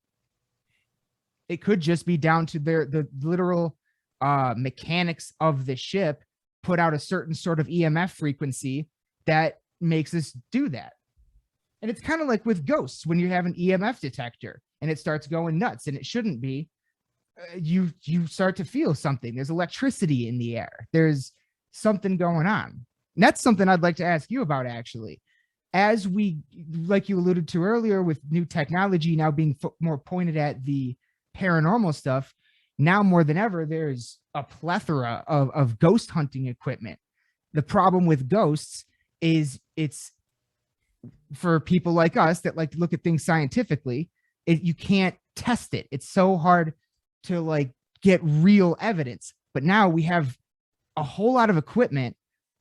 It could just be down to the literal mechanics of the ship put out a certain sort of EMF frequency that makes us do that. And it's kind of like with ghosts, when you have an EMF detector and it starts going nuts, and it shouldn't be, you start to feel something. There's electricity in the air. There's something going on. And that's something I'd like to ask you about, actually. As we, like you alluded to earlier, with new technology now being more pointed at the paranormal stuff, now more than ever, there's a plethora of ghost hunting equipment. The problem with ghosts is it's, for people like us that like to look at things scientifically, you can't test it. It's so hard to like get real evidence. But now we have a whole lot of equipment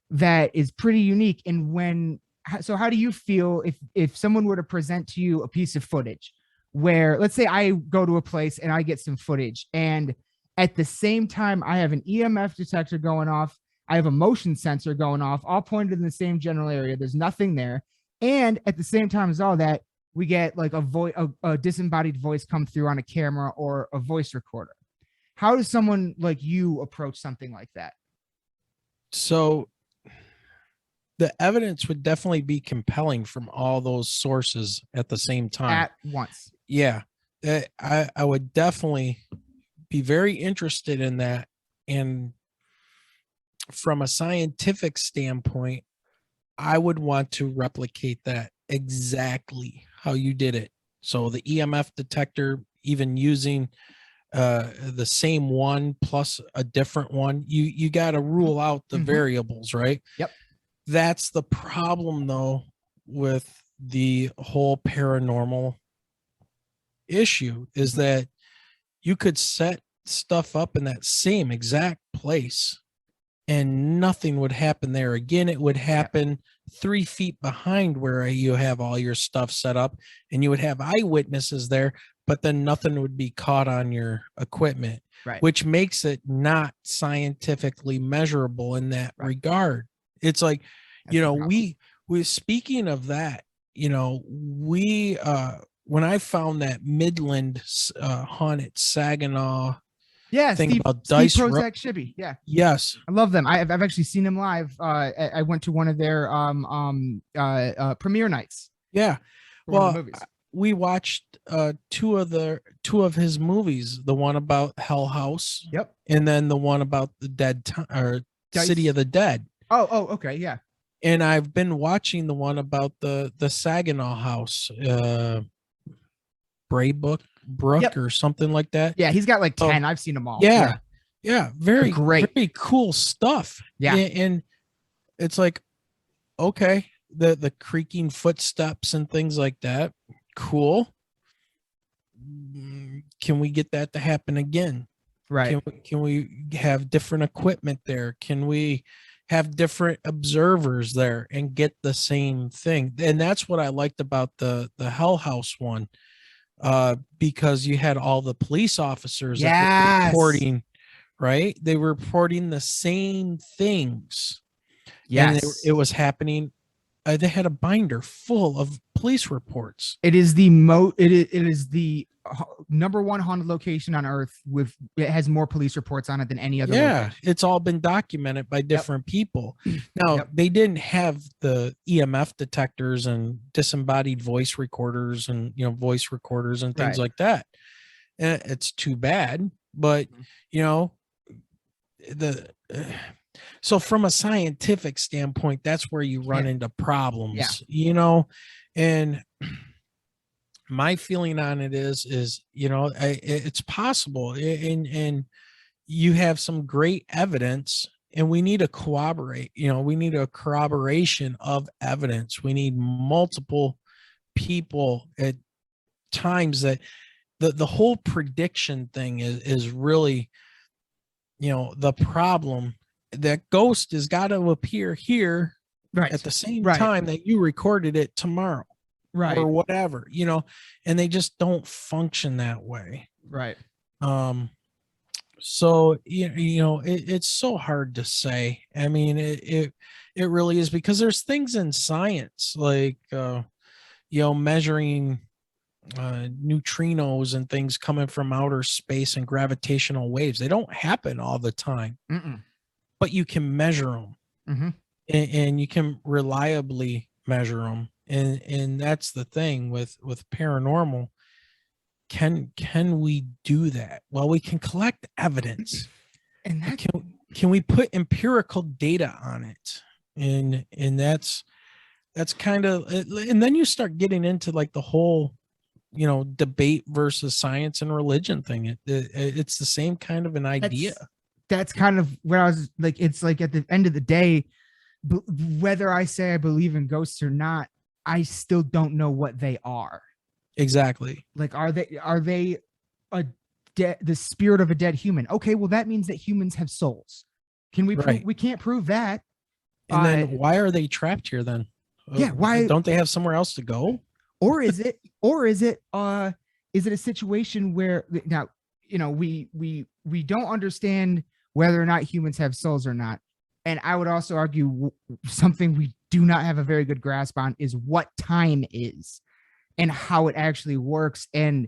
that is pretty unique. And so how do you feel if someone were to present to you a piece of footage where, let's say I go to a place and I get some footage, and at the same time I have an EMF detector going off, I have a motion sensor going off, all pointed in the same general area. There's nothing there. And at the same time as all that, we get like a disembodied voice come through on a camera or a voice recorder. How does someone like you approach something like that? So the evidence would definitely be compelling from all those sources at the same time. At once. Yeah. I would definitely be very interested in that. And from a scientific standpoint, I would want to replicate that exactly how you did it. So the EMF detector, even using the same one plus a different one, you got to rule out the variables, right? Yep. That's the problem, though, with the whole paranormal issue, is that you could set stuff up in that same exact place and nothing would happen there. Again, it would happen 3 feet behind where you have all your stuff set up, and you would have eyewitnesses there, but then nothing would be caught on your equipment, right? Which makes it not scientifically measurable in that regard. It's like, you know, we speaking of that, you know, when I found that Midland haunted Saginaw, yeah, thing about Steve Dice Prozac Shibby. Yeah. Yes. I love them. I've actually seen them live. I went to one of their premiere nights. Yeah. Well, Well, we watched two of his movies, the one about Hell House. Yep. And then the one about the City of the Dead. Oh, okay, yeah. And I've been watching the one about the Saginaw house, Braybook or something like that. Yeah, he's got like 10. I've seen them all. Yeah, very great, very cool stuff. Yeah. And it's like, okay, the creaking footsteps and things like that, cool. Can we get that to happen again? Right. Can we have different equipment there? Can we, have different observers there and get the same thing. And that's what I liked about the Hell House one, because you had all the police officers that were Yes. reporting, right? They were reporting the same things. Yes. And it was happening. They had a binder full of police reports. It is the number one haunted location on Earth. It has more police reports on it than any other. Yeah, location. it's all been documented by different people. Now, Yep. they didn't have the EMF detectors and disembodied voice recorders and voice recorders and things Right. like that. It's too bad, but so from a scientific standpoint, that's where you run into problems. And my feeling on it is it's possible, and you have some great evidence, and we need to corroborate. We need a corroboration of evidence. We need multiple people at times. That the whole prediction thing is really the problem. That ghost has got to appear here Right. at the same Right. time that you recorded it tomorrow. Right. Or whatever, and they just don't function that way. Right. So it's so hard to say. I mean, it really is, because there's things in science like measuring neutrinos and things coming from outer space and gravitational waves. They don't happen all the time. Mm-mm. But you can measure them. Mm-hmm. And you can reliably measure them. And that's the thing with paranormal. Can we do that? Well, we can collect evidence, And but can we put empirical data on it? And that's kind of, and then you start getting into like the whole debate versus science and religion thing. It's the same kind of an idea. That's kind of what I was like. It's like at the end of the day, whether I say I believe in ghosts or not, I still don't know what they are. Exactly. Like, are they the spirit of a dead human? Okay, well, that means that humans have souls. Can we prove? Right. We can't prove that. And then why are they trapped here then? Yeah, why don't they have somewhere else to go? Or is it a situation where now we don't understand whether or not humans have souls or not. And I would also argue something we do not have a very good grasp on is what time is and how it actually works. And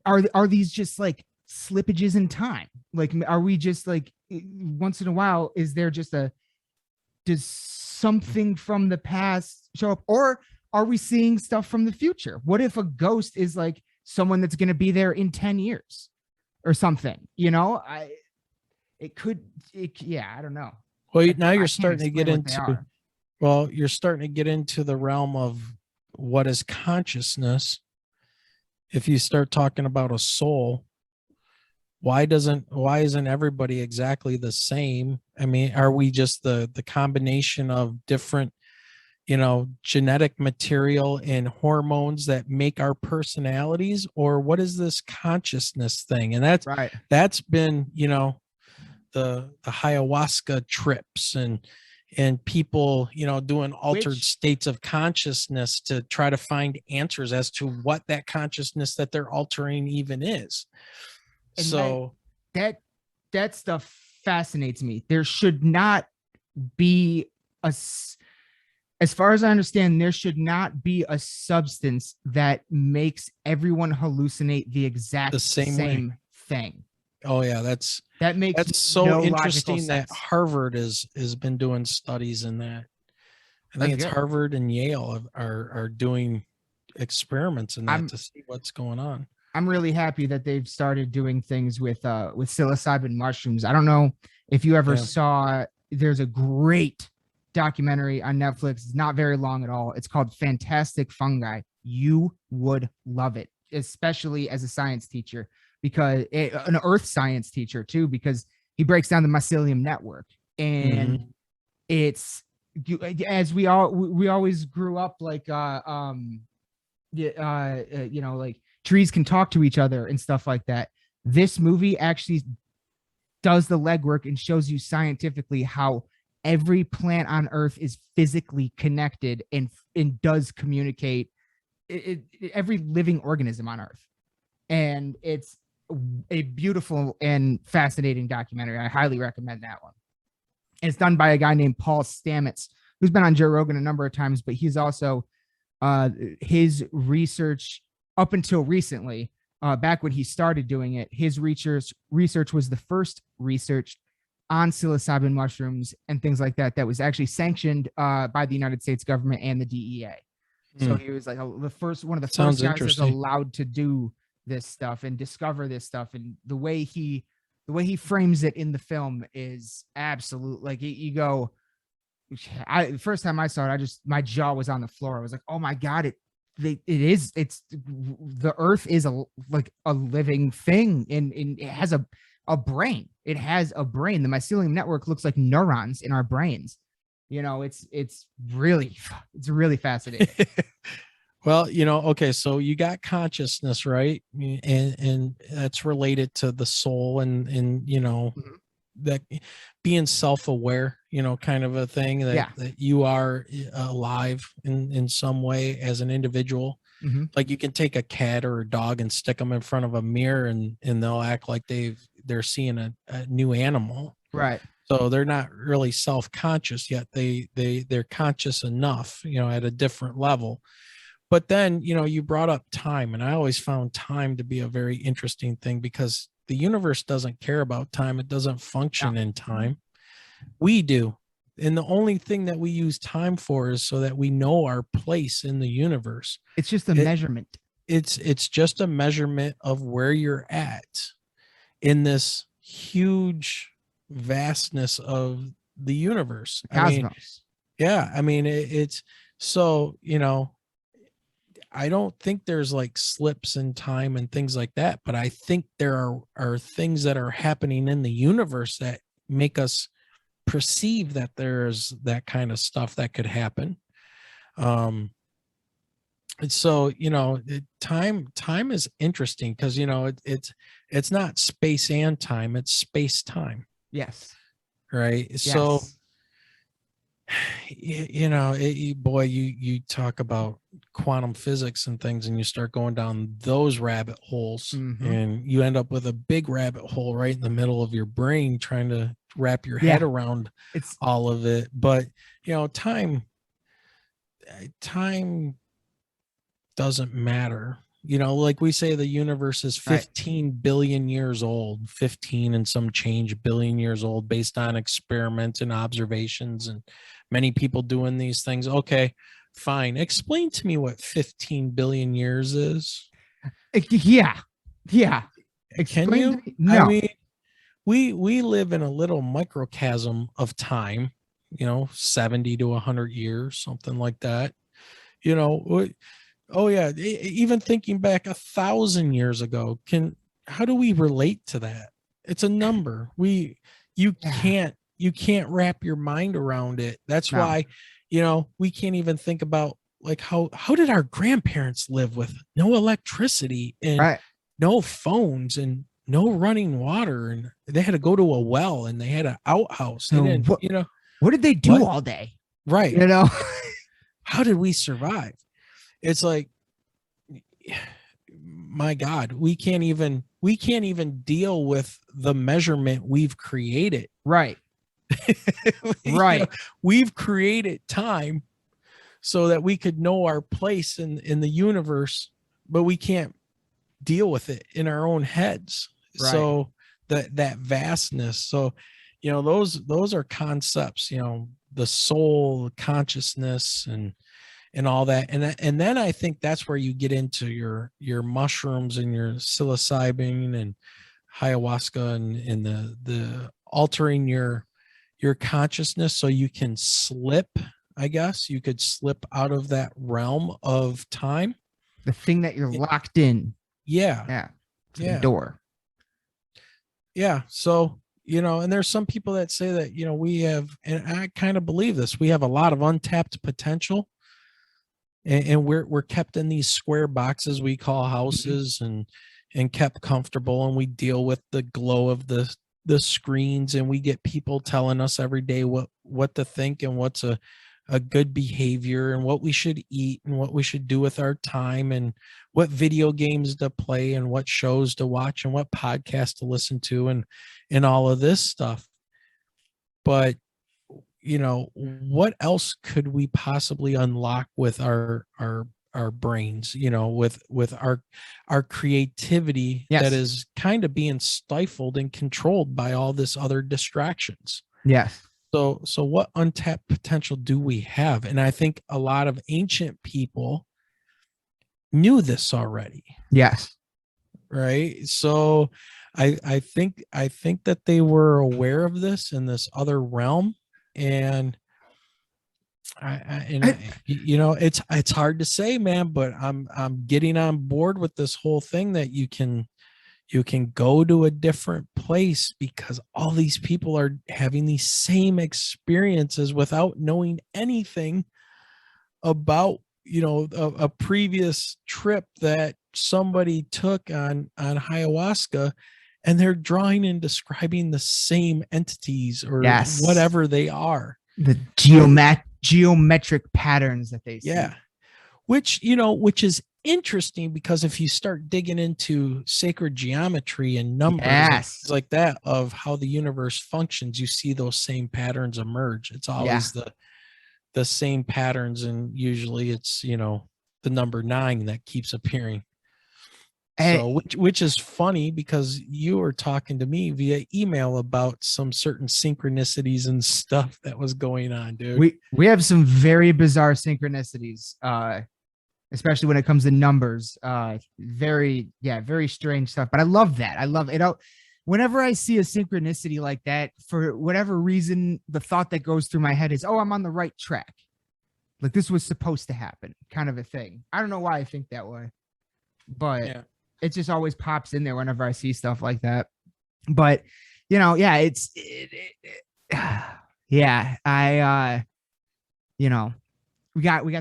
are these just like slippages in time? Like, are we just like once in a while, is there just does something from the past show up, or are we seeing stuff from the future? What if a ghost is like someone that's going to be there in 10 years or something? I don't know. Well, now I you're can't starting to get explain what they into, are. well, you're starting to get into the realm of what is consciousness. If you start talking about a soul, why isn't everybody exactly the same? I mean, are we just the combination of different, genetic material and hormones that make our personalities, or what is this consciousness thing? And that's been, the ayahuasca trips and people, doing altered states of consciousness to try to find answers as to what that consciousness that they're altering even is. And so that stuff fascinates me. There should not be as far as I understand, there should not be a substance that makes everyone hallucinate the exact same thing. Oh yeah, that makes so no interesting that sense. Harvard has been doing studies in that. I think it's Harvard and Yale are doing experiments in that to see what's going on. I'm really happy that they've started doing things with psilocybin mushrooms. I don't know if you ever saw, there's a great documentary on Netflix. It's not very long at all. It's called Fantastic Fungi. You would love it, especially as a science teacher, because an earth science teacher too, because he breaks down the mycelium network. And it's, as we always grew up like like trees can talk to each other and stuff like that. This movie actually does the legwork and shows you scientifically how every plant on Earth is physically connected and does communicate. Every living organism on Earth, and it's a beautiful and fascinating documentary. I highly recommend that one. And it's done by a guy named Paul Stamets, who's been on Joe Rogan a number of times, but he's also his research up until recently, back when he started doing it, his research was the first research on psilocybin mushrooms and things like that that was actually sanctioned by the United States government and the DEA. So he was like one of the first Sounds guys that's interesting. allowed to do this stuff and discover this stuff. And the way he frames it in the film is absolute. Like you go, the first time I saw it, my jaw was on the floor. I was like, oh my God, the Earth is like a living thing, and it has a brain. It has a brain. The mycelium network looks like neurons in our brains. It's really fascinating. Well, okay, so you got consciousness, right? And that's related to the soul and that being self-aware, kind of a thing that you are alive in some way as an individual. Like you can take a cat or a dog and stick them in front of a mirror and they'll act like they're seeing a new animal. Right. So they're not really self-conscious yet. They're conscious enough, at a different level. But then, you brought up time, and I always found time to be a very interesting thing because the universe doesn't care about time. It doesn't function in time. We do. And the only thing that we use time for is so that we know our place in the universe. It's just a measurement. It's just a measurement of where you're at in this huge vastness of the universe. Cosmos. It's so, I don't think there's like slips in time and things like that, but I think there are things that are happening in the universe that make us perceive that there's that kind of stuff that could happen. And so, time is interesting because, it's not space and time, it's space time. Yes. Right. Yes. So, you talk about quantum physics and things, and you start going down those rabbit holes, and you end up with a big rabbit hole right in the middle of your brain trying to wrap your head around all of it. But, time doesn't matter. Like we say, the universe is 15 billion years old, 15 and some change billion years old, based on experiments and observations and many people doing these things. Okay, fine. Explain to me what 15 billion years is. Yeah. Can you? No. I mean, we live in a little microcosm of time, 70 to 100 years, something like that. Oh yeah, even thinking back 1,000 years ago, how do we relate to that? It's a number. You can't wrap your mind around it. That's why, we can't even think about like how did our grandparents live with no electricity and no phones and no running water, and they had to go to a well and they had an outhouse. And what did they do all day? Right. How did we survive? It's like, my God, we can't even deal with the measurement we've created. Right. Right. We've created time so that we could know our place in the universe, but we can't deal with it in our own heads. Right. So that vastness. So, those are concepts, the soul, consciousness, and all that. And then I think that's where you get into your mushrooms and your psilocybin and ayahuasca and the altering your consciousness so you can slip, I guess you could slip out of that realm of time. The thing that you're locked in. Yeah. The door. Yeah. So, and there's some people that say that, we have, and I kind of believe this, we have a lot of untapped potential. And we're kept in these square boxes we call houses and kept comfortable, and we deal with the glow of the the screens, and we get people telling us every day what to think and what's a good behavior and what we should eat and what we should do with our time and what video games to play and what shows to watch and what podcasts to listen to and all of this stuff. But what else could we possibly unlock with our brains, with our creativity Yes. that is kind of being stifled and controlled by all this other distractions? Yes. So what untapped potential do we have? And I think a lot of ancient people knew this already, Yes. right? So I think that they were aware of this in this other realm, and it's hard to say, man, but I'm getting on board with this whole thing that you can go to a different place because all these people are having these same experiences without knowing anything about a previous trip that somebody took on ayahuasca, and they're drawing and describing the same entities or Yes. whatever they are, The geometric patterns that they see. yeah, which is interesting, because if you start digging into sacred geometry and numbers and Yes. things like that of how the universe functions, you see those same patterns emerge. It's always the same patterns, and usually it's the number 9 that keeps appearing. So which is funny, because you were talking to me via email about some certain synchronicities and stuff that was going on, dude. We have some very bizarre synchronicities, especially when it comes to numbers. Very strange stuff. But I love that. I love it. Whenever I see a synchronicity like that, for whatever reason, the thought that goes through my head is, oh, I'm on the right track. Like this was supposed to happen, kind of a thing. I don't know why I think that way, but it just always pops in there whenever I see stuff like that. But, we got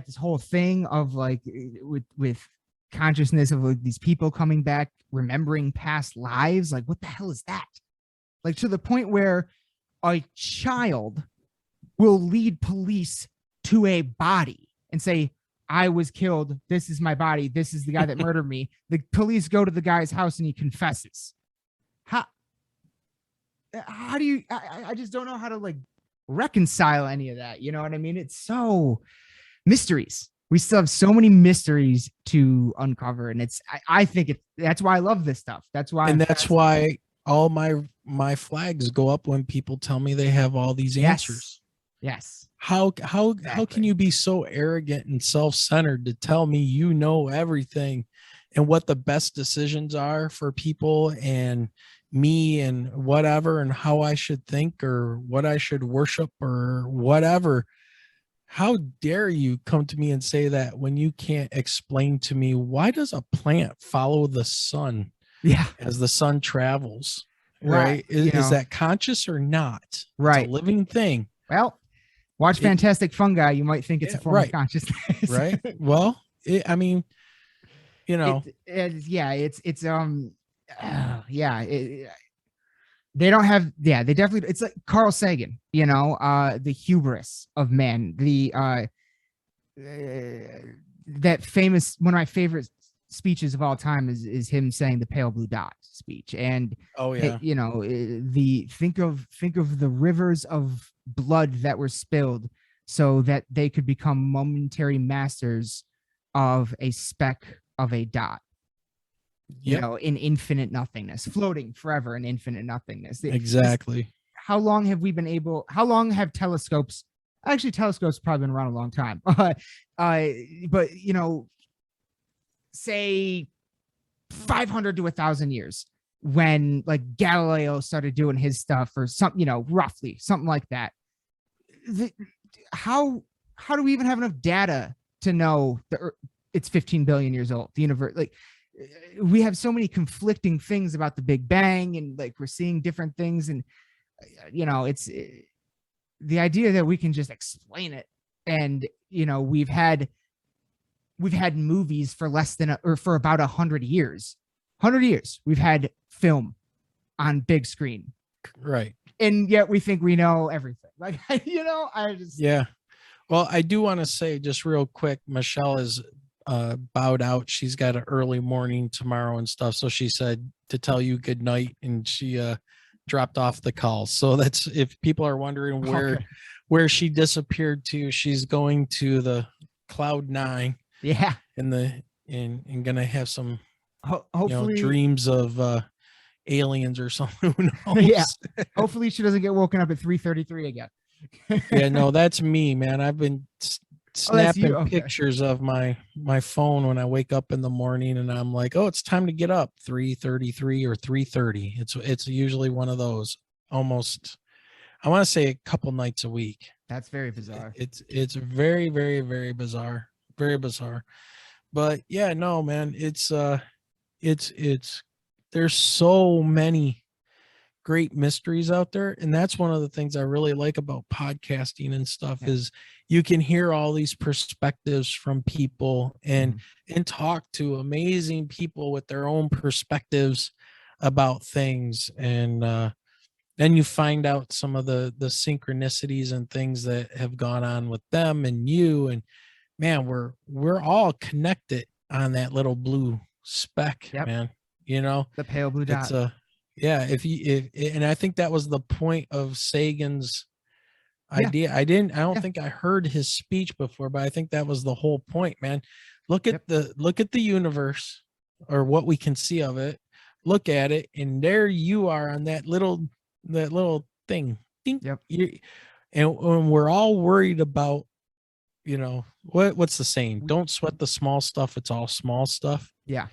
this whole thing of like with consciousness of like these people coming back, remembering past lives. Like, what the hell is that? Like, to the point where a child will lead police to a body and say, I was killed. This is my body. This is the guy that murdered me. The police go to the guy's house and he confesses. How do you, I just don't know how to like reconcile any of that. You know what I mean? It's so mysteries. We still have so many mysteries to uncover. And I think that's why I love this stuff. That's why. And that's why all my flags go up when people tell me they have all these answers. Yes. How can you be so arrogant and self-centered to tell me you know everything and what the best decisions are for people and me and whatever, and how I should think or what I should worship or whatever? How dare you come to me and say that when you can't explain to me, why does a plant follow the sun as the sun travels? Right? Is that conscious or not? Right. It's a living thing. Well, watch Fantastic Fungi. You might think it's a form of consciousness. Right. Well, they don't have, they definitely, it's like Carl Sagan, the hubris of man, that famous, one of my favorite speeches of all time is him saying the pale blue dot speech. And think of the rivers of blood that were spilled so that they could become momentary masters of a speck of a dot. In infinite nothingness, floating forever in infinite nothingness. Exactly. How long have telescopes, actually telescopes probably been around a long time, but say 500 to 1,000 years, when like Galileo started doing his stuff or something, roughly something like that. How do we even have enough data to know it's 15 billion years old? The universe, like, we have so many conflicting things about the Big Bang, and like we're seeing different things, and it's the idea that we can just explain it. And we've had movies for less than for about 100 years. 100 years we've had film on big screen. Right. and yet we think we know everything. Like, I just Yeah. Well, I do want to say just real quick, Michelle is bowed out. She's got an early morning tomorrow and stuff. So she said to tell you good night, and she dropped off the call. So that's, if people are wondering where she disappeared to, she's going to the Cloud 9 yeah. and gonna have some Hopefully, dreams of aliens or something. Who knows? yeah. Hopefully she doesn't get woken up at 3:33 again. Yeah, no, that's me, man. I've been Oh, that's you? snapping Okay. pictures of my phone when I wake up in the morning, and I'm like, oh, it's time to get up. 3:33 or 3:30. It's usually one of those, almost, I want to say a couple nights a week. That's very bizarre. It's very, very, very bizarre. Very bizarre. But yeah, no, man, it's there's so many great mysteries out there, and that's one of the things I really like about podcasting and stuff. Yeah. Is you can hear all these perspectives from people and Mm-hmm. talk to amazing people with their own perspectives about things, and then you find out some of the synchronicities and things that have gone on with them and you, and man, we're all connected on that little blue speck. Yep. Man, The pale blue dot. it's yeah, and I think that was the point of Sagan's idea. I don't think I heard his speech before, but I think that was the whole point, man. Look at the universe, or what we can see of it. Look at it, and there you are on that little thing. Ding. Yep. And we're all worried about, what's the saying? Don't sweat the small stuff. It's all small stuff. Yeah.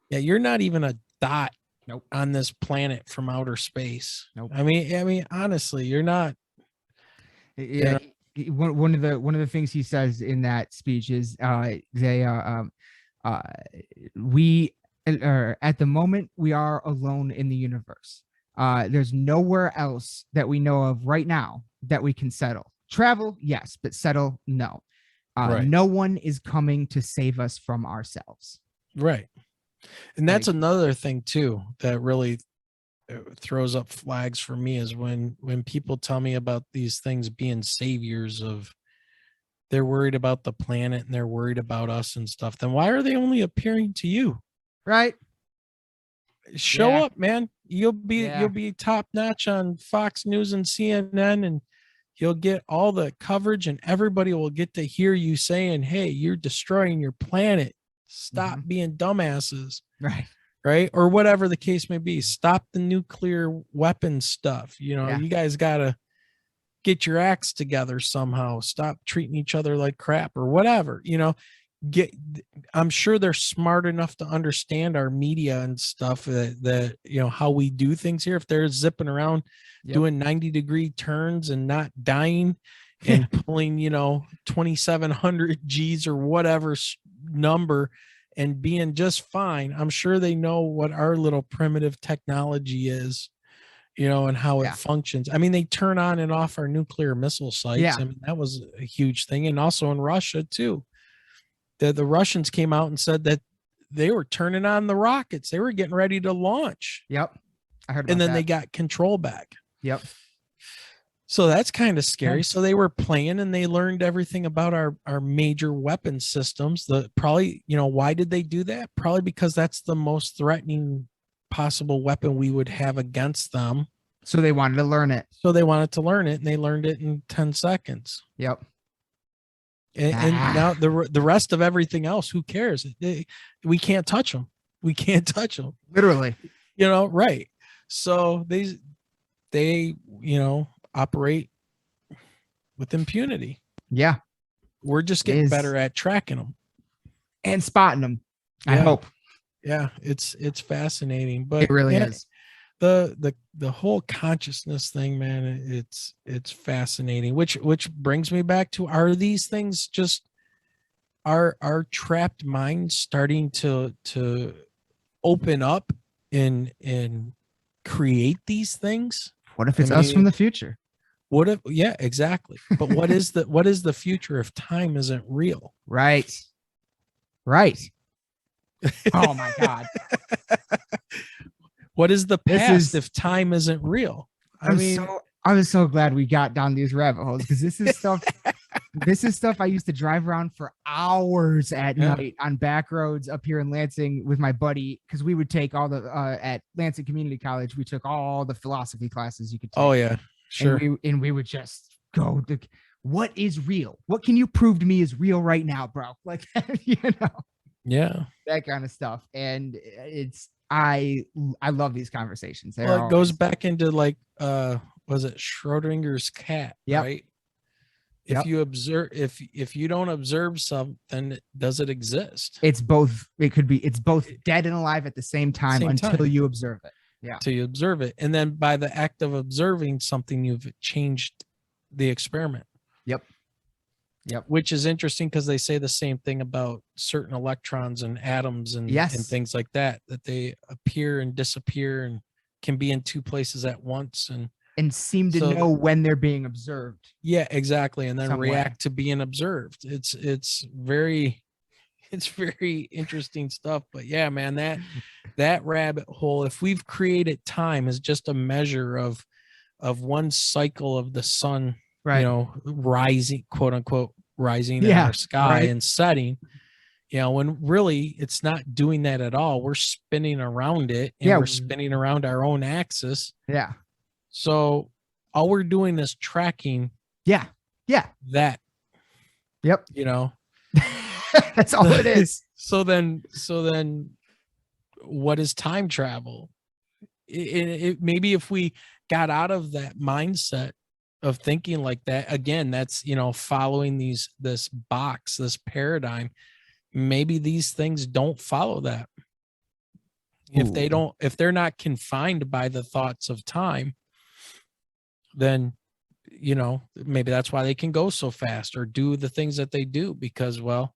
Yeah, you're not even a dot Nope. on this planet from outer space. Nope. I mean, honestly, you're not. Yeah. One of the things he says in that speech is we at the moment we are alone in the universe. There's nowhere else that we know of right now that we can settle. Travel, yes, but settle, no. Right. No one is coming to save us from ourselves. Right. And that's another thing too that really throws up flags for me, is when people tell me about these things being saviors of, they're worried about the planet and they're worried about us and stuff. Then why are they only appearing to you? Right. Show Yeah. up, man. You'll be top notch on Fox News and CNN, and you'll get all the coverage, and everybody will get to hear you saying, hey, you're destroying your planet. Stop being dumbasses. Right. Or whatever the case may be. Stop the nuclear weapon stuff. You guys got to get your acts together somehow. Stop treating each other like crap or whatever, I'm sure they're smart enough to understand our media and stuff, that how we do things here. If they're zipping around doing 90-degree turns and not dying and pulling, 2,700 G's or whatever number and being just fine, I'm sure they know what our little primitive technology is, and how it functions. I mean, they turn on and off our nuclear missile sites. Yeah. I mean, that was a huge thing. And also in Russia too. The Russians came out and said that they were turning on the rockets. They were getting ready to launch. Yep. I heard about and then that. they got control back. Yep. So that's kind of scary. So they were playing, and they learned everything about our major weapon systems. Why did they do that? Probably because that's the most threatening possible weapon we would have against them. So they wanted to learn it. And they learned it in 10 seconds. Yep. And now the rest of everything else, who cares? We can't touch them. We can't touch them. Literally. Right. So they operate with impunity. Yeah. We're just getting better at tracking them and spotting them. I hope. Yeah, it's fascinating, but it really is. The whole consciousness thing, man, it's fascinating, which brings me back to, are these things just our trapped minds starting to open up and create these things? What if it's us from the future? What if, yeah, exactly. But what is the future if time isn't real? Right. Oh my God. What is the past if time isn't real? I mean, I was so glad we got down these rabbit holes because this is stuff. This is stuff I used to drive around for hours at night on back roads up here in Lansing with my buddy because we would take all the at Lansing Community College. We took all the philosophy classes you could take. oh yeah, sure. And we would just go. What is real? What can you prove to me is real right now, bro? Like Yeah. that kind of stuff. And I love these conversations. Well, it goes back into like was it Schrodinger's cat, right? If you observe, if you don't observe something, does it exist? It's both. It's both dead and alive at the same time until you observe it. Yeah. Until you observe it. And then by the act of observing something, you've changed the experiment. Yep. Which is interesting because they say the same thing about certain electrons and atoms and things like that they appear and disappear and can be in two places at once and seem to know when they're being observed. Yeah, exactly. And then Some react way. to being observed. It's very interesting stuff. But yeah, man, that rabbit hole, if we've created time is just a measure of one cycle of the sun, rising, quote unquote, rising in our sky and setting, when really it's not doing that at all. We're spinning around it and we're spinning around our own axis. Yeah. So all we're doing is tracking. Yeah. That. Yep. That's all it is. So then what is time travel? It maybe if we got out of that mindset of thinking like that, again, that's, following this box, this paradigm, maybe these things don't follow that. If they're not confined by the thoughts of time, then, maybe that's why they can go so fast or do the things that they do because, well,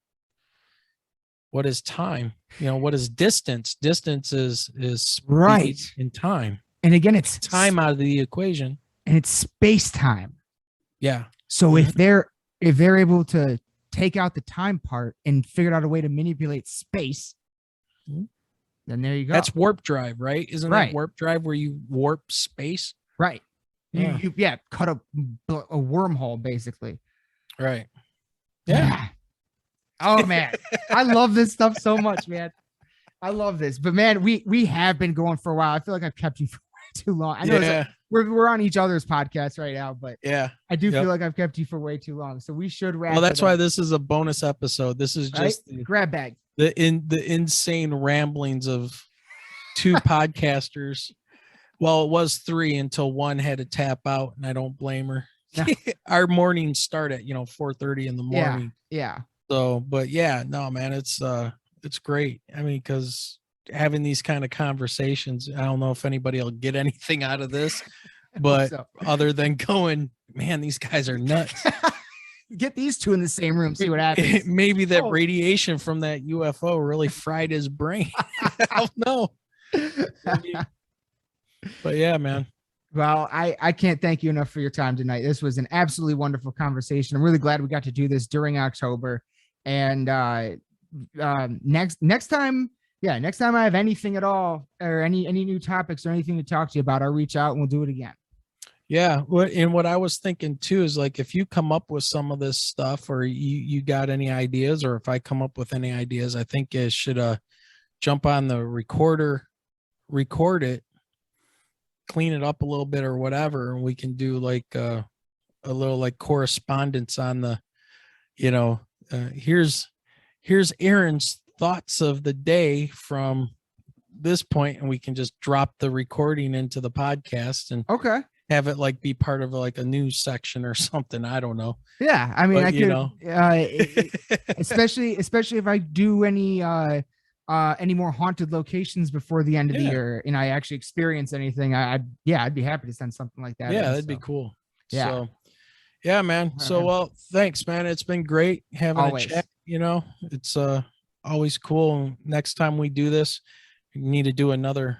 what is time? What is distance? Distance is right in time. And again, it's time out of the equation. And it's space time. Yeah. So if they're able to take out the time part and figure out a way to manipulate space, then there you go. That's warp drive, right? Isn't that warp drive where you warp space? Right. Yeah. You cut a wormhole basically. Right. Yeah. Oh man, I love this stuff so much, man. I love this, but man, we have been going for a while. I feel like I've kept you for way too long. I know we're on each other's podcast right now, but I do feel like I've kept you for way too long. So we should wrap. Well, that's why this is a bonus episode. This is just the grab bag. The insane ramblings of two podcasters. Well, it was three until one had to tap out, and I don't blame her. No. Our mornings start at 4:30 in the morning. Yeah. So, but yeah, no, man, it's great. I mean, because having these kind of conversations, I don't know if anybody will get anything out of this, but other than going, man, these guys are nuts. Get these two in the same room, see what happens. Maybe that radiation from that UFO really fried his brain. I don't know. But yeah, man. Well, I can't thank you enough for your time tonight. This was an absolutely wonderful conversation. I'm really glad we got to do this during October. And next time I have anything at all or any new topics or anything to talk to you about, I'll reach out and we'll do it again. Yeah. What I was thinking too is like if you come up with some of this stuff or you got any ideas, or if I come up with any ideas, I think you should jump on the recorder, record it, clean it up a little bit or whatever, and we can do like a little like correspondence on the, here's Aaron's thoughts of the day from this point, and we can just drop the recording into the podcast and have it like be part of like a news section or something. I don't know. Yeah, I mean, but, I could, especially if I do any more haunted locations before the end of the year, and I actually experience anything, I'd be happy to send something like that. Yeah, that'd be cool. Yeah. So, yeah, man. So, well, thanks, man. It's been great having a chat. It's always cool. Next time we do this, we need to do another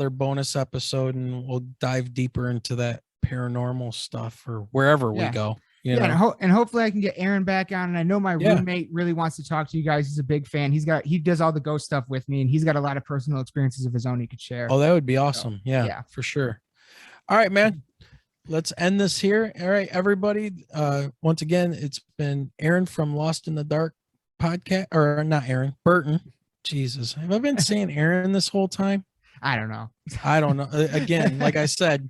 bonus episode, and we'll dive deeper into that paranormal stuff or wherever we go. And hopefully I can get Aaron back on. And I know my roommate really wants to talk to you guys. He's a big fan. He does all the ghost stuff with me, and he's got a lot of personal experiences of his own he could share. Oh, that would be awesome. So, yeah, for sure. All right, man. Let's end this here. All right, everybody. Once again, it's been Aaron from Lost in the Dark podcast, or not Aaron, Burton. Jesus, have I been saying Aaron this whole time? I don't know. I don't know. Again, like I said,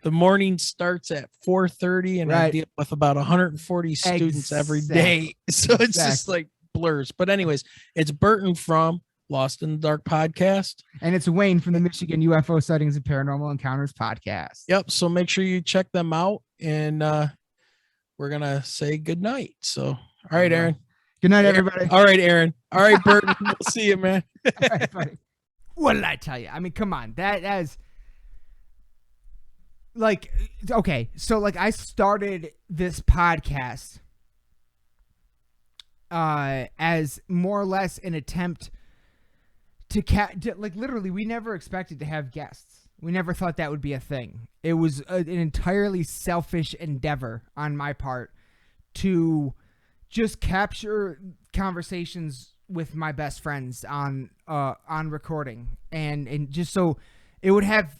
the morning starts at 4:30, and I Right. deal with about 140 students every day. So it's just Exactly. like blurs. But anyways, it's Burton from Lost in the Dark podcast. And it's Wayne from the Michigan UFO Sightings and Paranormal Encounters podcast. Yep. So make sure you check them out, and we're gonna say good night. So, all right, Aaron. Good night, everybody. All right, Aaron. All right, Burton. We'll see you, man. All right, buddy. What did I tell you? I mean, come on. That is like, okay. So like I started this podcast as more or less an attempt to like literally we never expected to have guests. We never thought that would be a thing. It was an entirely selfish endeavor on my part to just capture conversations with my best friends on recording and just so it would have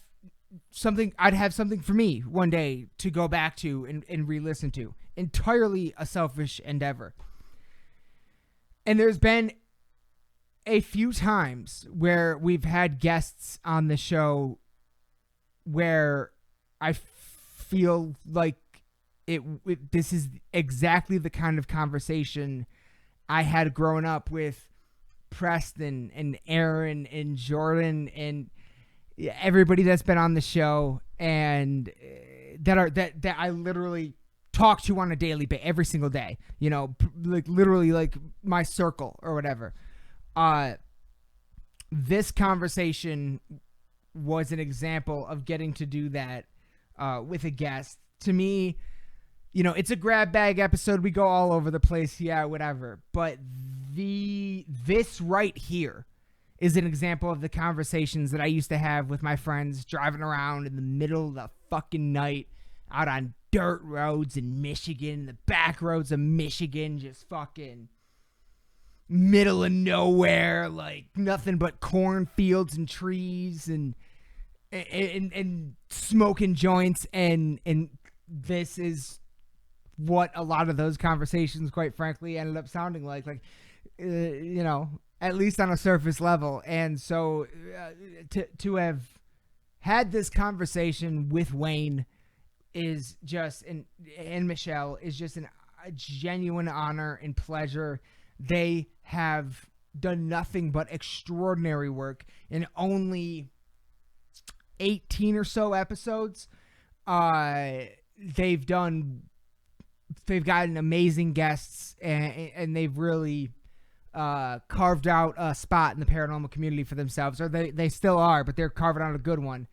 something. I'd have something for me one day to go back to and re-listen to. Entirely a selfish endeavor. And there's been a few times where we've had guests on the show where I feel like this is exactly the kind of conversation I had growing up with Preston and Aaron and Jordan and everybody that's been on the show and that I literally talk to on a daily basis, every single day, you know, like literally like my circle or whatever. This conversation was an example of getting to do that with a guest. To me, you know, it's a grab bag episode. We go all over the place. Yeah, whatever. But this right here is an example of the conversations that I used to have with my friends driving around in the middle of the fucking night out on dirt roads in Michigan, the back roads of Michigan, just fucking middle of nowhere, like nothing but cornfields and trees and smoking joints. And this is what a lot of those conversations, quite frankly, ended up sounding like, you know, at least on a surface level. And so to have had this conversation with Wayne is just, and Michelle is just a genuine honor and pleasure. They have done nothing but extraordinary work in only 18 or so episodes. They've gotten amazing guests and they've really carved out a spot in the paranormal community for themselves, or they still are, but they're carving out a good one.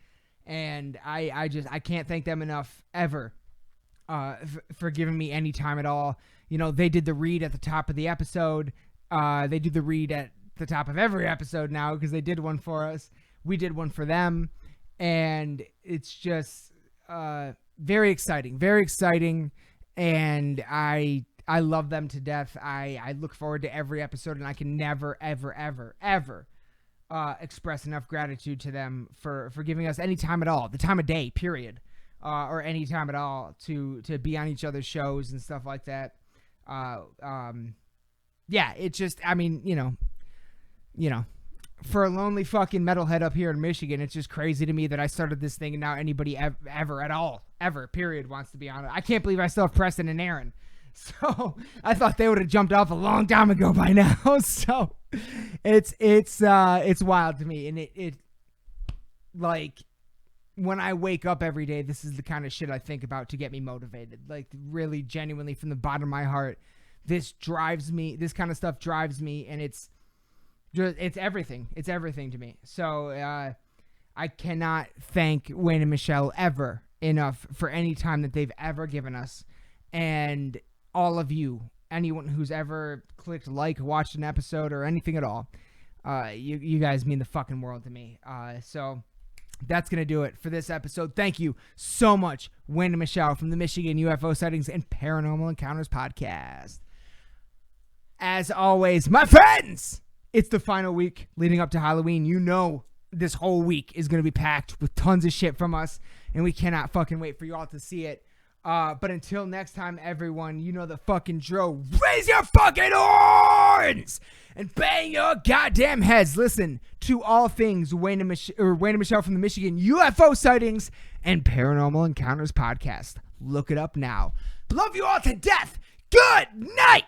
And I can't thank them enough ever for giving me any time at all. You know, they did the read at the top of the episode. They do the read at the top of every episode now because they did one for us. We did one for them. And it's just very exciting. And I love them to death. I look forward to every episode, and I can never, ever express enough gratitude to them for giving us any time at all, the time of day, period, or any time at all to be on each other's shows and stuff like that. Yeah, it's just, I mean, you know, for a lonely fucking metalhead up here in Michigan, it's just crazy to me that I started this thing and now anybody ever, period, wants to be on it. I can't believe I still have Preston and Aaron. So I thought they would have jumped off a long time ago by now. So it's wild to me. And it like when I wake up every day, this is the kind of shit I think about to get me motivated. Like really genuinely from the bottom of my heart, this drives me, this kind of stuff drives me, and it's everything. It's everything to me. So I cannot thank Wayne and Michelle ever enough for any time that they've ever given us. And all of you, anyone who's ever clicked like, watched an episode or anything at all, you guys mean the fucking world to me. So that's going to do it for this episode. Thank you so much, Wayne and Michelle from the Michigan UFO Sightings and Paranormal Encounters podcast. As always, my friends, it's the final week leading up to Halloween. You know this whole week is going to be packed with tons of shit from us and we cannot fucking wait for you all to see it. But until next time, everyone, you know the fucking drill. Raise your fucking horns and bang your goddamn heads. Listen to all things Wayne and Michelle from the Michigan UFO Sightings and Paranormal Encounters podcast. Look it up now. Love you all to death. Good night.